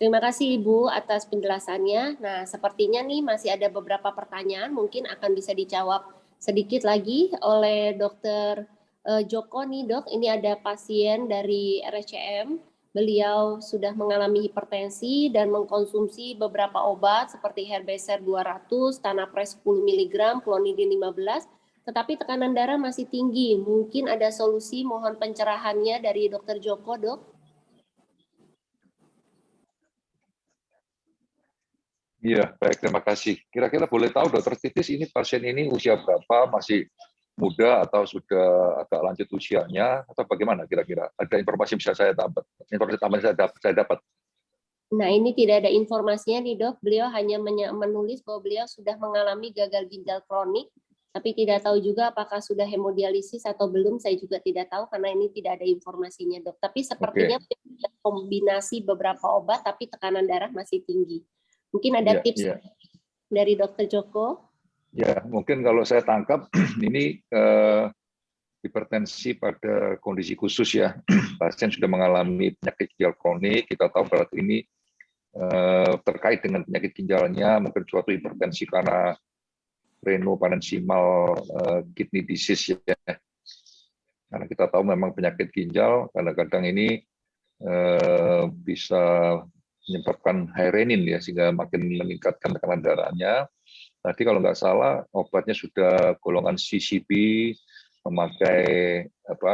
Terima kasih Ibu atas penjelasannya. Nah, sepertinya nih masih ada beberapa pertanyaan, mungkin akan bisa dijawab sedikit lagi oleh Dokter Joko nih Dok. Ini ada pasien dari RSCM. Beliau sudah mengalami hipertensi dan mengkonsumsi beberapa obat seperti Herbeser 200, Tanapres 10 mg, Clonidin 15, tetapi tekanan darah masih tinggi. Mungkin ada solusi, mohon pencerahannya dari Dokter Joko, Dok. Iya, baik, terima kasih. Kira-kira boleh tahu Dokter Titis ini pasien ini usia berapa, masih muda atau sudah agak lanjut usianya atau bagaimana kira-kira? Ada informasi bisa saya dapat? Informasi tambahan saya dapat. Nah, ini tidak ada informasinya nih Dok. Beliau hanya menulis bahwa beliau sudah mengalami gagal ginjal kronik, tapi tidak tahu juga apakah sudah hemodialisis atau belum. Saya juga tidak tahu karena ini tidak ada informasinya Dok. Tapi sepertinya kombinasi beberapa obat, tapi tekanan darah masih tinggi. Mungkin ada tips dari Dokter Joko? Ya, mungkin kalau saya tangkap ini hipertensi pada kondisi khusus ya. Pasien sudah mengalami penyakit ginjal kronik, kita tahu berarti ini terkait dengan penyakit ginjalnya, mungkin suatu hipertensi karena renal-parenchymal kidney disease ya. Karena kita tahu memang penyakit ginjal kadang-kadang ini bisa menyebabkan high renin ya, sehingga makin meningkatkan tekanan darahnya. Tadi kalau nggak salah obatnya sudah golongan CCB, memakai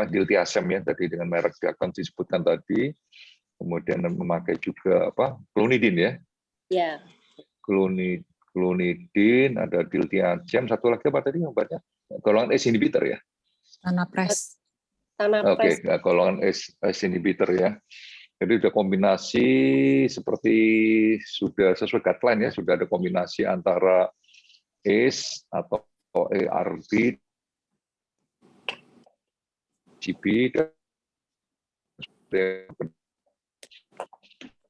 diltiazem ya, tadi dengan merek yang akan disebutkan tadi, kemudian memakai juga clonidin ya. Ya. Clonidin, ada diltiazem, satu lagi apa tadi obatnya? Golongan ACE inhibitor ya. Tanapres. Oke, golongan ACE inhibitor ya. Jadi sudah kombinasi seperti sudah sesuai guideline ya, sudah ada kombinasi antara ACE atau ARB, CB, dan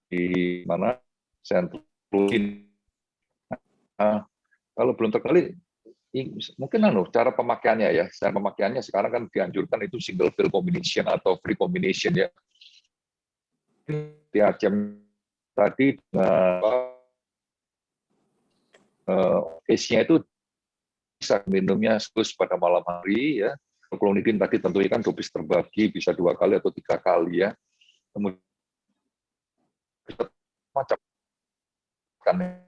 di mana sentrulin. Nah, kalau belum terkali, mungkin cara pemakaiannya ya. Cara pemakaiannya sekarang kan dianjurkan itu single pill combination atau free combination ya. Diltiazem tadi ACE-nya itu bisa minumnya terus pada malam hari ya. Clonidin tadi tentunya kan dosis terbagi bisa 2 kali atau 3 kali ya. Kemudian macam kan.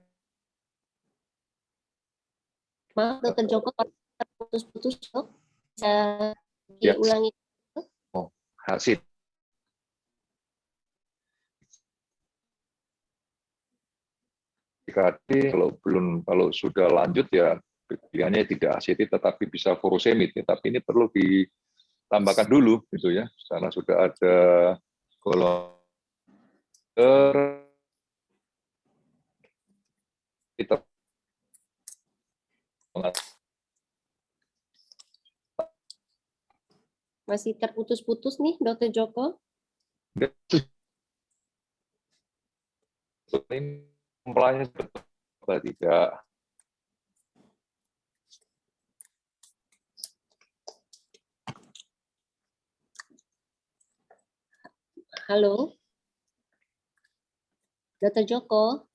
Maaf, Dokter Joko terputus-putus Dok. Bisa diulangi? Oh, hasil. Kalau sudah lanjut ya pilihannya tidak asetit tetapi bisa furosemid, tapi ini perlu ditambahkan dulu gitu ya, karena sudah ada golongan kita masih terputus-putus nih Dokter Joko. Ini komplainnya tidak. Halo, Dokter Joko.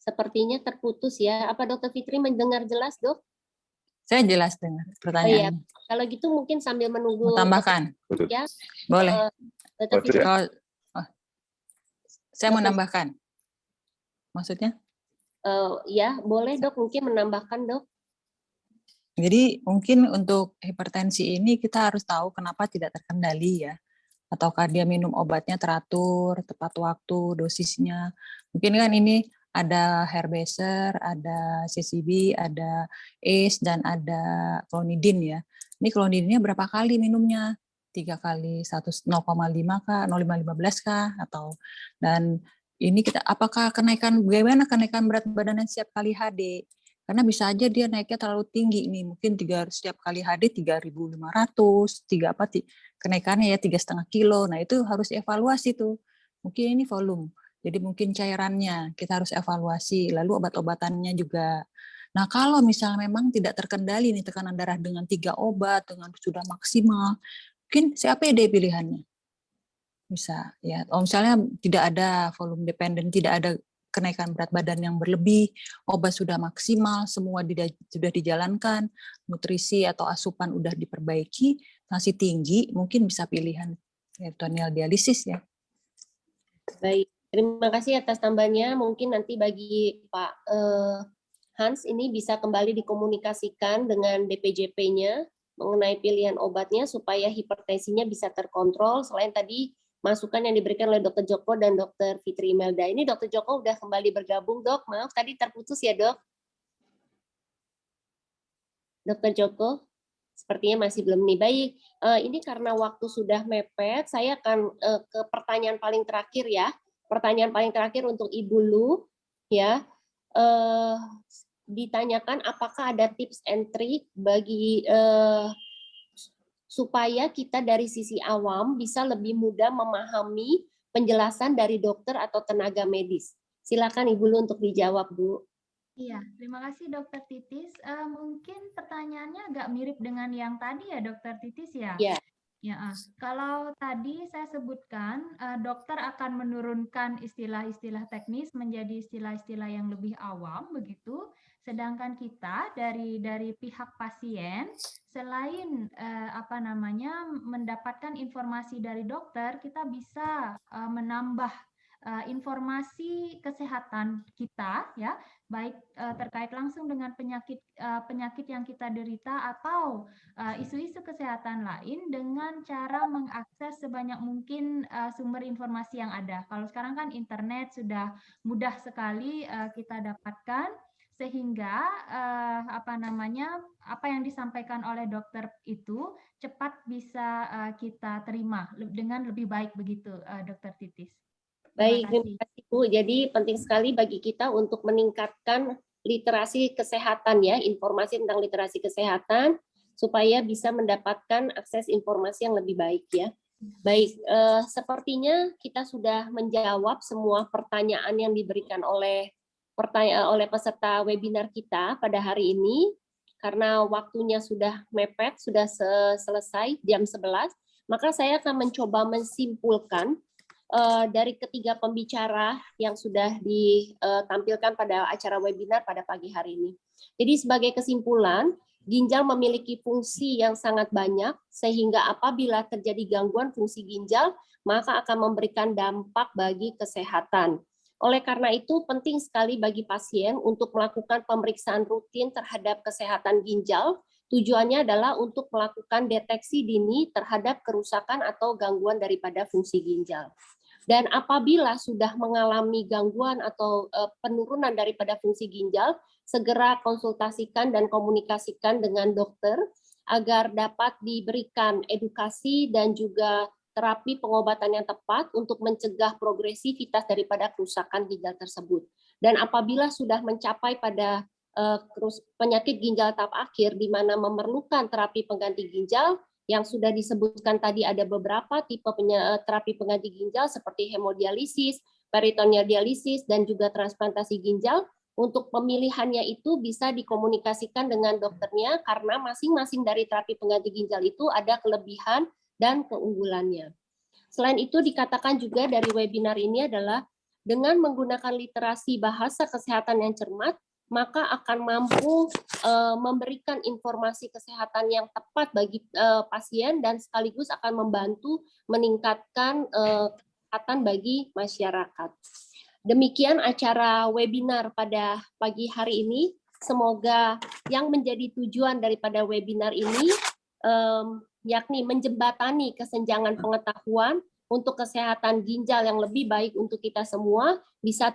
Sepertinya terputus ya. Apa Dokter Fitri mendengar jelas, Dok? Saya jelas dengar pertanyaannya. Oh, iya. Kalau gitu mungkin sambil menunggu. Mau tambahkan? Ya. Boleh. Dokter Fitri. Saya mau nambahkan. Maksudnya? Ya, boleh Dok. Mungkin menambahkan, Dok. Jadi mungkin untuk hipertensi ini kita harus tahu kenapa tidak terkendali ya. Ataukah dia minum obatnya teratur, tepat waktu, dosisnya. Mungkin kan ini ada Herbeser, ada CCB, ada ACE, dan ada clonidin ya. Ini clonidinnya berapa kali minumnya? 3 kali 0,5 kah, 0,515 kah? Atau dan ini kita apakah bagaimana kenaikan berat badannya setiap kali HD? Karena bisa aja dia naiknya terlalu tinggi nih, mungkin setiap kali HD 3.500, kenaikannya ya 3,5 kilo. Nah itu harus evaluasi tuh. Mungkin ini volume, jadi mungkin cairannya kita harus evaluasi. Lalu obat-obatannya juga. Nah kalau misalnya memang tidak terkendali nih tekanan darah dengan 3 obat, dengan sudah maksimal, mungkin CAPD pilihannya. Bisa ya. Oh, misalnya tidak ada volume dependent, tidak ada kenaikan berat badan yang berlebih, obat sudah maksimal, semua sudah dijalankan, nutrisi atau asupan udah diperbaiki, masih tinggi, mungkin bisa pilihan peritoneal dialisis ya. Baik, terima kasih atas tambahannya. Mungkin nanti bagi Pak Hans ini bisa kembali dikomunikasikan dengan BPJP-nya mengenai pilihan obatnya supaya hipertensinya bisa terkontrol. Selain tadi masukan yang diberikan oleh Dr. Joko dan Dr. Fitri Imelda. Ini Dr. Joko udah kembali bergabung, Dok. Maaf tadi terputus ya, Dok. Dr. Joko, sepertinya masih belum nih. Baik, ini karena waktu sudah mepet, saya akan ke pertanyaan paling terakhir ya. Pertanyaan paling terakhir untuk Ibu Lu, ya. Ditanyakan apakah ada tips and trick bagi supaya kita dari sisi awam bisa lebih mudah memahami penjelasan dari dokter atau tenaga medis. Silakan Ibu Lu untuk dijawab, Bu. Iya, terima kasih Dokter Titis. Mungkin pertanyaannya agak mirip dengan yang tadi ya Dokter Titis ya? Ya. Ya, kalau tadi saya sebutkan dokter akan menurunkan istilah-istilah teknis menjadi istilah-istilah yang lebih awam begitu, sedangkan kita dari pihak pasien selain mendapatkan informasi dari dokter, kita bisa menambah informasi kesehatan kita ya, baik terkait langsung dengan penyakit yang kita derita atau isu-isu kesehatan lain dengan cara mengakses sebanyak mungkin sumber informasi yang ada. Kalau sekarang kan internet sudah mudah sekali kita dapatkan, sehingga apa yang disampaikan oleh dokter itu cepat bisa kita terima dengan lebih baik begitu, Dokter Titis. Baik, terima kasih Bu. Jadi penting sekali bagi kita untuk meningkatkan literasi kesehatan ya, informasi tentang literasi kesehatan supaya bisa mendapatkan akses informasi yang lebih baik ya. Baik, sepertinya kita sudah menjawab semua pertanyaan yang diberikan oleh peserta webinar kita pada hari ini. Karena waktunya sudah mepet, sudah selesai jam 11, maka saya akan mencoba menyimpulkan dari ketiga pembicara yang sudah ditampilkan pada acara webinar pada pagi hari ini. Jadi sebagai kesimpulan, ginjal memiliki fungsi yang sangat banyak, sehingga apabila terjadi gangguan fungsi ginjal, maka akan memberikan dampak bagi kesehatan. Oleh karena itu, penting sekali bagi pasien untuk melakukan pemeriksaan rutin terhadap kesehatan ginjal. Tujuannya adalah untuk melakukan deteksi dini terhadap kerusakan atau gangguan daripada fungsi ginjal. Dan apabila sudah mengalami gangguan atau penurunan daripada fungsi ginjal, segera konsultasikan dan komunikasikan dengan dokter agar dapat diberikan edukasi dan juga terapi pengobatan yang tepat untuk mencegah progresivitas daripada kerusakan ginjal tersebut. Dan apabila sudah mencapai pada penyakit ginjal tahap akhir di mana memerlukan terapi pengganti ginjal, yang sudah disebutkan tadi ada beberapa tipe terapi pengganti ginjal seperti hemodialisis, peritoneal dialisis, dan juga transplantasi ginjal. Untuk pemilihannya itu bisa dikomunikasikan dengan dokternya karena masing-masing dari terapi pengganti ginjal itu ada kelebihan dan keunggulannya. Selain itu dikatakan juga dari webinar ini adalah dengan menggunakan literasi bahasa kesehatan yang cermat, maka akan mampu memberikan informasi kesehatan yang tepat bagi pasien dan sekaligus akan membantu meningkatkan kesehatan bagi masyarakat. Demikian acara webinar pada pagi hari ini. Semoga yang menjadi tujuan daripada webinar ini yakni menjembatani kesenjangan pengetahuan untuk kesehatan ginjal yang lebih baik untuk kita semua bisa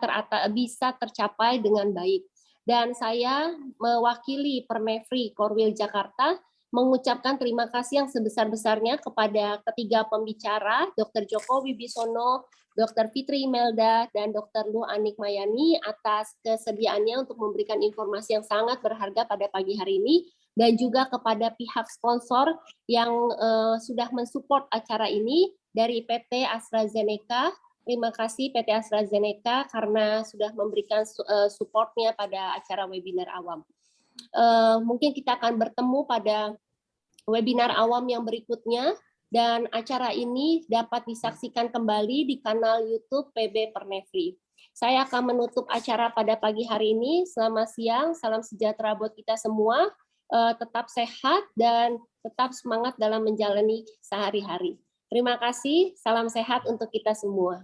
tercapai dengan baik. Dan saya mewakili Permefri Korwil Jakarta mengucapkan terima kasih yang sebesar-besarnya kepada ketiga pembicara, Dr. Djoko Wibisono, Dr. Fitri Imelda, dan Dr. Luh Anik Mayani atas kesediaannya untuk memberikan informasi yang sangat berharga pada pagi hari ini, dan juga kepada pihak sponsor yang sudah mensupport acara ini dari PT AstraZeneca. Terima kasih PT AstraZeneca karena sudah memberikan supportnya pada acara webinar awam. Mungkin kita akan bertemu pada webinar awam yang berikutnya, dan acara ini dapat disaksikan kembali di kanal YouTube PB Pernefri. Saya akan menutup acara pada pagi hari ini. Selamat siang, salam sejahtera buat kita semua. Tetap sehat dan tetap semangat dalam menjalani sehari-hari. Terima kasih, salam sehat untuk kita semua.